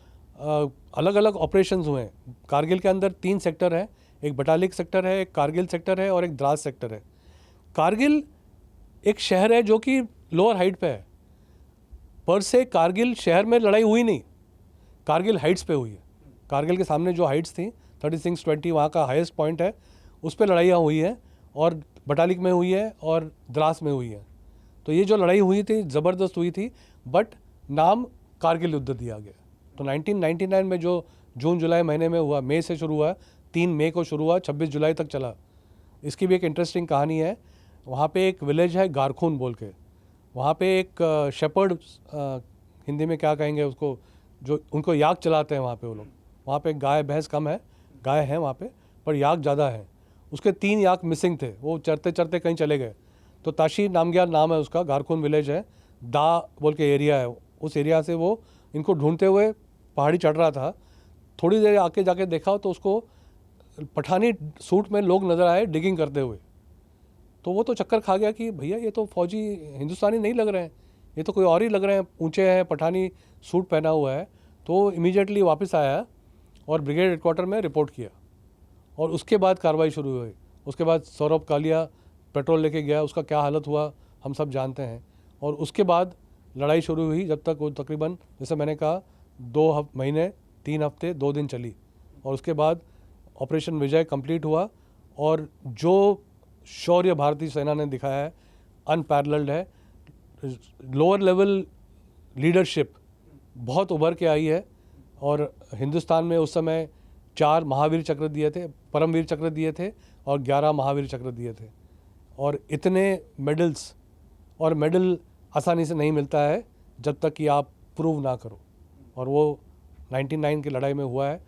अलग अलग ऑपरेशंस हुए हैं कारगिल के अंदर, 3 सेक्टर है, एक बटालिक सेक्टर है, एक कारगिल सेक्टर है और एक द्रास सेक्टर है। कारगिल एक शहर है जो कि लोअर हाइट पे है, पर से कारगिल शहर में लड़ाई हुई नहीं, कारगिल हाइट्स पे हुई है। कारगिल के सामने जो हाइट्स थी 3620 वहाँ का हाईएस्ट पॉइंट है, उस पर लड़ाइयाँ हुई हैं, और बटालिक में हुई है और द्रास में हुई है। तो ये जो लड़ाई हुई थी ज़बरदस्त हुई थी, बट नाम कारगिल युद्ध दिया गया। तो 1999 में जो जून जुलाई महीने में हुआ, मई से शुरू हुआ, 3 मई को शुरू हुआ, 26 जुलाई तक चला। इसकी भी एक इंटरेस्टिंग कहानी है। वहाँ पे एक विलेज है गारखून बोल के, वहाँ पे एक शेपर्ड, हिंदी में क्या कहेंगे उसको, जो उनको याक चलाते हैं वहाँ पे वो लोग। वहाँ पे गाय भैंस कम है, गाय है वहाँ पे, पर याक ज़्यादा है। उसके 3 याक मिसिंग थे, वो चरते चरते कहीं चले गए। तो ताशी नामग्याल नाम है उसका, गारखून विलेज है, दा बोल के एरिया है। उस एरिया से वो इनको ढूंढते हुए पहाड़ी चढ़ रहा था। थोड़ी देर आके जाके देखा तो उसको पठानी सूट में लोग नज़र आए डिगिंग करते हुए। तो वो तो चक्कर खा गया कि भैया ये तो फौजी हिंदुस्तानी नहीं लग रहे हैं, ये तो कोई और ही लग रहे हैं, ऊंचे हैं, पठानी सूट पहना हुआ है। तो इमीडिएटली वापस आया और ब्रिगेड हेडक्वार्टर में रिपोर्ट किया, और उसके बाद कार्रवाई शुरू हुई। उसके बाद सौरभ कालिया पेट्रोल लेके गया, उसका क्या हालत हुआ हम सब जानते हैं। और उसके बाद लड़ाई शुरू हुई, जब तक वो तकरीबन, जैसे मैंने कहा, 2 महीने 3 हफ्ते 2 दिन चली। और उसके बाद ऑपरेशन विजय कंप्लीट हुआ, और जो शौर्य भारतीय सेना ने दिखाया है अनपैरेलल्ड है। लोअर लेवल लीडरशिप बहुत उभर के आई है, और हिंदुस्तान में उस समय 4 महावीर चक्र दिए थे, परमवीर चक्र दिए थे, और 11 महावीर चक्र दिए थे। और इतने मेडल्स, और मेडल आसानी से नहीं मिलता है जब तक कि आप प्रूव ना करो, और वो 99 की लड़ाई में हुआ है।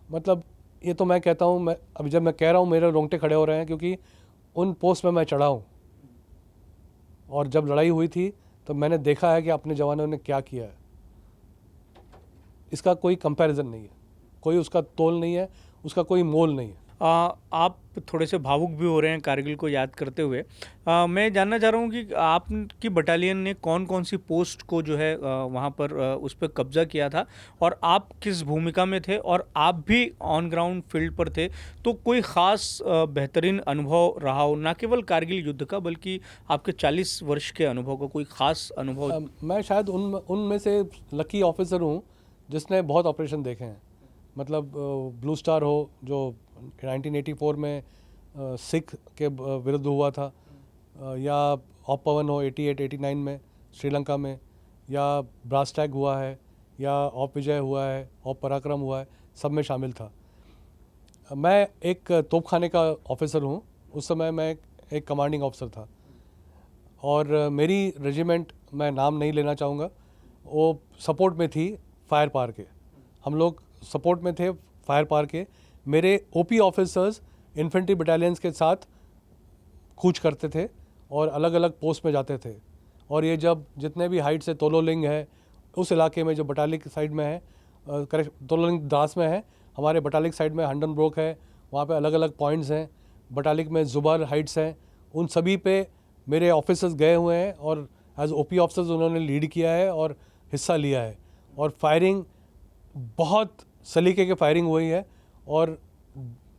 मतलब ये तो मैं कहता हूँ, मैं अभी जब मैं कह रहा हूँ मेरे रोंगटे खड़े हो रहे हैं, क्योंकि उन पोस्ट में मैं चढ़ा हूँ, और जब लड़ाई हुई थी तो मैंने देखा है कि अपने जवानों ने क्या किया है। इसका कोई कंपैरिजन नहीं है, कोई उसका तोल नहीं है, उसका कोई मोल नहीं है। आप थोड़े से भावुक भी हो रहे हैं कारगिल को याद करते हुए। मैं जानना चाह रहा हूँ कि आपकी बटालियन ने कौन कौन सी पोस्ट को जो है वहाँ पर उस पर कब्जा किया था और आप किस भूमिका में थे, और आप भी ऑन ग्राउंड फील्ड पर थे, तो कोई ख़ास बेहतरीन अनुभव रहा हो, ना केवल कारगिल युद्ध का बल्कि आपके 40 वर्ष के अनुभव का कोई ख़ास अनुभव? मैं शायद उनमें से लकी ऑफिसर हूँ जिसने बहुत ऑपरेशन देखे हैं। मतलब ब्लू स्टार हो जो 1984 में सिख के विरुद्ध हुआ था, या ऑप पवन हो 88-89 में श्रीलंका में, या ब्रास टैग हुआ है, या ऑप विजय हुआ है, ऑप पराक्रम हुआ है, सब में शामिल था। मैं एक तोपखाने का ऑफिसर हूँ। उस समय मैं एक कमांडिंग ऑफिसर था और मेरी रेजिमेंट, मैं नाम नहीं लेना चाहूँगा, वो सपोर्ट में थी फायर पावर के। हम लोग सपोर्ट में थे फायर पावर के। मेरे ओपी ऑफिसर्स इन्फेंट्री बटालियंस के साथ कूच करते थे और अलग अलग पोस्ट में जाते थे। और ये जब जितने भी हाइट से तोलोलिंग है उस इलाके में, जो बटालिक साइड में है, तोलोलिंग द्रास में है, हमारे बटालिक साइड में हंडनब्रोक है, वहाँ पे अलग अलग पॉइंट्स हैं। बटालिक में जुबार हाइट्स हैं, उन सभी पे मेरे ऑफिसर्स गए हुए हैं और एज ओपी ऑफिसर्स उन्होंने लीड किया है और हिस्सा लिया है। और फायरिंग बहुत सलीके के फायरिंग हुई है और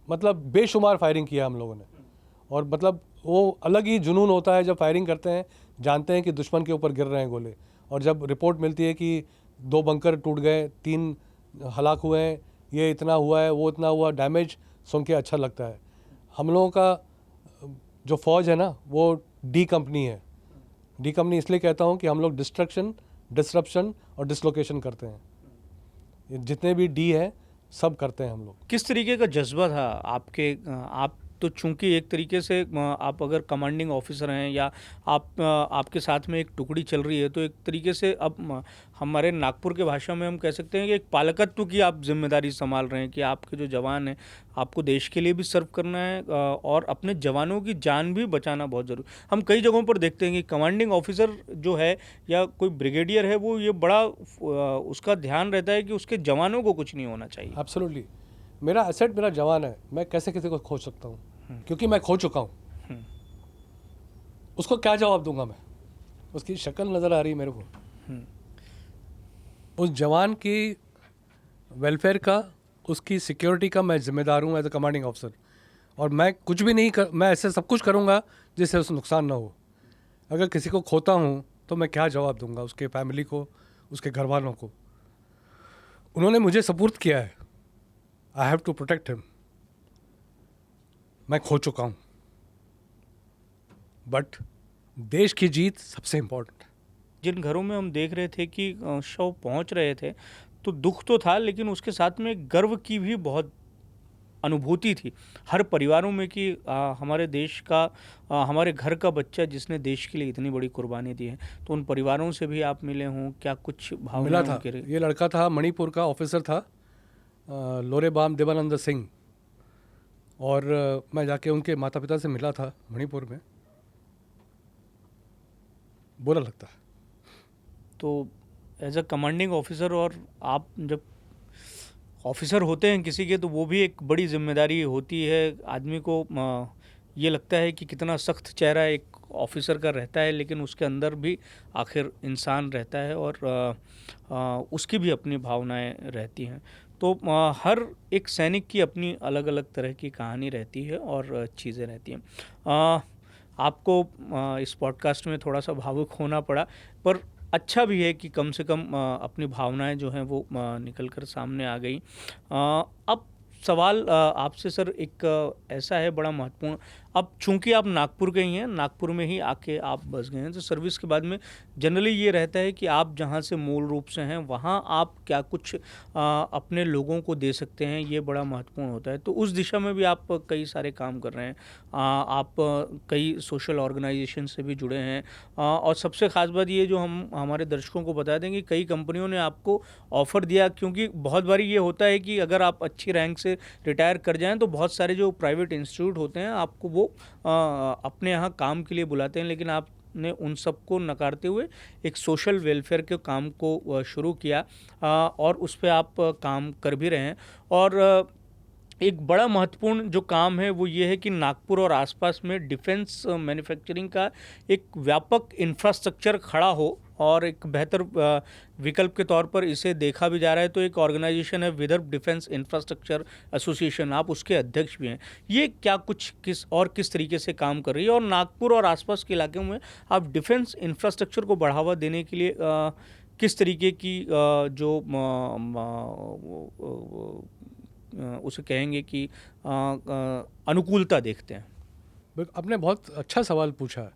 मतलब बेशुमार फायरिंग किया हम लोगों ने। और मतलब वो अलग ही जुनून होता है जब फायरिंग करते हैं, जानते हैं कि दुश्मन के ऊपर गिर रहे हैं गोले, और जब रिपोर्ट मिलती है कि 2 बंकर टूट गए, 3 हलाक हुए हैं, ये इतना हुआ है, वो इतना हुआ, डैमेज सुन के अच्छा लगता है। हम लोगों का जो फ़ौज है ना, वो डी कंपनी है। डी कंपनी इसलिए कहता हूँ कि हम लोग डिस्ट्रक्शन, डिसरप्शन और डिसलोकेशन करते हैं। जितने भी डी हैं सब करते हैं हम लोग। किस तरीके का जज्बा था आपके? आप तो चूंकि एक तरीके से आप अगर कमांडिंग ऑफिसर हैं या आपके साथ में एक टुकड़ी चल रही है, तो एक तरीके से अब हमारे नागपुर के भाषा में हम कह सकते हैं कि एक पालकत्व की आप जिम्मेदारी संभाल रहे हैं कि आपके जो जवान हैं, आपको देश के लिए भी सर्व करना है और अपने जवानों की जान भी बचाना बहुत ज़रूरी। हम कई जगहों पर देखते हैं कि कमांडिंग ऑफिसर जो है या कोई ब्रिगेडियर है, वो ये बड़ा उसका ध्यान रहता है कि उसके जवानों को कुछ नहीं होना चाहिए। एब्सोल्युटली। मेरा एसेट मेरा जवान है, मैं कैसे किसी को खो सकता हूँ, क्योंकि मैं खो चुका हूँ। उसको क्या जवाब दूंगा मैं? उसकी शक्ल नज़र आ रही मेरे को। उस जवान की वेलफेयर का, उसकी सिक्योरिटी का मैं जिम्मेदार हूँ एज ए कमांडिंग ऑफिसर। और मैं कुछ भी नहीं मैं ऐसे सब कुछ करूँगा जिससे उसे नुकसान ना हो। अगर किसी को खोता हूँ तो मैं क्या जवाब दूंगा उसके फैमिली को, उसके घर वालों को? उन्होंने मुझे सपुर्द किया है, I have to protect him. मैं खो चुका हूँ, बट देश की जीत सबसे इम्पोर्टेंट है। जिन घरों में हम देख रहे थे कि शव पहुंच रहे थे, तो दुख तो था, लेकिन उसके साथ में गर्व की भी बहुत अनुभूति थी हर परिवारों में कि हमारे देश का, हमारे घर का बच्चा जिसने देश के लिए इतनी बड़ी कुर्बानी दी है। तो उन परिवारों से भी आप मिले हों, क्या कुछ भावना मिला था। उनके? ये लड़का था, मणिपुर का ऑफिसर था, लोरेबाम देवानंद सिंह। और मैं जाके उनके माता पिता से मिला था मणिपुर में। बुरा लगता है। तो एज अ कमांडिंग ऑफिसर, और आप जब ऑफिसर होते हैं किसी के, तो वो भी एक बड़ी जिम्मेदारी होती है। आदमी को ये लगता है कि कितना सख्त चेहरा एक ऑफिसर का रहता है, लेकिन उसके अंदर भी आखिर इंसान रहता है और उसकी भी अपनी भावनाएं रहती हैं। तो हर एक सैनिक की अपनी अलग अलग तरह की कहानी रहती है और चीज़ें रहती हैं। आपको इस पॉडकास्ट में थोड़ा सा भावुक होना पड़ा, पर अच्छा भी है कि कम से कम अपनी भावनाएं जो हैं वो निकल कर सामने आ गई। अब सवाल आपसे सर एक ऐसा है बड़ा महत्वपूर्ण। अब चूंकि आप नागपुर के ही हैं, नागपुर में ही आके आप बस गए हैं, तो सर्विस के बाद में जनरली ये रहता है कि आप जहाँ से मूल रूप से हैं वहाँ आप क्या कुछ अपने लोगों को दे सकते हैं, ये बड़ा महत्वपूर्ण होता है। तो उस दिशा में भी आप कई सारे काम कर रहे हैं। आप कई सोशल ऑर्गेनाइजेशन से भी जुड़े हैं, और सबसे ख़ास बात ये जो हम हमारे दर्शकों को बता दें कि कई कंपनियों ने आपको ऑफ़र दिया, क्योंकि बहुत बारी ये होता है कि अगर आप अच्छी रैंक से रिटायर कर जाएं तो बहुत सारे जो प्राइवेट इंस्टीट्यूट होते हैं आपको वो अपने यहाँ काम के लिए बुलाते हैं, लेकिन आपने उन सबको नकारते हुए एक सोशल वेलफेयर के काम को शुरू किया और उस पर आप काम कर भी रहे हैं। और एक बड़ा महत्वपूर्ण जो काम है वो ये है कि नागपुर और आसपास में डिफेंस मैन्युफैक्चरिंग का एक व्यापक इंफ्रास्ट्रक्चर खड़ा हो और एक बेहतर विकल्प के तौर पर इसे देखा भी जा रहा है। तो एक ऑर्गेनाइजेशन है विदर्भ डिफेंस इंफ्रास्ट्रक्चर एसोसिएशन, आप उसके अध्यक्ष भी हैं। ये क्या कुछ किस तरीके से काम कर रही है, और नागपुर और आसपास के इलाके में आप डिफेंस इंफ्रास्ट्रक्चर को बढ़ावा देने के लिए किस तरीके की जो उसे कहेंगे कि अनुकूलता देखते हैं? आपने बहुत अच्छा सवाल पूछा है।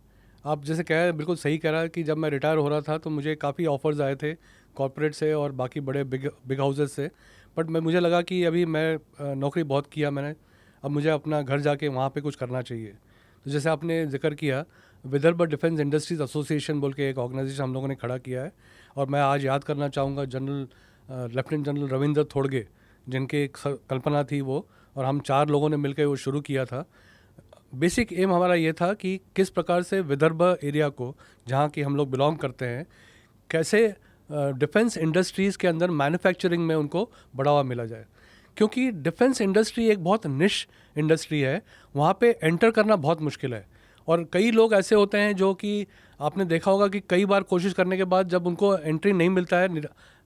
आप जैसे कह रहे हैं, बिल्कुल सही कह रहा है कि जब मैं रिटायर हो रहा था तो मुझे काफ़ी ऑफर्स आए थे कॉर्पोरेट से और बाकी बड़े बिग हाउसेस से, बट मुझे लगा कि अभी मैं नौकरी बहुत किया मैंने, अब मुझे अपना घर जाके वहाँ पे कुछ करना चाहिए। तो जैसे आपने जिक्र किया, विदर्भ डिफेंस इंडस्ट्रीज एसोसिएशन बोल के एक ऑर्गेनाइजेशन हम लोगों ने खड़ा किया है, और मैं आज याद करना चाहूँगा लेफ्टिनेंट जनरल रविंद्र थोड़गे, जिनके एक कल्पना थी वो, और हम 4 लोगों ने मिलकर वो शुरू किया था। बेसिक एम हमारा ये था कि किस प्रकार से विदर्भ एरिया को, जहाँ की हम लोग बिलोंग करते हैं, कैसे डिफेंस इंडस्ट्रीज़ के अंदर मैन्युफैक्चरिंग में उनको बढ़ावा मिला जाए, क्योंकि डिफेंस इंडस्ट्री एक बहुत निश इंडस्ट्री है, वहाँ पे एंटर करना बहुत मुश्किल है। और कई लोग ऐसे होते हैं जो कि आपने देखा होगा कि कई बार कोशिश करने के बाद जब उनको एंट्री नहीं मिलता है,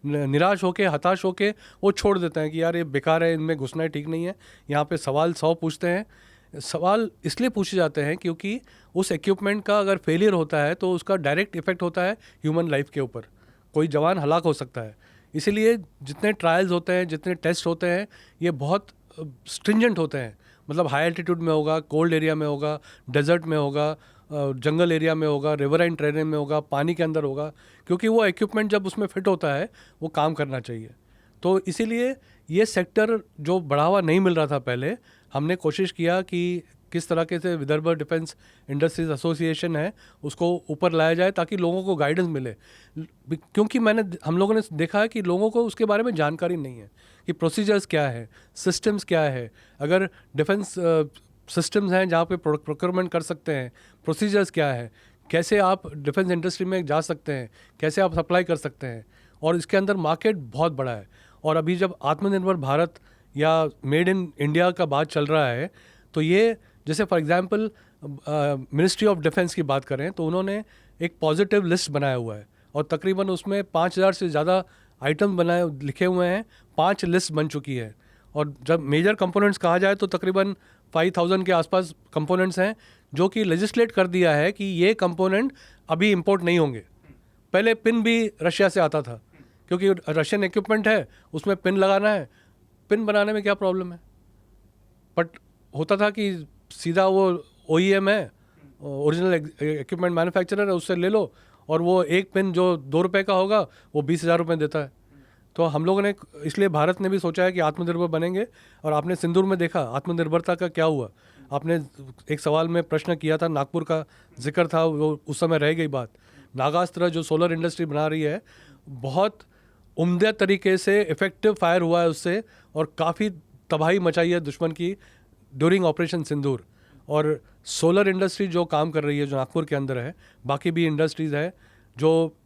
निराश होके, हताश होके वो छोड़ देते हैं कि यार ये बेकार है, इनमें घुसना ठीक नहीं है। यहाँ पे सवाल 100 पूछते हैं। सवाल इसलिए पूछे जाते हैं क्योंकि उस इक्विपमेंट का अगर फेलियर होता है तो उसका डायरेक्ट इफेक्ट होता है ह्यूमन लाइफ के ऊपर, कोई जवान हलाक हो सकता है। इसीलिए जितने ट्रायल्स होते हैं, जितने टेस्ट होते हैं, ये बहुत स्ट्रिंजेंट होते हैं। मतलब हाई एल्टीट्यूड में होगा, कोल्ड एरिया में होगा, डेजर्ट में होगा, जंगल एरिया में होगा, रिवराइन टेरेन में होगा, पानी के अंदर होगा, क्योंकि वो इक्विपमेंट जब उसमें फिट होता है वो काम करना चाहिए। तो इसीलिए ये सेक्टर जो बढ़ावा नहीं मिल रहा था पहले, हमने कोशिश किया कि किस तरह के से विदर्भ डिफेंस इंडस्ट्रीज एसोसिएशन है उसको ऊपर लाया जाए ताकि लोगों को गाइडेंस मिले। क्योंकि हम लोगों ने देखा है कि लोगों को उसके बारे में जानकारी नहीं है कि प्रोसीजर्स क्या है, सिस्टम्स क्या है। अगर डिफेंस सिस्टम्स हैं जहाँ पे प्रोक्योरमेंट कर सकते हैं, प्रोसीजर्स क्या है, कैसे आप डिफेंस इंडस्ट्री में जा सकते हैं, कैसे आप सप्लाई कर सकते हैं, और इसके अंदर मार्केट बहुत बड़ा है। और अभी जब आत्मनिर्भर भारत या मेड इन इंडिया का बात चल रहा है, तो ये जैसे for example ministry of defence की बात करें तो उन्होंने एक पॉजिटिव लिस्ट बनाया हुआ है, और तकरीबन उसमें 5000 से ज़्यादा आइटम लिखे हुए हैं, 5 लिस्ट बन चुकी है। और जब मेजर कंपोनेंट्स कहा जाए तो तकरीबन 5000 के आसपास कंपोनेंट्स हैं जो कि लेजिस्लेट कर दिया है कि ये कंपोनेंट अभी इंपोर्ट नहीं होंगे। पहले पिन भी रशिया से आता था, क्योंकि रशियन इक्विपमेंट है, उसमें पिन लगाना है, पिन बनाने में क्या प्रॉब्लम है। बट होता था कि सीधा वो OEM है, ओरिजिनल इक्विपमेंट मैन्युफैक्चरर है, उससे ले लो, और वो एक पिन जो 2 रुपये का होगा वो 20,000 रुपये देता है। तो हम लोगों ने, इसलिए भारत ने भी सोचा है कि आत्मनिर्भर बनेंगे। और आपने सिंदूर में देखा आत्मनिर्भरता का क्या हुआ। आपने एक सवाल में प्रश्न किया था, नागपुर का जिक्र था, वो उस समय रह गई बात। नागास्त्र जो सोलर इंडस्ट्री बना रही है, बहुत उम्दा तरीके से इफ़ेक्टिव फायर हुआ है उससे, और काफ़ी तबाही मचाई है दुश्मन की ड्यूरिंग ऑपरेशन सिंदूर। और सोलर इंडस्ट्री जो काम कर रही है, जो नागपुर के अंदर है, बाकी भी इंडस्ट्रीज़ है जो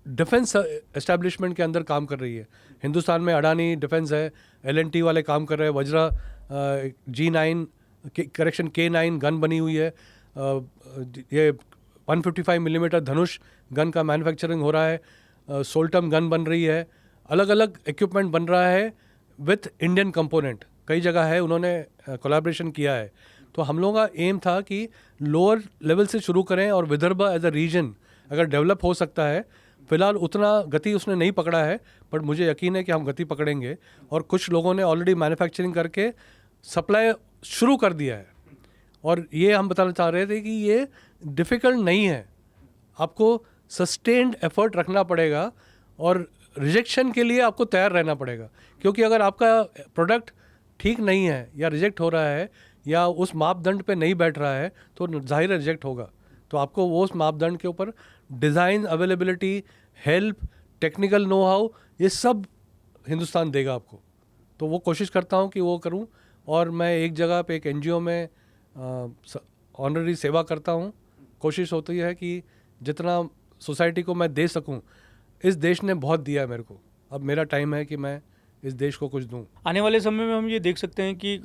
डिफेंस एस्टेब्लिशमेंट के अंदर काम कर रही है। हिंदुस्तान में अडानी डिफेंस है, L&T वाले काम कर रहे हैं, वज्रा G9 K9 गन बनी हुई है, ये 155 मिलीमीटर धनुष गन का मैन्युफैक्चरिंग हो रहा है, सोल्टम गन बन रही है, अलग अलग इक्विपमेंट बन रहा है विथ इंडियन कंपोनेंट। कई जगह है उन्होंने कोलैबोरेशन किया है। तो हम लोगों का एम था कि लोअर लेवल से शुरू करें, और विदर्भ एज अ रीजन अगर डेवलप हो सकता है, फिलहाल उतना गति उसने नहीं पकड़ा है, बट मुझे यकीन है कि हम गति पकड़ेंगे। और कुछ लोगों ने ऑलरेडी मैन्युफैक्चरिंग करके सप्लाई शुरू कर दिया है। और ये हम बताना चाह रहे थे कि ये डिफ़िकल्ट नहीं है, आपको सस्टेन्ड एफर्ट रखना पड़ेगा, और रिजेक्शन के लिए आपको तैयार रहना पड़ेगा। क्योंकि अगर आपका प्रोडक्ट ठीक नहीं है, या रिजेक्ट हो रहा है, या उस मापदंड पे नहीं बैठ रहा है, तो जाहिर है रिजेक्ट होगा। तो आपको वो उस मापदंड के ऊपर design, availability, help, technical know how, ये सब हिंदुस्तान देगा आपको। तो वो कोशिश करता हूँ कि वो करूँ। और मैं एक जगह पे एक NGO में ऑनररी सेवा करता हूँ। कोशिश होती है कि जितना सोसाइटी को मैं दे सकूँ, इस देश ने बहुत दिया है मेरे को, अब मेरा टाइम है कि मैं इस देश को कुछ दूं। आने वाले समय में हम ये देख सकते हैं कि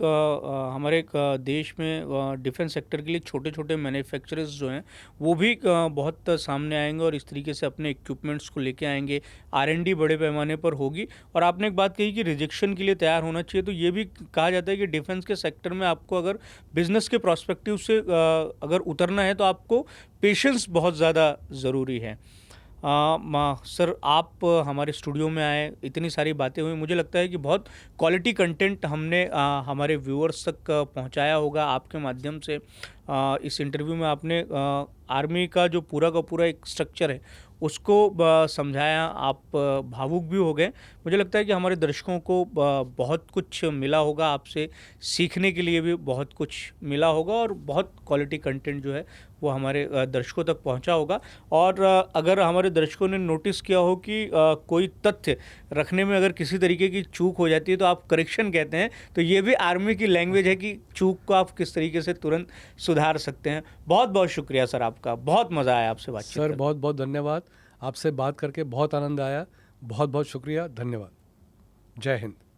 हमारे देश में डिफेंस सेक्टर के लिए छोटे छोटे मैन्युफैक्चरर्स जो हैं वो भी बहुत सामने आएंगे और इस तरीके से अपने इक्विपमेंट्स को लेके आएंगे। R&D बड़े पैमाने पर होगी। और आपने एक बात कही कि रिजेक्शन के लिए तैयार होना चाहिए, तो ये भी कहा जाता है कि डिफेंस के सेक्टर में आपको अगर बिजनेस के प्रॉस्पेक्टिव से अगर उतरना है तो आपको पेशेंस बहुत ज़्यादा ज़रूरी है। सर, आप हमारे स्टूडियो में आए, इतनी सारी बातें हुई, मुझे लगता है कि बहुत क्वालिटी कंटेंट हमने हमारे व्यूअर्स तक पहुंचाया होगा आपके माध्यम से। इस इंटरव्यू में आपने आर्मी का जो पूरा का पूरा एक स्ट्रक्चर है उसको समझाया, आप भावुक भी हो गए। मुझे लगता है कि हमारे दर्शकों को बहुत कुछ मिला होगा, आपसे सीखने के लिए भी बहुत कुछ मिला होगा और बहुत क्वालिटी कंटेंट जो है वो हमारे दर्शकों तक पहुंचा होगा। और अगर हमारे दर्शकों ने नोटिस किया हो कि कोई तथ्य रखने में अगर किसी तरीके की चूक हो जाती है तो आप करेक्शन कहते हैं, तो ये भी आर्मी की लैंग्वेज है कि चूक को आप किस तरीके से तुरंत सुधार सकते हैं। बहुत बहुत शुक्रिया सर आपका, बहुत मज़ा आया आपसे बातचीत सर, बहुत बहुत धन्यवाद। आपसे बात करके बहुत आनंद आया। बहुत बहुत शुक्रिया, धन्यवाद। जय हिंद।